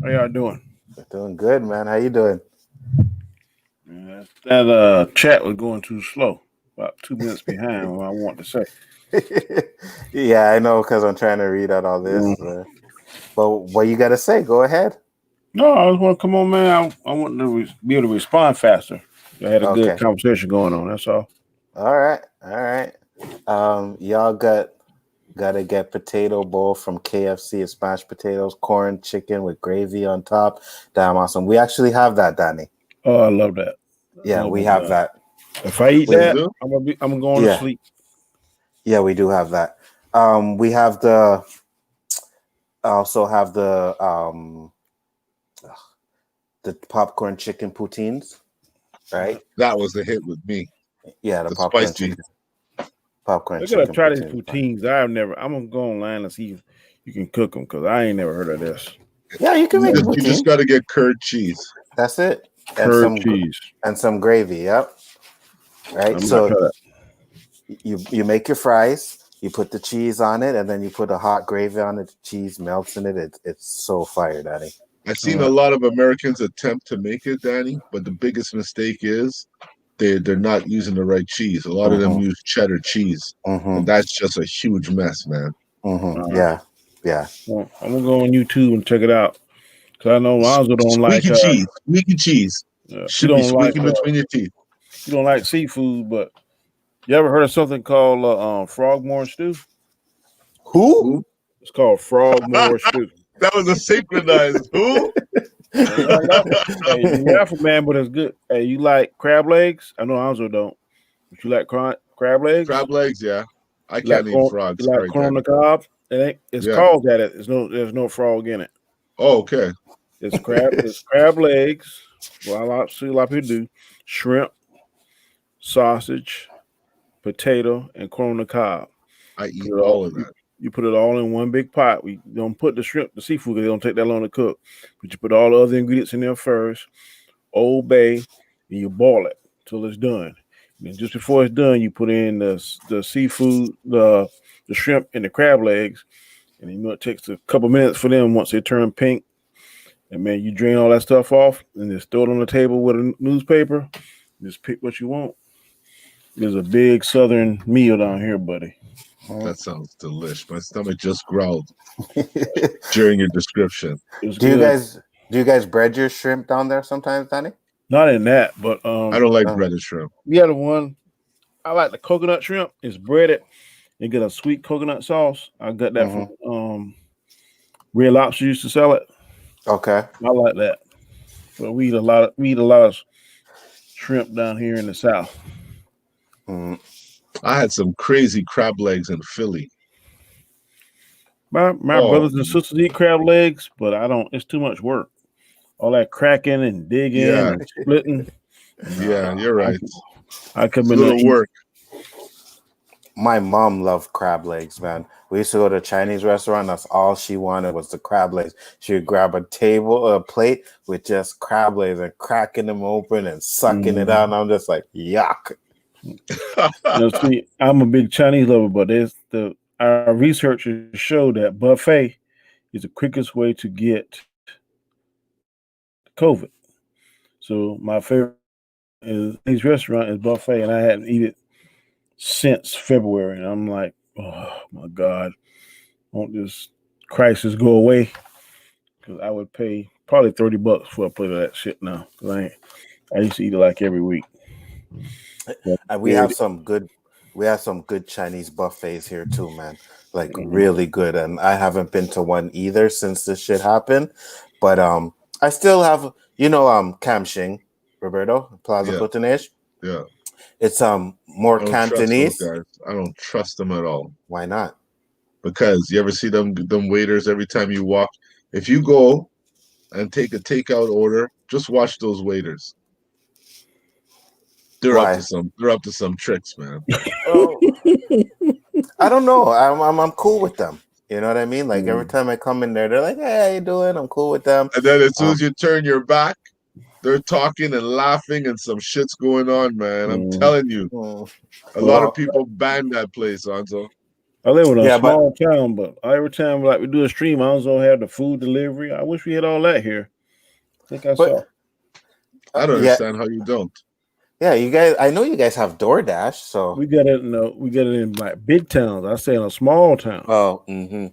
How y'all doing? Doing good, man. How you doing? Yeah, that chat was going too slow. About 2 minutes behind what I want to say. Yeah, I know because I'm trying to read out all this. But what you got to say? Go ahead. No, I just want to come on, man. I want to be able to respond faster. I had a good Okay. conversation going on. That's all. All right. All right. Y'all gotta get potato bowl from KFC. It's mashed potatoes, corn, chicken with gravy on top. Damn awesome. We actually have that, Danny. Oh, I love that. Yeah, Love we it, have man. that. If I eat We, that, do? I'm going to yeah, sleep. yeah, we do have that. We have also have the popcorn chicken poutines, right? That was a hit with me. Yeah, the The popcorn spicy. chicken. Popcorn I gotta chicken try these poutines. poutines. I'm gonna go online and see if you can cook them because I ain't never heard of this. Yeah, you can make a You just poutine. got to get curd cheese. That's it. And Curd cheese. some gravy. Yep. Right. I'm gonna try So that. you make your fries. You put the cheese on it, and then you put a hot gravy on it. The cheese melts in it. It's so fire, Daddy. I've seen All a right. lot of Americans attempt to make it, Danny, but the biggest mistake is they're not using the right cheese. A lot of them Mm-hmm. use cheddar cheese, and Mm-hmm. that's just a huge mess, man. Mm-hmm. All right. Yeah. Yeah. Well, I'm gonna go on YouTube and check it out because I know Lonzo don't like. Squeaky cheese He should be don't like. squeaking between your teeth. He don't like seafood, but you ever heard of something called frogmore stew? Who? Who? It's called frogmore stew. That was a synchronized. Who? Hey, you you laugh, man, but it's good. Hey, you like crab legs? I know Lonzo don't. But you like crab legs? Crab legs, yeah. I You like can't eat frogs. you like Sorry, corn on Danny. the cob? It's Yeah. called that. There's no frog in it. Oh, okay. It's crab legs. Well, see a lot of people do shrimp, sausage, potato, and corn on the cob. I eat Put it all all, of that. you put it all in one big pot. We don't put the shrimp, the seafood, because they don't take that long to cook. But you put all the other ingredients in there first. Old Bay, and you boil it till it's done. And then just before it's done, you put in the seafood, the shrimp, and the crab legs. And you know it takes a couple minutes for them once they turn pink. And man, you drain all that stuff off and just throw it on the table with a newspaper. Just pick what you want. There's a big southern meal down here, buddy. That sounds delish. My stomach just growled during your description. It's Do you good. guys bread your shrimp down there sometimes, Danny? Not in that, but I don't like breaded shrimp. the other one, I like the coconut shrimp. It's breaded. You get a sweet coconut sauce. I got that from Red Lobster used to sell it. Okay. I like that. But we eat a lot of shrimp down here in the South. Mm. I had some crazy crab legs in Philly. My brothers and sisters eat crab legs, but I don't. It's too much work. All that cracking and digging Yeah. and splitting. Yeah, you're right. I could It's be a little work. My mom loved crab legs, man. We used to go to a Chinese restaurant. That's all she wanted was the crab legs. She would grab a plate with just crab legs and cracking them open and sucking it out. And I'm just like, yuck. See, I'm a big Chinese lover, but our researchers show that buffet is the quickest way to get COVID. So my favorite Chinese restaurant is buffet, and I hadn't eaten it since February. And I'm like, oh my God, won't this crisis go away? Because I would pay probably $30 for a plate of that shit now. Because I used to eat it like every week. And we have some good Chinese buffets here too, man. Like really good. And I haven't been to one either since this shit happened. But I still have Kamshing, Roberto, Plaza Putanage. Yeah. It's more Cantonese. I don't trust them at all. Why not? Because you ever see them waiters every time you walk? If you go and take a takeout order, just watch those waiters. They're up to some tricks, man. I don't know. I'm cool with them. You know what I mean? Like every time I come in there, they're like, "Hey, how you doing?" I'm cool with them. And then as soon as you turn your back, they're talking and laughing and some shit's going on, man. I'm telling you. A lot of people banned that place, Anzo. I live in a small town, but every time we do a stream, I also have the food delivery. I wish we had all that here. think I But saw. I don't yeah, understand how you don't. yeah, you guys. I know you guys have DoorDash, so We got it. No, we got it in like big towns. I say in a small town. oh, yeah,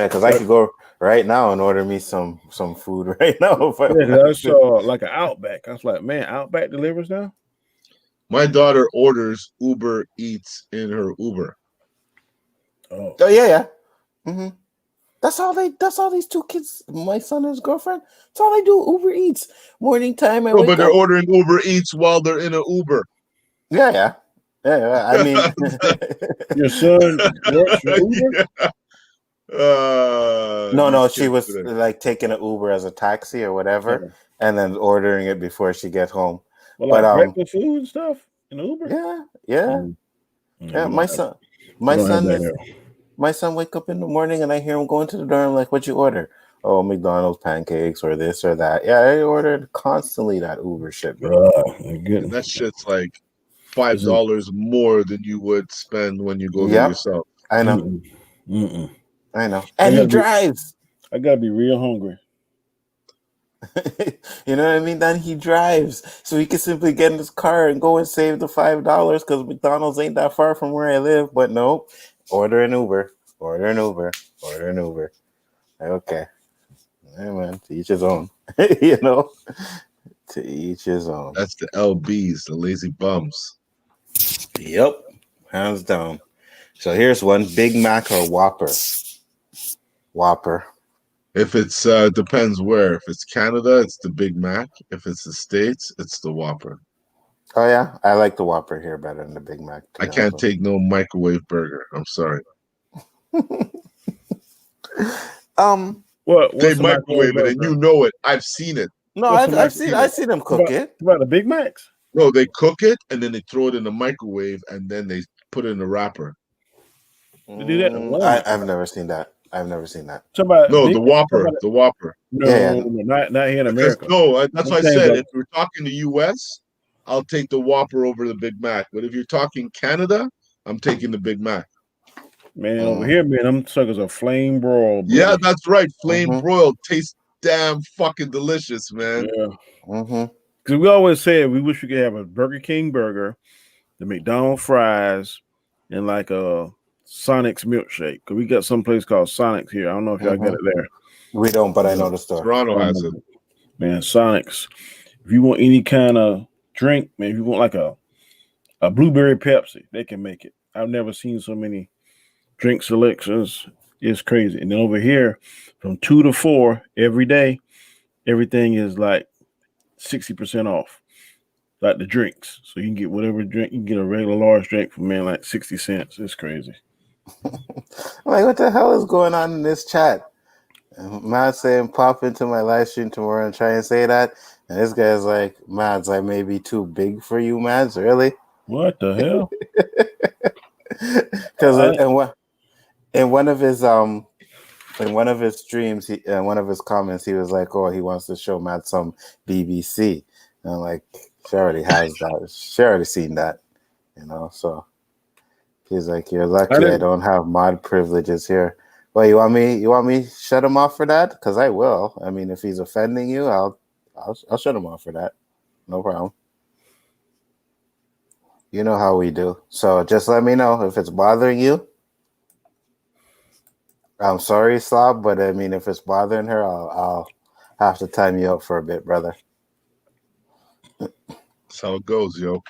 because I Like, could go right now and order me some food right now if I yeah, 'cause I wanted to. saw like an Outback. I was like, man, Outback delivers now. My daughter orders Uber Eats in her Uber. Oh, Oh yeah, yeah. That's all they. That's all these two kids. My son and his girlfriend. That's all they do. Uber Eats. Morning time. I No, but wake they're up. ordering Uber Eats while they're in an Uber. Yeah, yeah, yeah. Yeah. I mean, your son works for Uber. Yeah. no, These no. She kids was today. like taking an Uber as a taxi or whatever, Oh, and then ordering it before she gets home. well, But like breakfast food and stuff in Uber. yeah, yeah, Mm, yeah. we don't have. We My don't have son that is. here. My son wake up in the morning and I hear him going to the door. I'm like, "What'd you order?" Oh, McDonald's pancakes or this or that. Yeah, I ordered constantly that Uber shit, bro. Oh, my And goodness. that shit's like Is it? $5 more than you would spend when you go there Yep, yourself. I know, Mm-mm. Mm-mm. I know. I And he gotta be. drives. I gotta be real hungry. You know what I mean? Then he drives, so he can simply get in his car and go and save the $5 because McDonald's ain't that far from where I live. But no, order an Uber, order an Uber, order an Uber. Okay, hey man, to each his own. You know, to each his own. That's the LBs, the lazy bums. Yep, hands down. So here's one: Big Mac or Whopper. Whopper. If it's depends where. If it's Canada, it's the Big Mac. If it's the States, it's the Whopper. Oh yeah, I like the Whopper here better than the Big Mac. To I be honest can't with take no microwave burger. I'm sorry. you. What? They What's the microwave microwave it, and you burger? know it. I've seen it. No, What's the I've microwave? seen them cook About it. about the Big Macs? No, they cook it and then they throw it in the microwave and then they put it in the wrapper. They do that in Walmart. I've never seen that. I've never seen that. Talk about No, Big. the Talk Whopper, about the Whopper. Yeah, yeah. no, not here in Because America. no, that's I'm why I saying, said but if we're talking the U.S., I'll take the Whopper over the Big Mac. But if you're talking Canada, I'm taking the Big Mac. man, over Mm, here, man, them suckers are flame broiled, Yeah, buddy. that's right. Flame mm-hmm, broiled tastes damn fucking delicious, man. Yeah, mm-hmm. because we always said we wish we could have a Burger King burger, the McDonald's fries, and like a Sonic's milkshake. Because we got some place called Sonic's here. I don't know if y'all got Mm-hmm. it there. We don't, but I Yeah. know the store. Toronto has it. Man, Sonic's. If you want any kind of drink, man, if you want like a blueberry Pepsi, they can make it. I've never seen so many drink selections. It's crazy. And then over here, from 2 to 4 every day, everything is like 60% off. Like the drinks. So you can get whatever drink, you can get a regular large drink for man like 60 cents. It's crazy. I'm like, what the hell is going on in this chat? Matt saying pop into my live stream tomorrow and try and say that. And this guy's like, Mads, I may be too big for you, Mads. Really? What the hell? Because in one of his streams, one of his comments, he was like, "Oh, he wants to show Matt some BBC." And I'm like, she already has that. She already seen that, you know. So he's like, "You're lucky I don't have mod privileges here." Well, you want me? You want me shut him off for that? Because I will. I mean, if he's offending you, I'll shut him off for that. No problem. You know how we do. So just let me know if it's bothering you. I'm sorry, Slob, but I mean, if it's bothering her, I'll have to time you up for a bit, brother. That's how it goes, yo.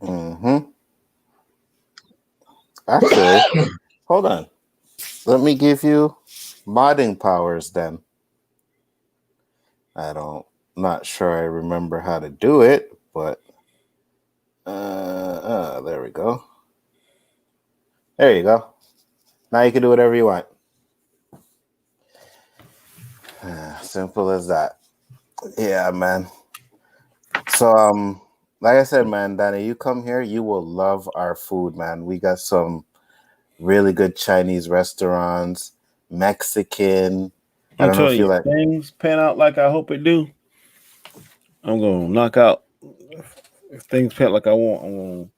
Mm-hmm. Actually, hold on. Let me give you modding powers then. Not sure I remember how to do it, but there we go. There you go. Now you can do whatever you want. Simple as that. Yeah, man. So like I said, man, Danny, you come here, you will love our food, man. We got some really good Chinese restaurants, Mexican. I I'm don't know if telling you you, like. things pan out like I hope it do. I'm gonna knock out. If things pan like I want,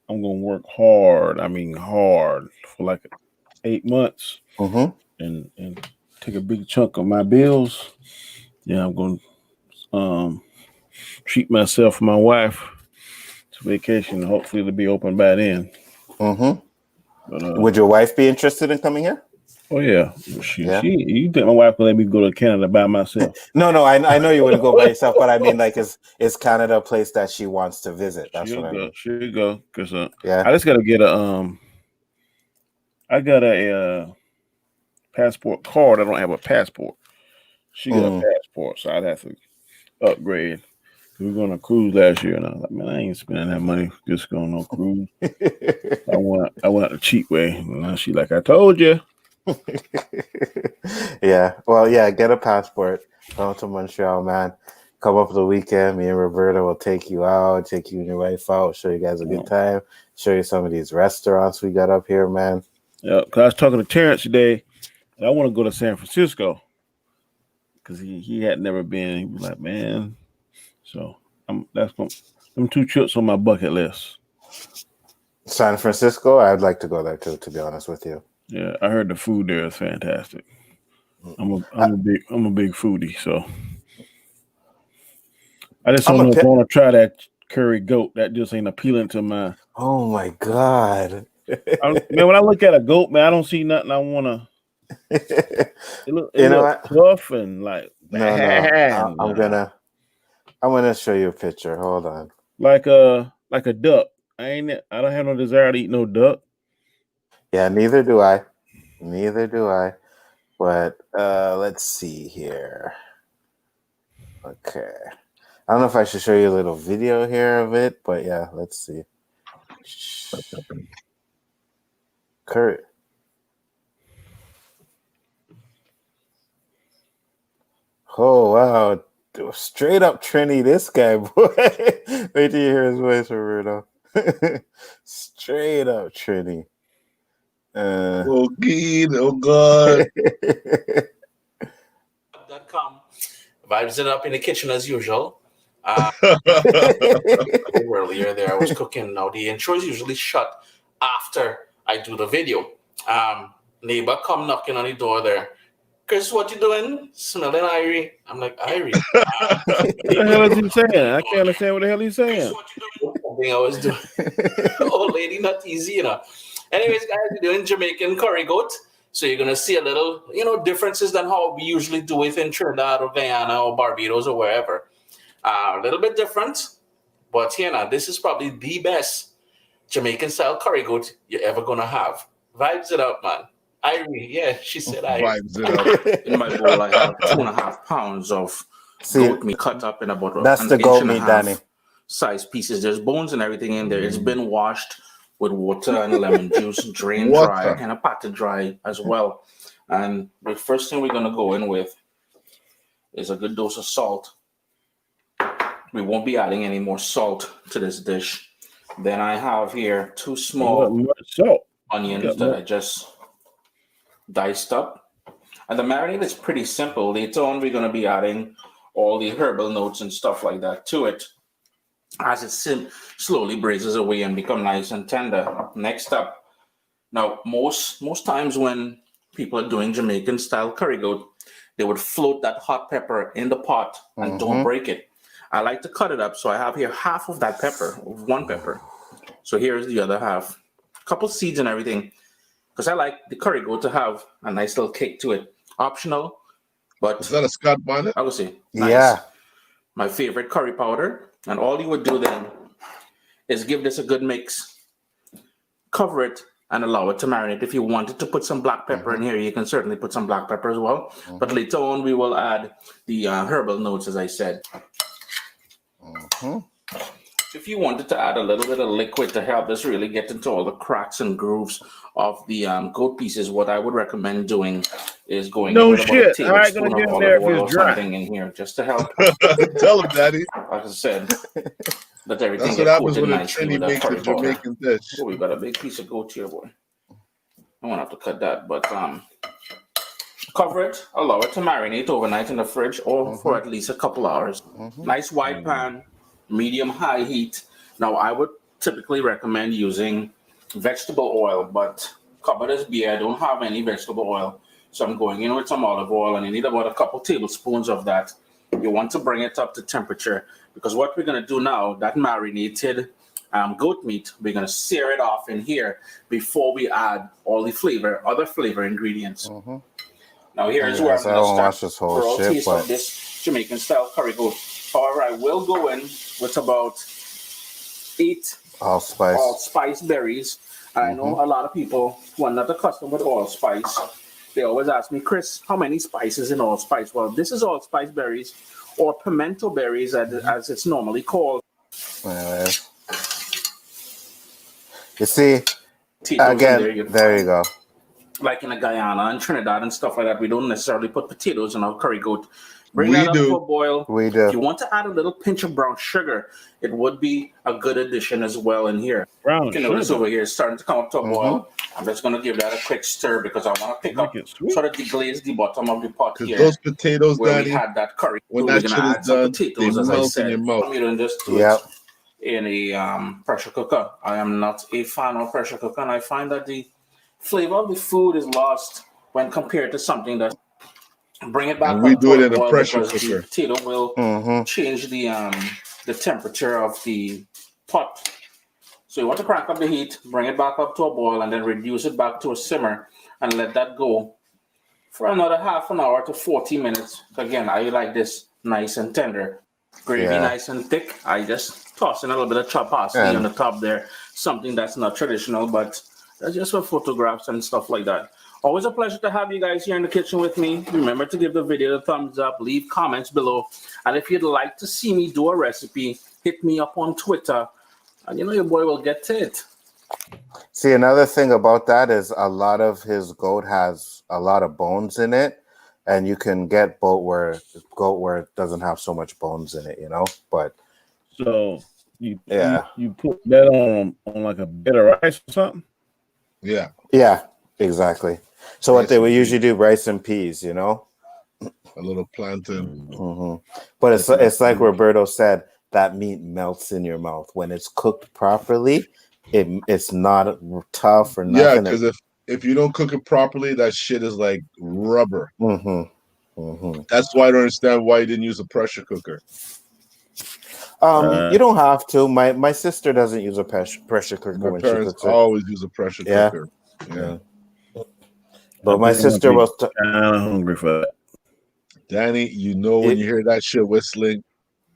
I'm gonna work hard. I mean, hard for like 8 months, Mm-hmm. and take a big chunk of my bills. Yeah, I'm going to treat myself and my wife to vacation. Hopefully, it'll be open by then. Mm-hmm. But, would your wife be interested in coming here? Oh yeah, you think my wife will let me go to Canada by myself? No, I know you wouldn't go by yourself, but I mean, like, is Canada a place that she wants to visit? That's what I mean. She'll go because Yeah. I just got to get a passport card. I don't have a passport. She got a passport, so I'd have to upgrade. We were going on a cruise last year, and I was like, man, I ain't spending that money just going on a cruise. I went the cheap way. And she like, I told you. Yeah. Well, yeah, get a passport. Come to Montreal, man. Come up for the weekend. Me and Roberta will take you out, take you and your wife out, show you guys a good time, show you some of these restaurants we got up here, man. Yeah, because I was talking to Terrence today, and I want to go to San Francisco because he had never been. He was like, man. So them 2 trips on my bucket list. San Francisco, I'd like to go there too, to be honest with you. Yeah, I heard the food there is fantastic. I'm a big foodie, so I just don't know if I want to try that curry goat. That just ain't appealing to my. Oh my god, man! When I look at a goat, man, I don't see nothing I want to. It looks tough and like. No, I'm gonna show you a picture. Hold on. Like a duck. I don't have no desire to eat no duck. Yeah, neither do I. But let's see here. Okay. I don't know if I should show you a little video here of it, but yeah, let's see. Kurt. Oh, wow. Straight up Trini, this guy, boy. Wait till you hear his voice, Roberto. Straight up Trini. Oh, God. .com. Vibes it up in the kitchen as usual. Earlier there, I was cooking. Now the intro is usually shut after I do the video. Neighbor come knocking on the door there. Chris, what you doing? Smelling Irie. I'm like, Irie. What the hell is he saying? I can't understand what the hell he's saying. Chris, what you doing? Something I was doing. Old lady, not easy, you know. Anyways, guys, we're doing Jamaican curry goat. So you're going to see a little, differences than how we usually do it in Trinidad or Guyana or Barbados or wherever. A little bit different. But, this is probably the best Jamaican-style curry goat you're ever going to have. Vibes it up, man. She said Vibes it up. In my bowl, I have 2.5 pounds of goat meat cut up in about that's the goat meat, Danny. Size pieces. There's bones and everything in there. It's been washed with water and lemon juice, drained dry, kind of patted dry as well. And the first thing we're going to go in with is a good dose of salt. We won't be adding any more salt to this dish. Then I have here 2 small onions that I just diced up. And the marinade is pretty simple. Later on, we're going to be adding all the herbal notes and stuff like that to it as it slowly braises away and become nice and tender. Next up, now most times when people are doing Jamaican style curry goat, they would float that hot pepper in the pot and don't break it. I like to cut it up, so I have here half of that pepper, 1 pepper. So here's the other half. A couple seeds and everything, because I like the curry goat to have a nice little kick to it. Optional, but is that a Scott bonnet? I would say nice. Yeah. My favorite curry powder, and all you would do then is give this a good mix, cover it, and allow it to marinate. If you wanted to put some black pepper in here, you can certainly put some black pepper as well. But later on, we will add the herbal notes, as I said. If you wanted to add a little bit of liquid to help this really get into all the cracks and grooves of the goat pieces, what I would recommend doing is going with about a tablespoon of olive oil or something in here just to help. Tell him, Daddy. Like I said, let everything That's what get happens coated when a nicely Trini with that makes a curry powder. Jamaican dish. Oh, we got a big piece of goat here, boy. I won't have to cut that, but cover it, allow it to marinate overnight in the fridge or for at least a couple hours. Nice wide pan, medium-high heat. Now, I would typically recommend using vegetable oil, but cupboard is bare. I don't have any vegetable oil. So I'm going in with some olive oil, and you need about a couple tablespoons of that. You want to bring it up to temperature because what we're going to do now, that marinated goat meat, we're going to sear it off in here before we add all the other flavor ingredients. Mm-hmm. Now here's where I'm I going won't to watch start this whole for a shit, taste but of this Jamaican style curry goat. However, I will go in with about 8 allspice. allspice berries. I know a lot of people who are not accustomed with allspice. They always ask me, Chris, how many spices in allspice? Well, this is allspice berries or pimento berries, as it's normally called. Anyways. You see, Potatoes again, there you go. Like in Guyana and Trinidad and stuff like that, we don't necessarily put potatoes in our curry goat. Bring We that up do. to a boil. We do. If you want to add a little pinch of brown sugar, it would be a good addition as well in here. Brown You can notice sugar. over here it's starting to come up to a boil. I'm just going to give that a quick stir because I want to pick up, Make it sweet. sort of deglaze the bottom of the pot Because here those potatoes, where we Danny, had that curry. when So we're that going shit to is add some done, they potatoes, as I melt in said. your mouth. I'm going to just do Yep. it in a pressure cooker. I am not a fan of pressure cooker, and I find that the flavor of the food is lost when compared to something that bring it back And we up do to it a in a boil pressure because the cooker. potato will change the temperature of the pot. So you want to crank up the heat, bring it back up to a boil, and then reduce it back to a simmer and let that go for another half an hour to 40 minutes. Again, I like this nice and tender. Gravy nice and thick. I just toss in a little bit of chopped parsley on the top there. Something that's not traditional, but that's just for photographs and stuff like that. Always a pleasure to have you guys here in the kitchen with me. Remember to give the video a thumbs up, leave comments below. And if you'd like to see me do a recipe, hit me up on Twitter. And your boy will get to it. See, another thing about that is a lot of his goat has a lot of bones in it, and you can get goat where it doesn't have so much bones in it, But so you put that on like a bed of rice or something. Yeah, exactly. So what they would usually do, rice and peas, A little plantain. But it's like Roberto said, that meat melts in your mouth when it's cooked properly. It's not tough or nothing. Yeah, because if you don't cook it properly, that shit is like rubber. That's why I don't understand why you didn't use a pressure cooker. You don't have to. My sister doesn't use a pressure cooker My when parents she cooks it. always use a pressure cooker. Yeah. But my sister was kind of hungry for that. Danny, when you hear that shit whistling,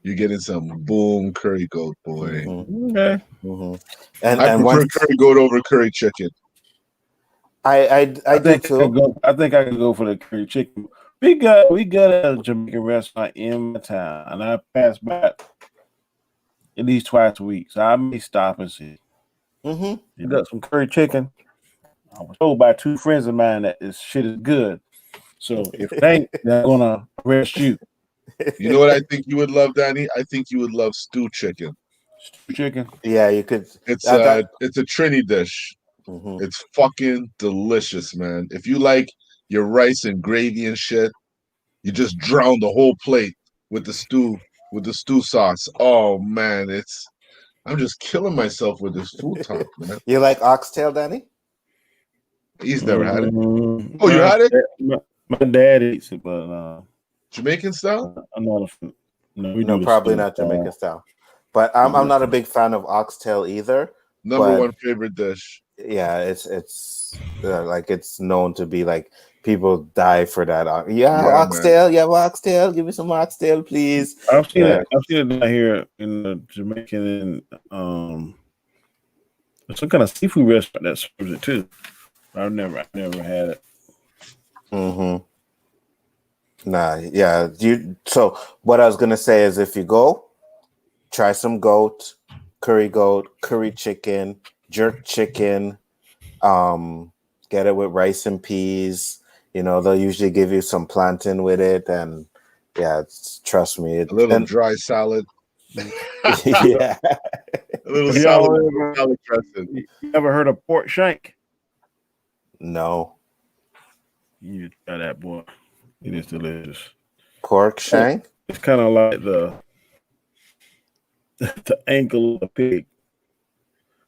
you're getting some boom curry goat, boy. Okay. And I prefer curry goat over curry chicken. I do too. I think I could go for the curry chicken. We got a Jamaican restaurant in my town, and I pass by at least twice a week, so I may stop and see. You got some curry chicken. I was told by 2 friends of mine that this shit is good. So if they ain't, they're gonna arrest you. You know what I think you would love, Danny? I think you would love stew chicken. Stew chicken? Yeah, you could. It's a Trini dish. It's fucking delicious, man. If you like your rice and gravy and shit, you just drown the whole plate with the stew sauce. Oh man, I'm just killing myself with this food talk, man. You like oxtail, Danny? He's never had it. Oh, you had it? My dad eats it, but Jamaican style? I'm not a fan. No, probably not Jamaican style. But I'm not a big fan of oxtail either. Number one favorite dish. Yeah, it's like it's known to be like people die for that. Oxtail, man. Yeah, oxtail. Give me some oxtail, please. I've seen it down here in the Jamaican and some kind of seafood restaurant that serves it too. I've never had it. Nah, yeah. So what I was gonna say is, if you go, try some goat, curry chicken, jerk chicken. Get it with rice and peas. They'll usually give you some plantain with it, and trust me, a little dry salad. Yeah, a little salad dressing. You ever heard of pork shank? No. You need to try that, boy. It is delicious. Pork shank? It's kind of like the ankle of a pig.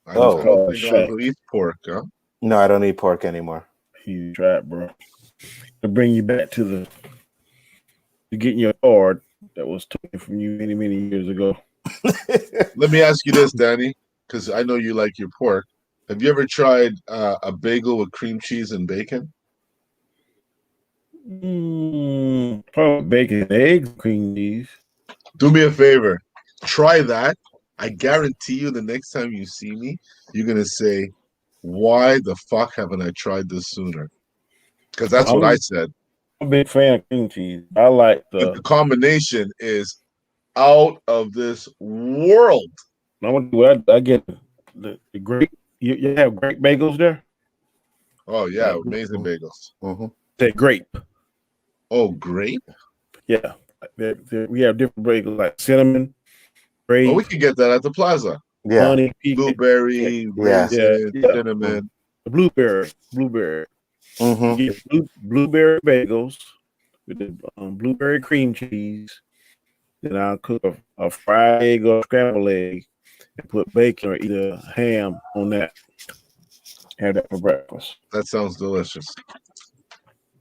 I don't think I eat pork, huh? No, I don't eat pork anymore. You try it, bro. to bring you back to getting your card that was taken from you many, many years ago. Let me ask you this, Danny, because I know you like your pork. Have you ever tried a bagel with cream cheese and bacon? Probably bacon, eggs, cream cheese. Do me a favor. Try that. I guarantee you the next time you see me, you're going to say, why the fuck haven't I tried this sooner? Because that's what I said. I'm a big fan of cream cheese. I like But the combination is out of this world. I get the great. You have great bagels there? Oh, yeah. Amazing bagels. Mm-hmm. They're grape. Oh, grape? Yeah. We have different bagels like cinnamon, grape. Oh, we can get that at the plaza. Yeah. Honey, Blueberry, raisin, cinnamon. The blueberry. Mm-hmm. You get blueberry bagels with the blueberry cream cheese. Then I'll cook a fried egg or scrambled egg and put bacon or either ham on that. Have that for breakfast. That sounds delicious.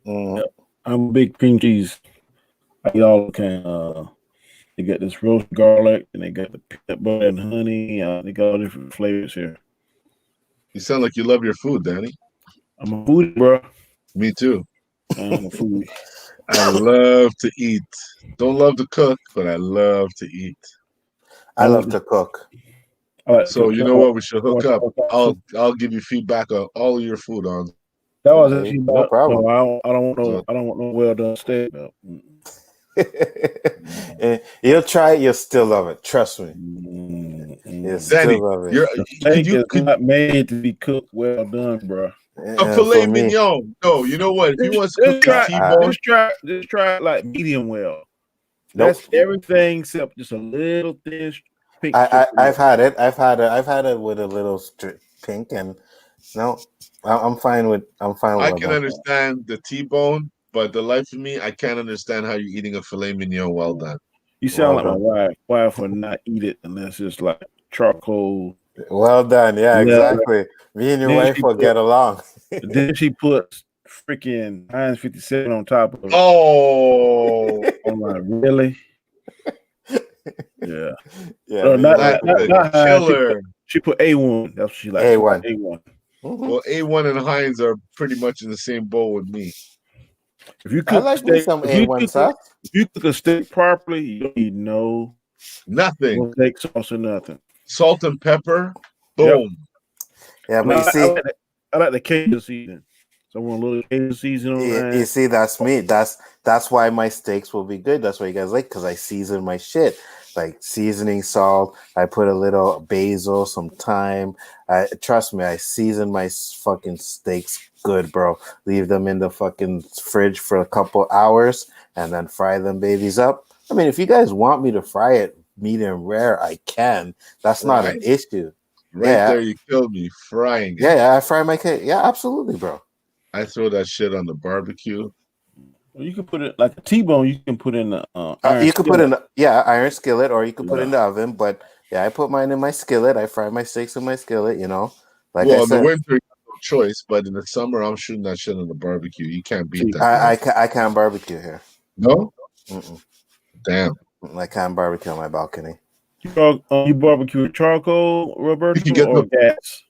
Mm-hmm. I'm a big cream cheese. I eat all the kind. They got this roast garlic and they got the peanut butter and honey. They got all different flavors here. You sound like you love your food, Danny. I'm a foodie, bro. Me too. I'm a foodie. I love to eat. Don't love to cook, but I love to eat. I love to cook. So you know what? We should hook up. I'll give you feedback on all of your food on. That was actually no problem. No, I don't want no well done steak. No. You'll try it, you'll still love it. Trust me. You'll still love it. Steak is not made to be cooked well done, bro. A filet mignon. No, you know what? If you want to cook T-bone, just try it like medium well. That's everything except just a little thin pink. I've had it. I've had it with a little pink, and no, I'm fine with. I can understand the T-bone, but the life of me, I can't understand how you're eating a filet mignon well done. You sound like my wife. Wife would not eat it unless it's like charcoal. Well done. Yeah, exactly. Me and your wife will get along. Then she puts freaking Heinz 57 on top of it. Oh, I'm like, really? Yeah. Yeah. No, not killer. She put A1. That's what she likes. A1. A1. Well, A1 and Heinz are pretty much in the same bowl with me. If you cook some A1 sauce. If you cook a steak properly, you don't need nothing. No steak sauce or nothing. Salt and pepper. Boom. Yep. Yeah, but you see, I like the Cajun seasoning. So I want a little Cajun seasoning on that. You see, that's me. That's why my steaks will be good. That's why you guys like, because I season my shit. Like seasoning salt. I put a little basil, some thyme. Trust me, I season my fucking steaks good, bro. Leave them in the fucking fridge for a couple hours and then fry them babies up. I mean, if you guys want me to fry it medium rare, I can. That's not an issue. There, you killed me frying it. Yeah, I fry my cake. Yeah, absolutely, bro. I throw that shit on the barbecue. Well, you can put it like a T-bone. You can put in the you can put in iron skillet, or you can put it in the oven. But yeah, I put mine in my skillet. I fry my steaks in my skillet. You know, like well, I said, in the winter you have no choice, but in the summer I'm shooting that shit on the barbecue. You can't beat that. I can't barbecue here. No. Mm-mm. Damn. I can't barbecue on my balcony. You barbecue with charcoal, Roberto, or gas?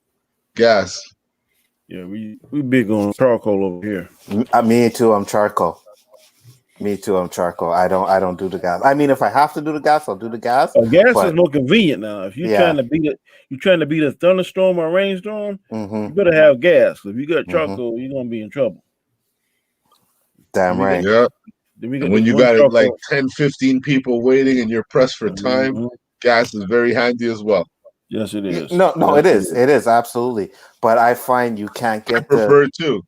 Gas. Yeah, we big on charcoal over here. Me too. I'm charcoal. I don't do the gas. I mean, if I have to do the gas, I'll do the gas. Gas is more convenient now. If you're trying to beat a thunderstorm or a rainstorm, you better have gas. If you got charcoal, you're gonna be in trouble. Damn right. Yeah. And when you got like 10, 15 people waiting and you're pressed for time, gas is very handy as well. Yes, it is. No, it is. It is absolutely. But I find you can't get. I prefer to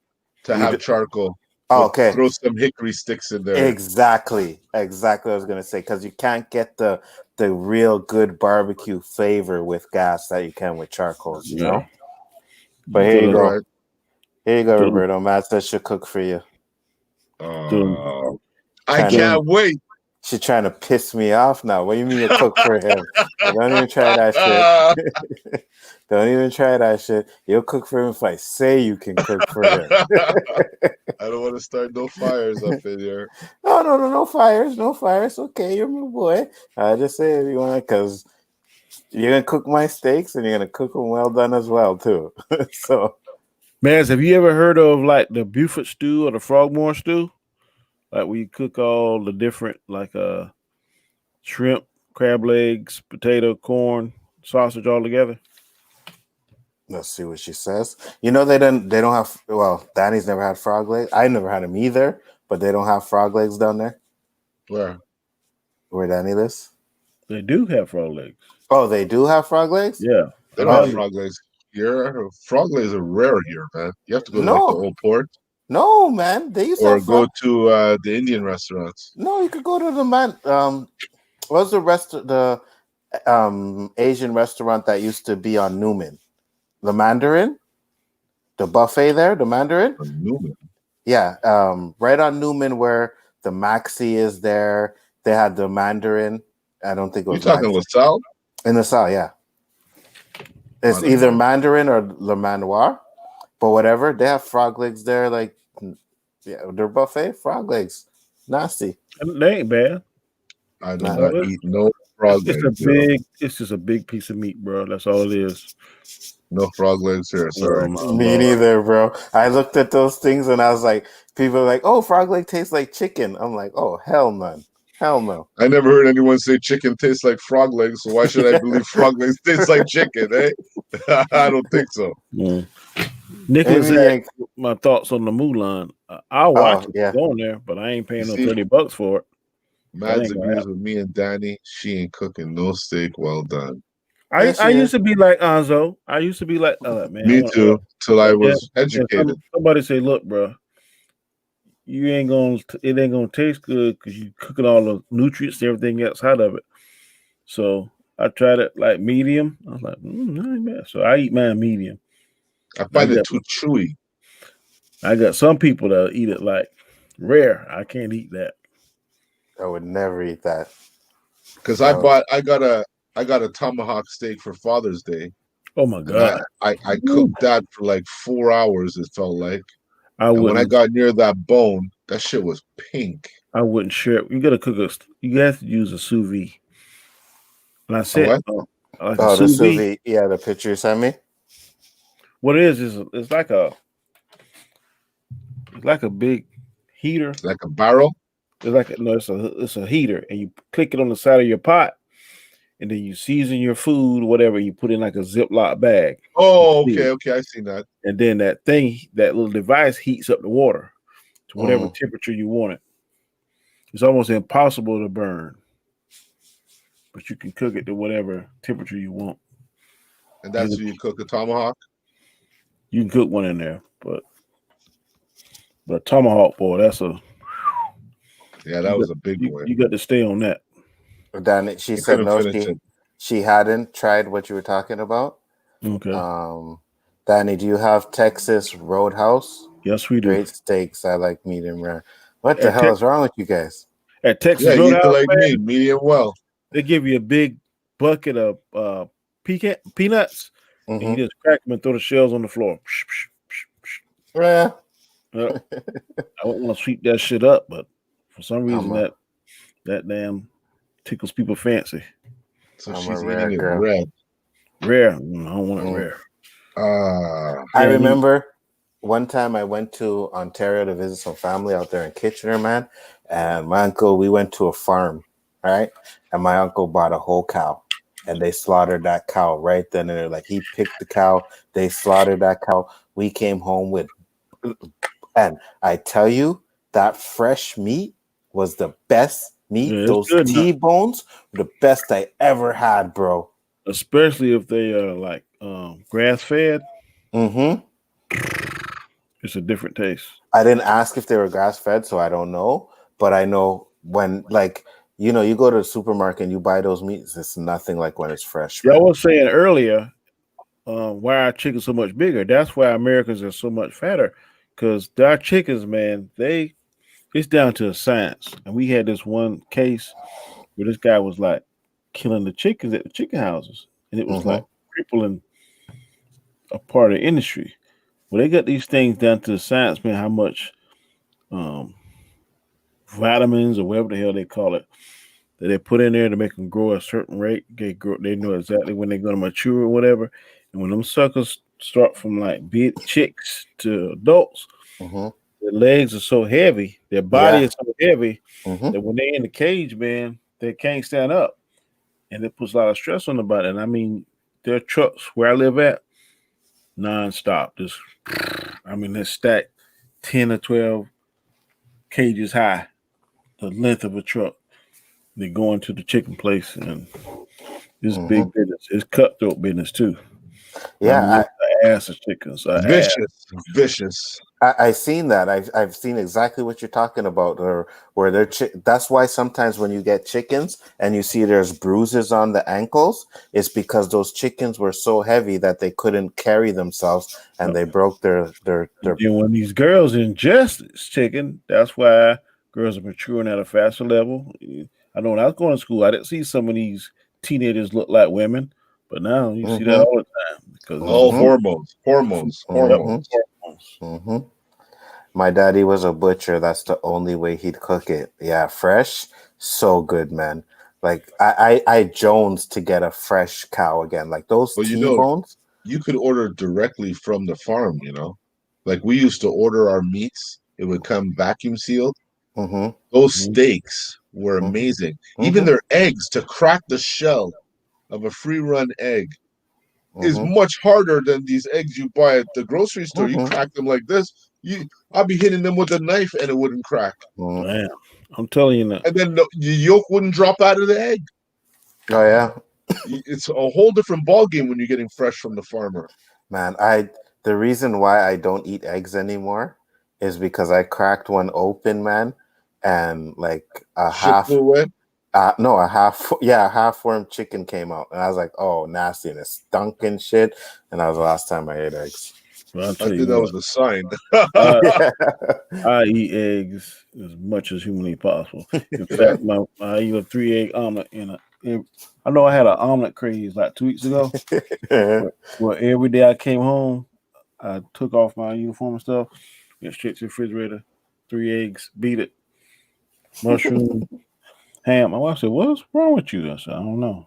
have charcoal. Oh, okay. Throw some hickory sticks in there. Exactly. What I was gonna say, because you can't get the real good barbecue flavor with gas that you can with charcoal. You know. But here you go. Right. Here you go, Roberto. Matt says she'll cook for you. I can't wait. She trying to piss me off now. What do you mean you cook for him? Don't even try that shit. Don't even try that shit. You'll cook for him if I say you can cook for him. I don't want to start no fires up in here. No fires, no fires. Okay, you're my boy. I just say if you want, because you're gonna cook my steaks and you're gonna cook them well done as well too. So, Maz, have you ever heard of like the Buford stew or the Frogmore stew? Like we cook all the different like shrimp, crab legs, potato, corn, sausage all together. let's see what she says. You know they don't have. Well, Danny's never had frog legs. I never had them either. But they don't have frog legs down there where Danny lives. They do have frog legs. Oh, they do have frog legs. Yeah, They don't have frog legs here. Frog legs are rare here, man. You have to go to like the old port. No, man. They used to Or have go to the Indian restaurants. No, you could go to the man. What's the Asian restaurant that used to be on Newman? The Mandarin, the buffet there, the Mandarin. Newman. Yeah, right on Newman where the Maxi is there. They had the Mandarin. I don't think it was. You talking LaSalle? In LaSalle, yeah. It's either Mandarin or Le Manoir, but whatever. They have frog legs there, like their buffet frog legs, nasty. They ain't bad. I do not eat no frog legs. It's just a big piece of meat, bro. That's all it is. No frog legs here. Sorry. Me neither, bro. I looked at those things and I was like, people are like, oh, frog leg tastes like chicken. I'm like, oh, hell none. Hell no. I never heard anyone say chicken tastes like frog legs, so why should I believe frog legs taste like chicken, eh? I don't think so. Mm. Nicholas asked my thoughts on the Mulan. I'll watch it on there, but I ain't paying no $30 for it. Mads agrees with me and Danny. She ain't cooking no steak well done. I used to be like Anzo. I used to be like, man. Me too, till I was educated. Somebody say, look, bro, it ain't gonna taste good because you cooking all the nutrients and everything else out of it. So I tried it like medium. I was like, not bad. So I eat mine medium. I find it too chewy. I got some people that eat it like rare. I can't eat that. I would never eat that. Because I got a tomahawk steak for Father's Day. Oh my God. I cooked that for like 4 hours, it felt like. And when I got near that bone, that shit was pink. I wouldn't share it. You gotta you have to use a sous vide. And I said, the sous vide. Yeah, the picture you sent me. What it is it's like a big heater. Like a barrel? It's a heater, and you click it on the side of your pot, and then you season your food, whatever. You put in like a Ziploc bag. Oh, okay, I seen that. And then that little device heats up the water to whatever temperature you want it. It's almost impossible to burn, but you can cook it to whatever temperature you want. And that's how you cook a tomahawk? You can cook one in there, but tomahawk, boy, that was a big one. You got to stay on that. Then she said no, she hadn't tried what you were talking about. Okay. Danny, do you have Texas Roadhouse? Yes, we do. Great steaks. I like medium rare. What the hell is wrong with you guys? At Texas Roadhouse, you like me, medium well. They give you a big bucket of peanuts, and you just crack them and throw the shells on the floor. Yeah. I don't want to sweep that shit up, but for some reason that damn tickles people fancy. So she's eating it red. Rare. I don't want it rare. I remember one time I went to Ontario to visit some family out there in Kitchener, man. And my uncle, we went to a farm, right? And my uncle bought a whole cow. And they slaughtered that cow right then and there. Like, he picked the cow. They slaughtered that cow. We came home with... And I tell you, that fresh meat was the best meat. Yeah, those T-bones were the best I ever had, bro. Especially if they are like grass-fed. It's a different taste. I didn't ask if they were grass-fed, so I don't know. But I know when, like, you go to the supermarket and you buy those meats, it's nothing like when it's fresh. Yeah, I was saying earlier, why our chickens so much bigger. That's why Americans are so much fatter. Because our chickens, man, they it's down to a science. And we had this one case where this guy was like killing the chickens at the chicken houses, and it was like crippling a part of the industry. Well, they got these things down to the science, man. How much um, vitamins or whatever the hell they call it that they put in there to make them grow a certain rate. They know exactly when they're going to mature or whatever. And when them suckers start from like big chicks to adults, their legs are so heavy, their body is so heavy that when they're in the cage, man, they can't stand up, and it puts a lot of stress on the body. And I mean, their trucks where I live at, nonstop. Just, I mean, they're stacked 10 or 12 cages high, the length of a truck. They go into the chicken place, and it's big business. It's cutthroat business too. Yeah, I mean, the ass of chickens. Vicious. I seen that. I've seen exactly what you're talking about. Or where they're that's why sometimes when you get chickens and you see there's bruises on the ankles, it's because those chickens were so heavy that they couldn't carry themselves and they broke their. And when these girls ingest this chicken, that's why girls are maturing at a faster level. I know when I was going to school, I didn't see some of these teenagers look like women, but now you see that all the time because all hormones. My daddy was a butcher. That's the only way he'd cook it. Yeah, fresh, so good, man. Like I Jones to get a fresh cow again. Like those T-bones. You could order directly from the farm. Like we used to order our meats. It would come vacuum sealed. Those steaks were amazing. Even their eggs, to crack the shell of a free-run egg is much harder than these eggs you buy at the grocery store. You crack them like this. I'd be hitting them with a knife and it wouldn't crack. Man, I'm telling you now. And then the yolk wouldn't drop out of the egg. Oh yeah, it's a whole different ballgame when you're getting fresh from the farmer. Man, the reason why I don't eat eggs anymore is because I cracked one open, man, and like a half formed chicken came out, and I was like, "Oh, nasty!" and it stunk and shit. And that was the last time I ate eggs. Well, I think that was a sign. I eat eggs as much as humanly possible. In fact, I eat a 3-egg omelet I know I had an omelet craze like 2 weeks ago. Where every day I came home, I took off my uniform and stuff, went straight to the refrigerator, 3 eggs, beat it, mushroom, ham. My wife said, "What's wrong with you?" I said, "I don't know.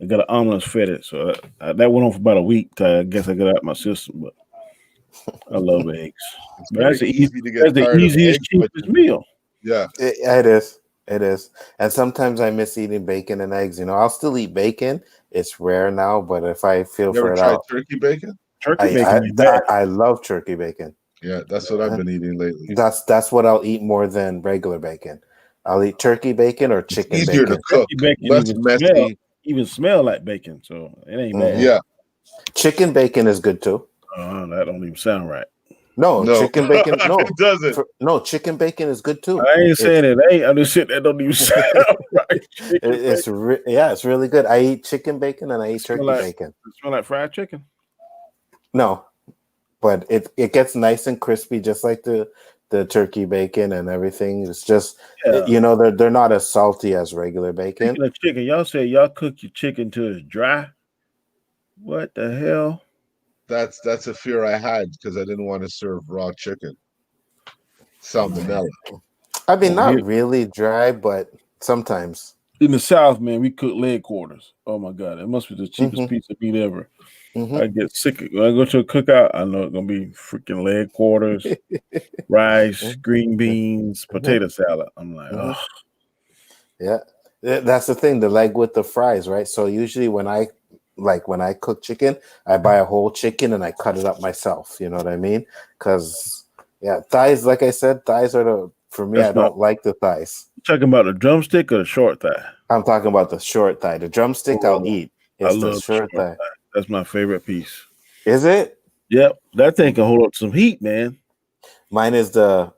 I got an omelet fetish." So that went on for about a week. I guess I got it out of my system, but I love eggs. That's the easiest, cheapest meal. Yeah, it is. It is. And sometimes I miss eating bacon and eggs. I'll still eat bacon. It's rare now, but if I feel for it out. Turkey bacon? I love turkey bacon. Yeah, that's what I've been eating lately. That's what I'll eat more than regular bacon. I'll eat turkey bacon or chicken bacon. Easier to cook, less messy. Even smell like bacon, so it ain't bad. Yeah. Chicken bacon is good too. That don't even sound right. No, chicken bacon. No, it doesn't. Chicken bacon is good too. I ain't saying it ain't. I'm just saying that don't even sound right. It's really good. I eat chicken bacon and I eat turkey bacon. It smell like fried chicken? No, but it gets nice and crispy, just like the turkey bacon and everything. It's just they're not as salty as regular bacon. Speaking of chicken, y'all say y'all cook your chicken till it's dry. What the hell? That's a fear I had because I didn't want to serve raw chicken. Salmonella. I mean, not really dry, but sometimes. In the South, man, we cook leg quarters. Oh my God, it must be the cheapest piece of meat ever. I get sick when I go to a cookout. I know it's gonna be freaking leg quarters, rice, green beans, potato salad. I'm like, oh, yeah. That's the thing. The leg with the fries, right? So usually when I cook chicken, I buy a whole chicken and I cut it up myself. You know what I mean? Because thighs, like I said, thighs are for me. I don't like the thighs. You talking about the drumstick or the short thigh? I'm talking about the short thigh. The drumstick I'll eat. It's the short thigh. That's my favorite piece. Is it? Yep, that thing can hold up some heat, man. Mine is the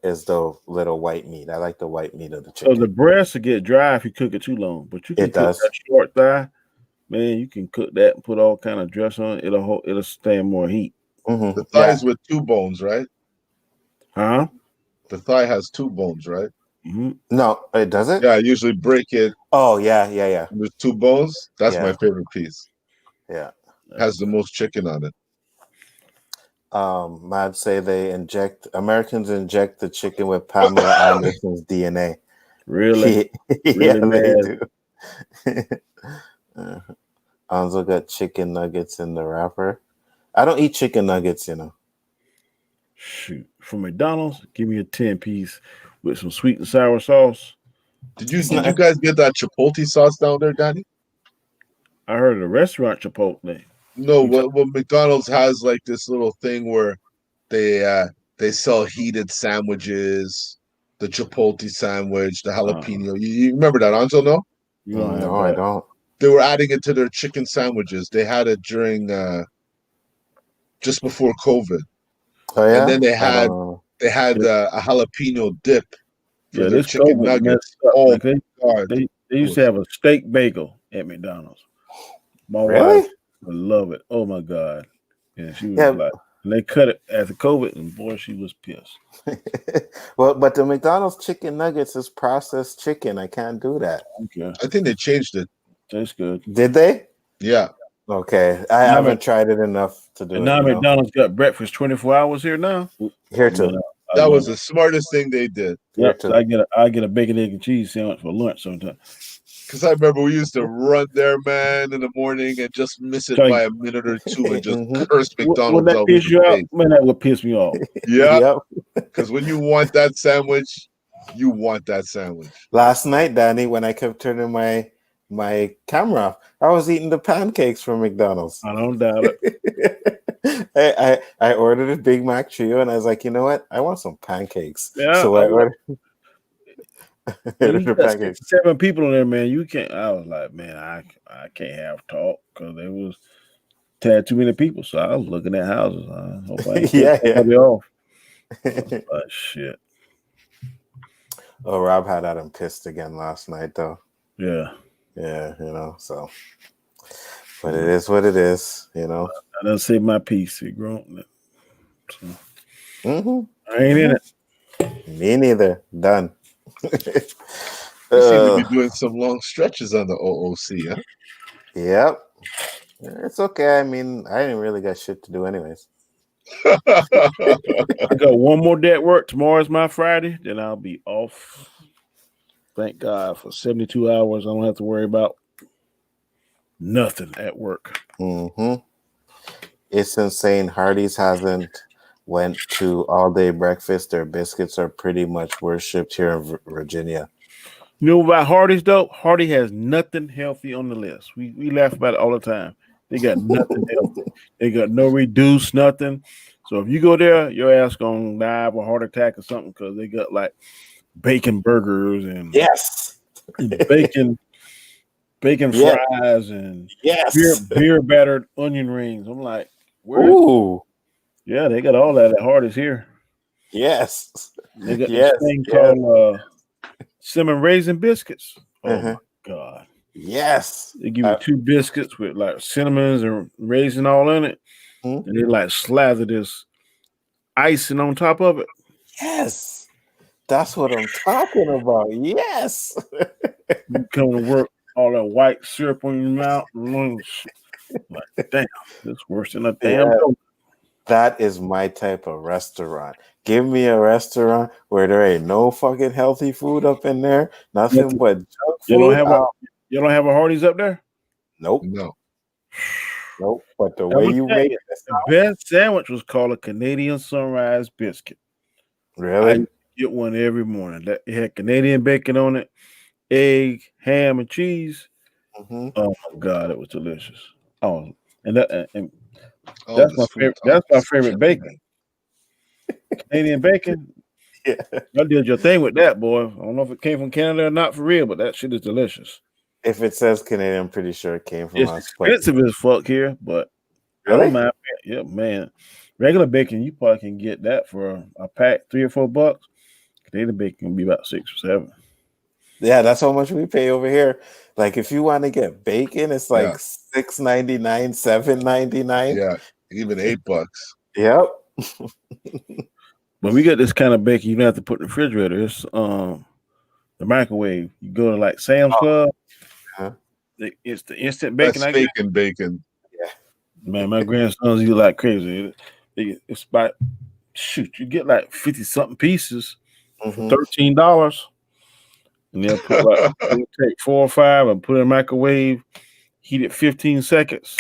little white meat. I like the white meat of the chicken. So the breast will get dry if you cook it too long, but you can cook that short thigh. Man, you can cook that and put all kind of dress on it. It'll stand more heat. The thighs with 2 bones, right? Huh? The thigh has 2 bones, right? Mm-hmm. No, it does it? Yeah, I usually break it. Oh yeah, yeah, yeah. There's 2 bones. That's my Yeah. favorite piece. Yeah. Has the most chicken on it. I'd say Americans inject the chicken with Pamela Anderson's DNA. Really? Yeah, Really they do. Anzo got chicken nuggets in the wrapper. I don't eat chicken nuggets, you know. Shoot. From McDonald's, give me a 10-piece with some sweet and sour sauce. Did you guys get that chipotle sauce down there, Danny? I heard of the restaurant Chipotle. No, what McDonald's has like this little thing where they sell heated sandwiches, the chipotle sandwich, the jalapeno. You remember that, Anzo? No? You don't have No, I that. don't. They were adding it to their chicken sandwiches. They had it during just before COVID. Oh yeah. And then they I had don't a jalapeno dip for their this chicken COVID nuggets. messed up. Oh Like God. they used to have a steak bagel at McDonald's. My Really? wife would love it. Oh my God. And she was like, and they cut it after COVID, and boy, she was pissed. Well, but the McDonald's chicken nuggets is processed chicken. I can't do that. Okay. I think they changed it. Tastes good. Did they? Yeah. Okay. I haven't tried it enough to do and it. now You know? McDonald's got breakfast 24 hours here now. Here too. That was the smartest thing they did. Yep. So I get a bacon, egg, and cheese sandwich for lunch sometimes. Because I remember we used to run there, man, in the morning and just miss it by a minute or two and just curse McDonald's that out. piss you out? Man, that would piss me off. Yeah. Because when you want that sandwich, you want that sandwich. Last night, Danny, when I kept turning my camera off, I was eating the pancakes from McDonald's. I don't doubt it. I ordered a Big Mac trio, and I was like, you know what? I want some pancakes. Yeah, so I ordered. You got 7 people in there, man. You can't. I was like, man, I can't have talk because there was tad too many people. So I was looking at houses. I hope I ain't off. But shit. Oh, Rob had Adam pissed again last night, though. Yeah. Yeah, you know. So, but it is what it is, you know. I done say my piece. It grown. So. I ain't in it. Me neither. Done. You seem to be doing some long stretches on the O.O.C, huh? Yep. It's okay. I mean, I didn't really got shit to do anyways. I got one more day at work. Tomorrow's my Friday. Then I'll be off. Thank God for 72 hours. I don't have to worry about nothing at work. It's insane. Hardee's hasn't went to all day breakfast. Their biscuits are pretty much worshipped here in Virginia. You know about Hardee's though? Hardy has nothing healthy on the list. We laugh about it all the time. They got nothing healthy. They got no reduced, nothing. So if you go there, your ass gonna die of a heart attack or something because they got like bacon burgers and bacon fries and beer battered onion rings. I'm like, where? Ooh. Yeah, they got all that at Hardee's here. Yes. They got this thing called cinnamon raisin biscuits. Oh my God. Yes. They give you 2 biscuits with like cinnamons and raisin all in it. And they like slather this icing on top of it. Yes. That's what I'm talking about. Yes. You come to work, all that white syrup on your mouth. Like, damn, that's worse than a damn dope. That is my type of restaurant. Give me a restaurant where there ain't no fucking healthy food up in there. Nothing but junk food. You don't have a Hardee's up there? Nope. No. Nope. But the way you make it. The best sandwich was called a Canadian Sunrise biscuit. Really? I get one every morning. It had Canadian bacon on it, egg, ham, and cheese. Oh my God, it was delicious. Oh, and that's my favorite. That's my favorite bacon. Canadian bacon. Yeah, I did your thing with that, boy. I don't know if it came from Canada or not for real, but that shit is delicious. If it says Canadian, I'm pretty sure it came from It's us. expensive as fuck here, but really? I don't mind. Yeah, man. Regular bacon, you probably can get that for a pack, $3 or $4. Canadian bacon will be about 6 or 7. Yeah, that's how much we pay over here. Like if you want to get bacon, it's like $6.99, $7.99. Yeah, even $8. Yep. But we got this kind of bacon you don't have to put in the refrigerator. It's the microwave. You go to like Sam's Club. Huh? It's the instant bacon. That's faking bacon. Man, my grandsons eat like crazy. It's about you get like 50 something pieces for $13. And they'll put they'll take 4 or 5 and put it in the microwave, heat it 15 seconds.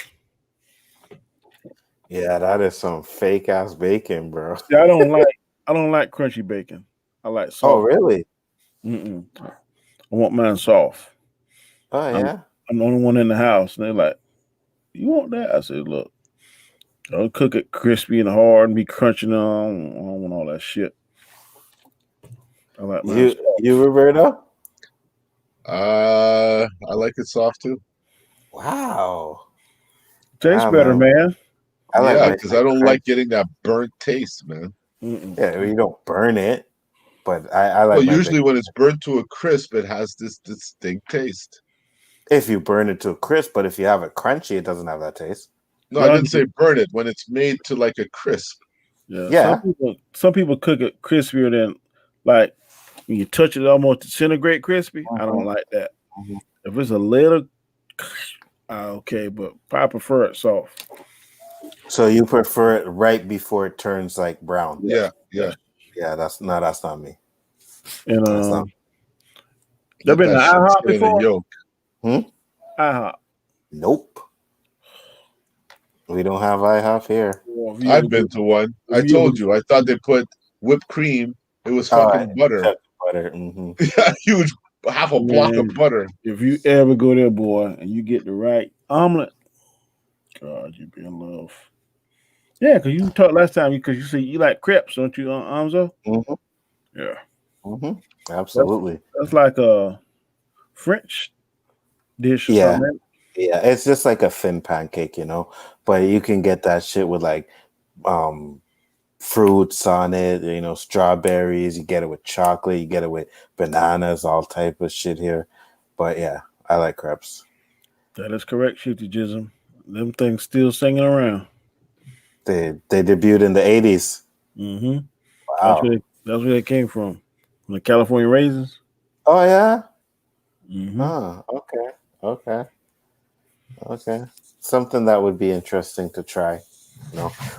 Yeah, that is some fake ass bacon, bro. See, I don't like crunchy bacon. I like soft. Oh, really? I want mine soft. Oh, yeah. I'm the only one in the house, and they're like, "You want that?" I said, "Look, don't cook it crispy and hard and be crunching on. I don't want all that shit." I like mine soft. You Roberto? I like it soft too. Wow. Tastes better, man. Yeah, because I don't like getting that burnt taste, man. Yeah, you don't burn it, but I like. Well, usually when it's burnt to a crisp, it has this distinct taste. If you burn it to a crisp, but if you have it crunchy, it doesn't have that taste. No, I didn't say burn it. When it's made to like a crisp. Yeah. Some people cook it crispier than like when you touch it, almost disintegrate crispy. I don't like that. If it's a little, okay, but I prefer it soft. So you prefer it right before it turns like brown? Yeah. That's not me. And You've been to IHOP before? Yolk. IHOP. Nope. We don't have IHOP here. I've been to one. I told you. I thought they put whipped cream. It was fucking butter. Butter. Huge, half a block of butter. If you ever go there, boy, and you get the right omelet, God, you'd be in love. Yeah, because you talked last time because you say you like crepes, don't you, Amzo? Yeah. Absolutely. That's like a French dish. Or something. Yeah. It's just like a thin pancake, but you can get that shit with like fruits on it, strawberries. You get it with chocolate. You get it with bananas, all type of shit here. But yeah, I like crepes. That is correct, Shifty Jism. Them things still singing around. They debuted in the 80s. Wow. That's where they came from the California Raisins. Oh, yeah? Okay. Something that would be interesting to try.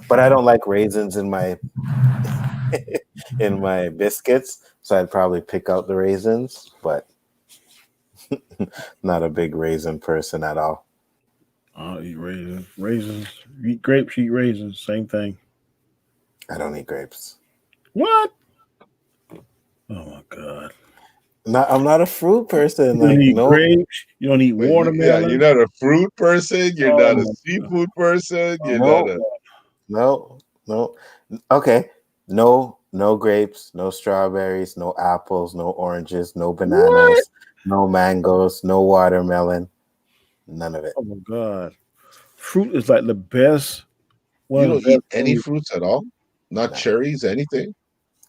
But I don't like raisins in my in my biscuits, so I'd probably pick out the raisins, but not a big raisin person at all. I'll eat raisins. Eat grapes, eat raisins. Same thing. I don't eat grapes. What? Oh my God. I'm not a fruit person. You don't eat grapes. You don't eat watermelon. Yeah, you're not a fruit person. You're not a seafood person. You're not a... No. Okay. No grapes, no strawberries, no apples, no oranges, no bananas, no mangoes, no watermelon. None of it. Oh my God. Fruit is like the best. You don't eat any fruits at all? Not cherries, anything?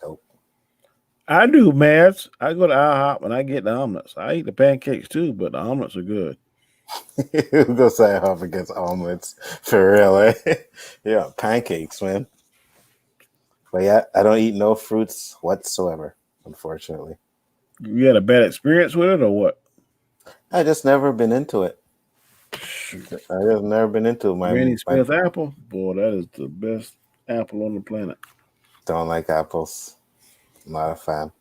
Nope. I do, Mads. I go to IHOP and I get the omelets. I eat the pancakes too, but the omelets are good. Who goes to IHOP against omelets? For real, eh? Yeah, pancakes, man. But yeah, I don't eat no fruits whatsoever, unfortunately. You had a bad experience with it or what? I just never been into it. I just never been into it. Granny Smith apple? Boy, that is the best apple on the planet. Don't like apples. Not a fan.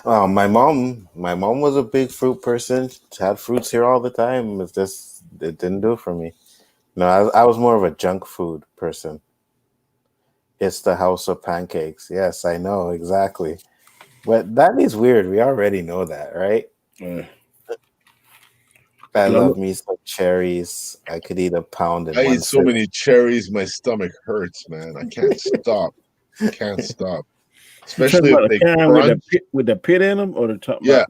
My mom was a big fruit person. She had fruits here all the time. It didn't do it for me. No, I was more of a junk food person. It's the house of pancakes. Yes, I know exactly. But that is weird. We already know that, right? I love me some cherries. I could eat a pound in I one eat so many cherries, my stomach hurts, man. I can't stop. Especially if they crunch. With the pit in them or the top? Yeah,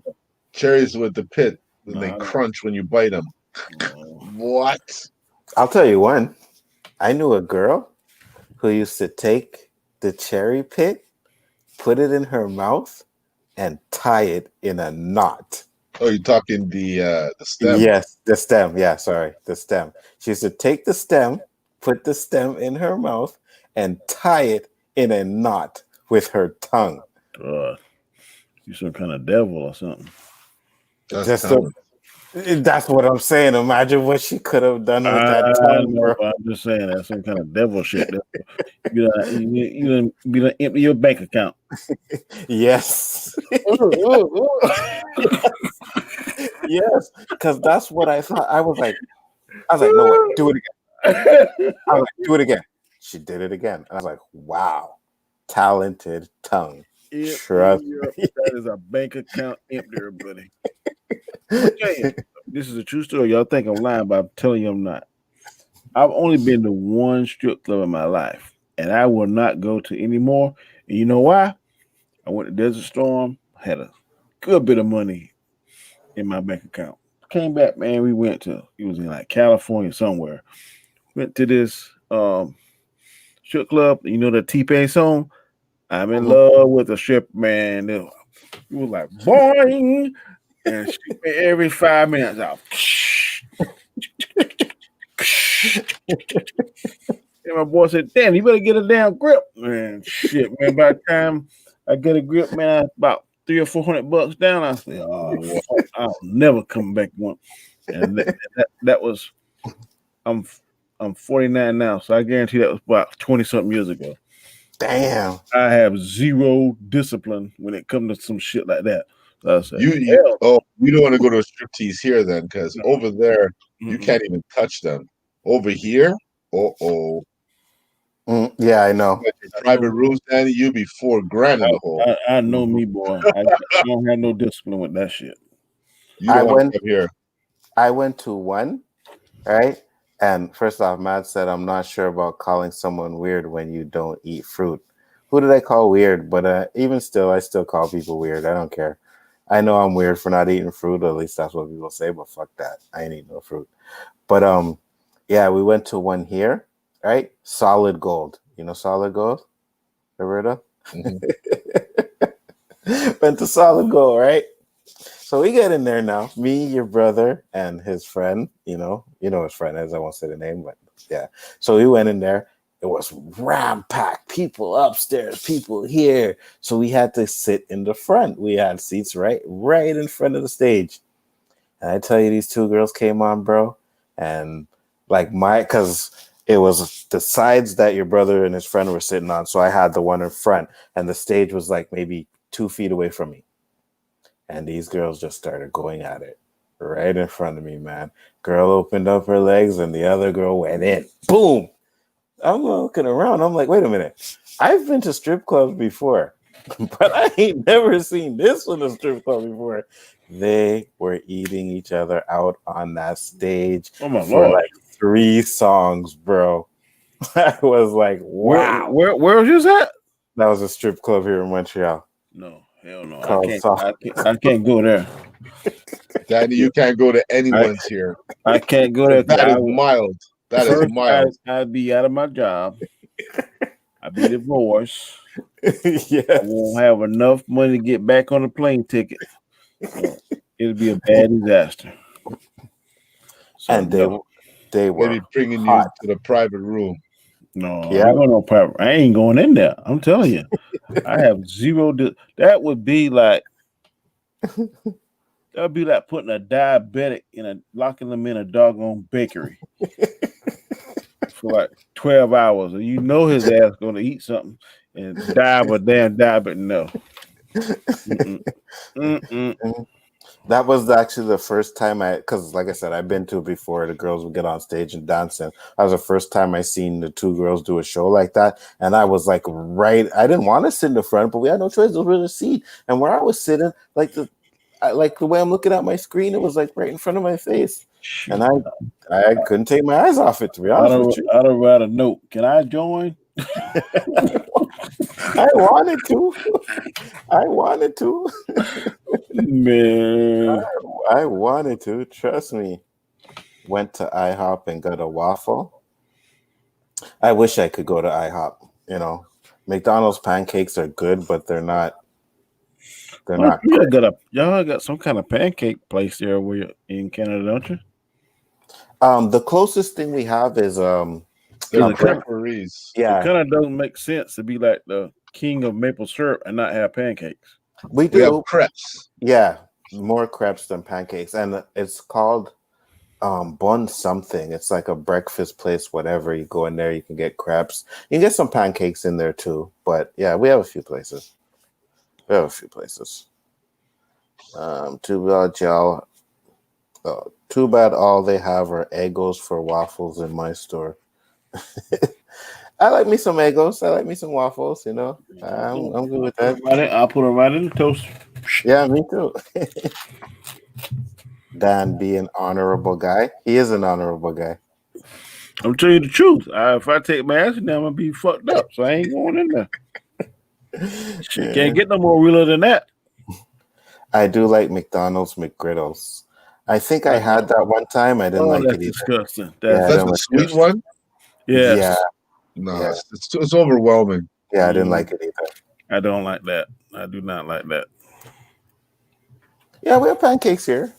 cherries with the pit. And they crunch when you bite them. What? I'll tell you one. I knew a girl who used to take the cherry pit, put it in her mouth, and tie it in a knot. Oh, you're talking the stem? Yes, the stem. Yeah, sorry, the stem. She used to take the stem, put the stem in her mouth, and tie it in a knot with her tongue. You some kind of devil or something. That's what I'm saying. Imagine what she could have done with that tongue, know, bro. I'm just saying that's some kind of devil shit. You done empty your bank account. Yes. Yes, because that's what I thought. I was like, no, wait, do it again. I was like, do it again. She did it again. And I was like, wow, talented tongue. Trust me. That is a bank account emptier, buddy. Okay, this is a true story. Y'all think I'm lying, but I'm telling you I'm not. I've only been to one strip club in my life, and I will not go to any more. And you know why? I went to Desert Storm, had a good bit of money in my bank account. Came back, man. It was in like California somewhere. Went to this strip club. You know the T-Pain song? I'm in love with a strip, man. It was like boing, and she every 5 minutes out. And my boy said, "Damn, you better get a damn grip, man." Shit, man. By the time I get a grip, man, about $300 or $400 down. I said, "Oh, well, I'll never come back one." And that was, I'm 49 now, so I guarantee that was about 20-something years ago. Damn. I have zero discipline when it comes to some shit like that. So I said, you don't want to go to a striptease here then, because over there you can't even touch them. Over here, yeah, I know. Private rooms, Danny, you'll be $4,000 in the hole. I know me, boy. I don't have no discipline with that shit. You don't want to come here. I went to one, right? And first off, Matt said, I'm not sure about calling someone weird when you don't eat fruit. Who did I call weird? But even still, I still call people weird. I don't care. I know I'm weird for not eating fruit. At least that's what people say, but fuck that. I ain't eating no fruit. But yeah, we went to one here, right? Solid Gold. You know Solid Gold? Ever heard of? Went to Solid Gold, right? So we get in there now. Me, your brother, and his friend. You know his friend is. I won't say the name, but yeah. So we went in there. It was ram-packed. People upstairs, people here. So we had to sit in the front. We had seats right in front of the stage. And I tell you, these two girls came on, bro. And like because it was the sides that your brother and his friend were sitting on. So I had the one in front, and the stage was like maybe 2 feet away from me. And these girls just started going at it right in front of me, man. Girl opened up her legs, and the other girl went in. Boom! I'm looking around. I'm like, wait a minute. I've been to strip clubs before, but I ain't never seen this in a strip club before. They were eating each other out on that stage for like 3 songs, bro. I was like, wow. Where was this at? That was a strip club here in Montreal. No, hell no. I can't go there. Danny, you can't go to anyone's here. I can't go there. That is mild. That is mild. I'd be out of my job. I'd be divorced. Yes. I won't have enough money to get back on the plane ticket. So it'll be a bad disaster. So and they were maybe bringing hot. you to the private room. No, yeah, I ain't going in there. I'm telling you, I have zero. That would be like putting a diabetic locking them in a doggone bakery for like 12 hours, and you know his ass going to eat something and die of a damn diabetic. No. That was actually the first time because like I said, I've been to it before. The girls would get on stage and dance, and that was the first time I seen the two girls do a show like that. And I was like, I didn't want to sit in the front, but we had no choice. There was a seat, and where I was sitting, like the way I'm looking at my screen, it was like right in front of my face, and I couldn't take my eyes off it. To be honest with you, I'd have write a note. Can I join? I wanted to. Man, I wanted to. Trust me. Went to IHOP and got a waffle. I wish I could go to IHOP. You know, McDonald's pancakes are good, but they're not. They're not. Y'all got some kind of pancake place there where you're in Canada, don't you? The closest thing we have is They're Because pepperies. it Yeah, kind of doesn't make sense to be like the king of maple syrup and not have pancakes. we We have do. crepes. Yeah, more crepes than pancakes, and it's called bun something. It's like a breakfast place. Whatever you go in there, you can get crepes. You can get some pancakes in there too. But yeah, we have a few places. Too bad y'all. Too bad all they have are Eggos for waffles in my store. I like me some Eggos. I like me some waffles. You know, I'm good with that. I'll put them right in the toaster. Yeah, me too. Dan be an honorable guy. He is an honorable guy. I'm telling you the truth. If I take my acid now, I'm gonna be fucked up. So I ain't going in there. Shit, can't get no more realer than that. I do like McDonald's McGriddles. I think I had that one time. I didn't like That's it either. disgusting. Yeah, I That's didn't the like sweet disgusting. one. Yes. Yeah, No, yeah. it's overwhelming. I didn't like it either. I don't like that. I do not like that. Yeah, we have pancakes here.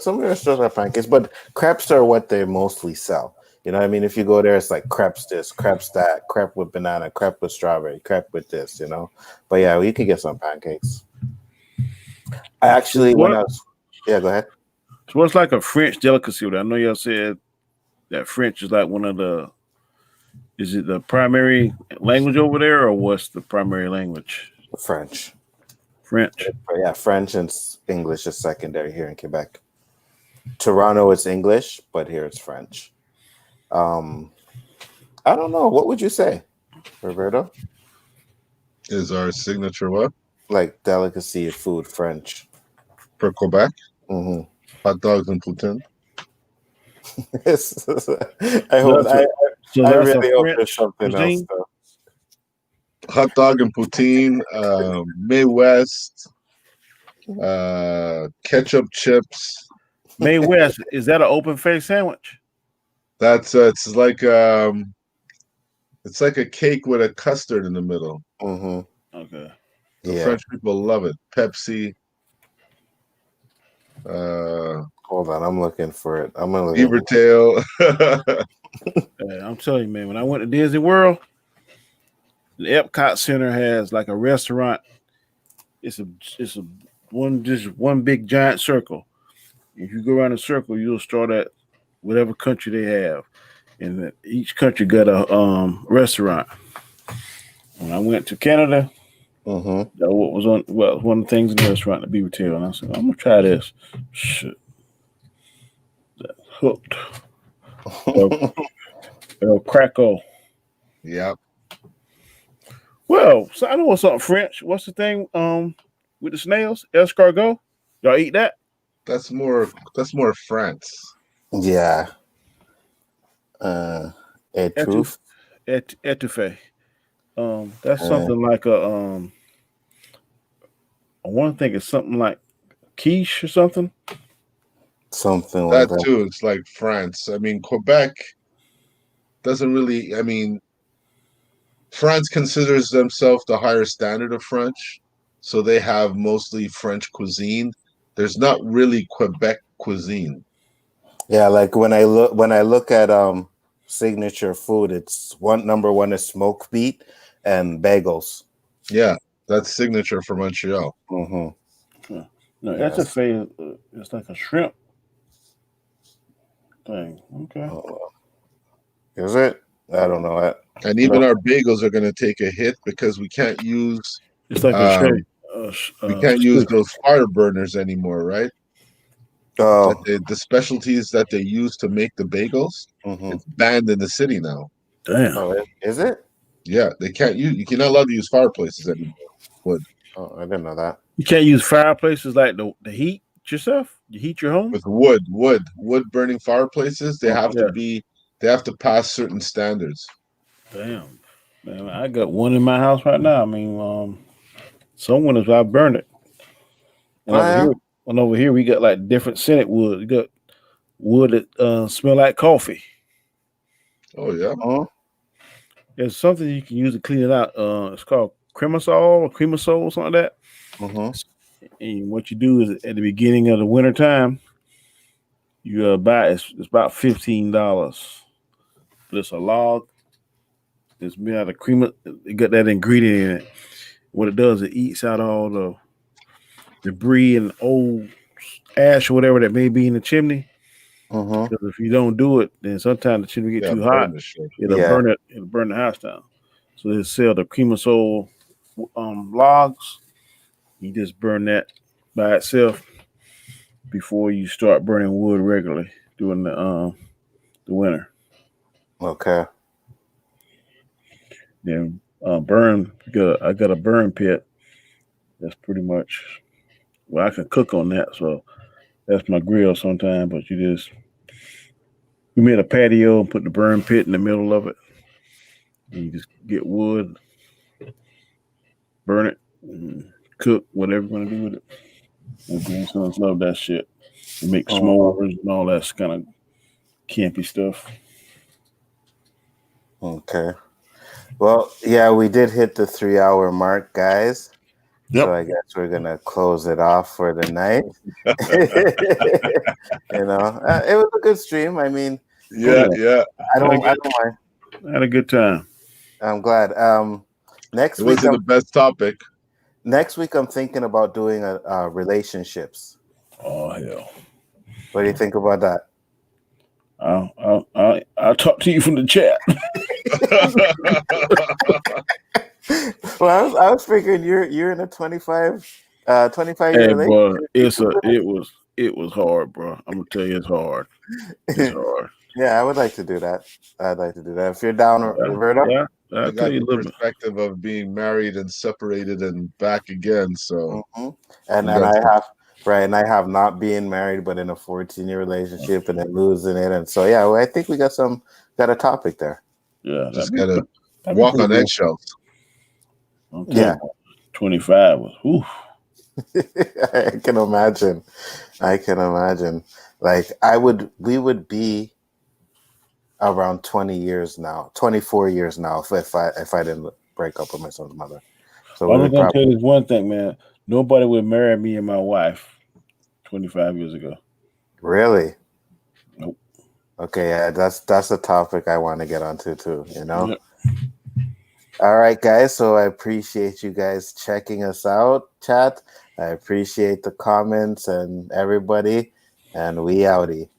Some of the restaurants have pancakes, but crepes are what they mostly sell. You know what I mean? If you go there, it's like crepes this, crepes that, crepe with banana, crepe with strawberry, crepe with this, you know? But yeah, you can get some pancakes. I actually, when I was, yeah, go ahead. So what's like a French delicacy? I know y'all said that French is like one of the, is it the primary language over there or what's the primary language? French. French. Yeah, French and English is secondary here in Quebec. Toronto, it's English, but here it's French. I don't know. What would you say, Roberto? Is our signature what? Like delicacy of food, French. For Quebec? Mm-hmm. Hot dogs and poutine. I hope I really hope French there's something cuisine? else though. Hot dog and poutine, May West, ketchup chips. May West, is that an open face sandwich? That's it's like a cake with a custard in the middle. Mm-hmm. Okay. The Yeah. French people love it. Pepsi. Hold on, I'm looking for it. I'm gonna look beaver tail. I'm telling you, man, when I went to Disney World, the Epcot Center has like a restaurant. It's a one big giant circle. If you go around the circle, you'll start at whatever country they have, and each country got a restaurant. When I went to Canada, Mm-hmm. that was one of the things in the restaurant, the beaver tail, and I said, I'm gonna try this. Shit, that hooked. El Craco. Yep. Well, so I know what's something French. What's the thing with the snails? Escargot. Y'all eat that? That's more France. Yeah. Truth. Etouffee. That's something like a I want to think it's something like quiche or something. Something like That that. too. It's like France. I mean, Quebec doesn't really. I mean, France considers themselves the higher standard of French, so they have mostly French cuisine. There's not really Quebec cuisine. Yeah, like when I look at signature food, it's number one is smoked meat and bagels. Yeah, that's signature for Montreal. Mm-hmm. No, Yes. etouffee it's like a shrimp thing. Okay. Is it? I don't know. And even our bagels are going to take a hit because we can't use It's like we can't use those fire burners anymore, right? Oh. The specialties that they use to make the bagels, Mm-hmm. it's banned in the city now. Damn. Oh, is it? Yeah, they can't use. You cannot allowed to use fireplaces anymore. Wood. Oh, I didn't know that. You can't use fireplaces like the heat yourself. You heat your home With wood burning fireplaces. They have to be. They have to pass certain standards. Damn, man, I got one in my house right now. I mean, some winters I burned it. And over here we got like different scented wood. You got wood that smell like coffee. Oh yeah. There's something you can use to clean it out. It's called cremasol, something like that. Mm-hmm. And what you do is at the beginning of the winter time, you buy it's about $15. It's a log. It's made out of cream. It got that ingredient in it. What it does, it eats out all the debris and old ash or whatever that may be in the chimney. Mm-hmm. Because if you don't do it, then sometimes the chimney get too hot. It'll burn it. It'll burn the house down. So they sell the cream-of-soul logs. You just burn that by itself before you start burning wood regularly during the winter. Okay. Then burn. I got a burn pit. That's pretty much. Well, I can cook on that, so that's my grill sometimes. But we made a patio and put the burn pit in the middle of it. And you just get wood, burn it, and cook whatever you're gonna do with it. My grandsons love that shit. They make s'mores and all that kind of campy stuff. Okay. Well, yeah, we did hit the 3-hour mark, guys. Yep. So I guess we're gonna close it off for the night. You know, it was a good stream. I mean, Yeah. I don't mind. I had a good time. I'm glad. Next It week, wasn't the best topic. next week I'm thinking about doing a relationships. Oh hell! What do you think about that? I'll talk to you from the chat. Well, I was figuring you're in a 25 year Hey, bro, relationship. it was hard, bro. I'm gonna tell you, it's hard. It's hard. Yeah, I would like to do that. I'd like to do that. If you're down, Roberto. Yeah, I I'll got tell you a the little bit. perspective of being married and separated and back again. So, And I have not being married, but in a 14-year relationship and then losing it, and so yeah, well, I think we got a topic there. Yeah, just gotta walk on eggshells. Yeah, 25 was. Oof. I can imagine. Like we would be around 20 years now, 24 years now if I didn't break up with my son's mother. So I'm gonna tell you this one thing, man. Nobody would marry me and my wife 25 years ago. Really? Nope. Okay, yeah, that's a topic I want to get onto too, you know? Yep. All right, guys. So I appreciate you guys checking us out, chat. I appreciate the comments and everybody, and we outie.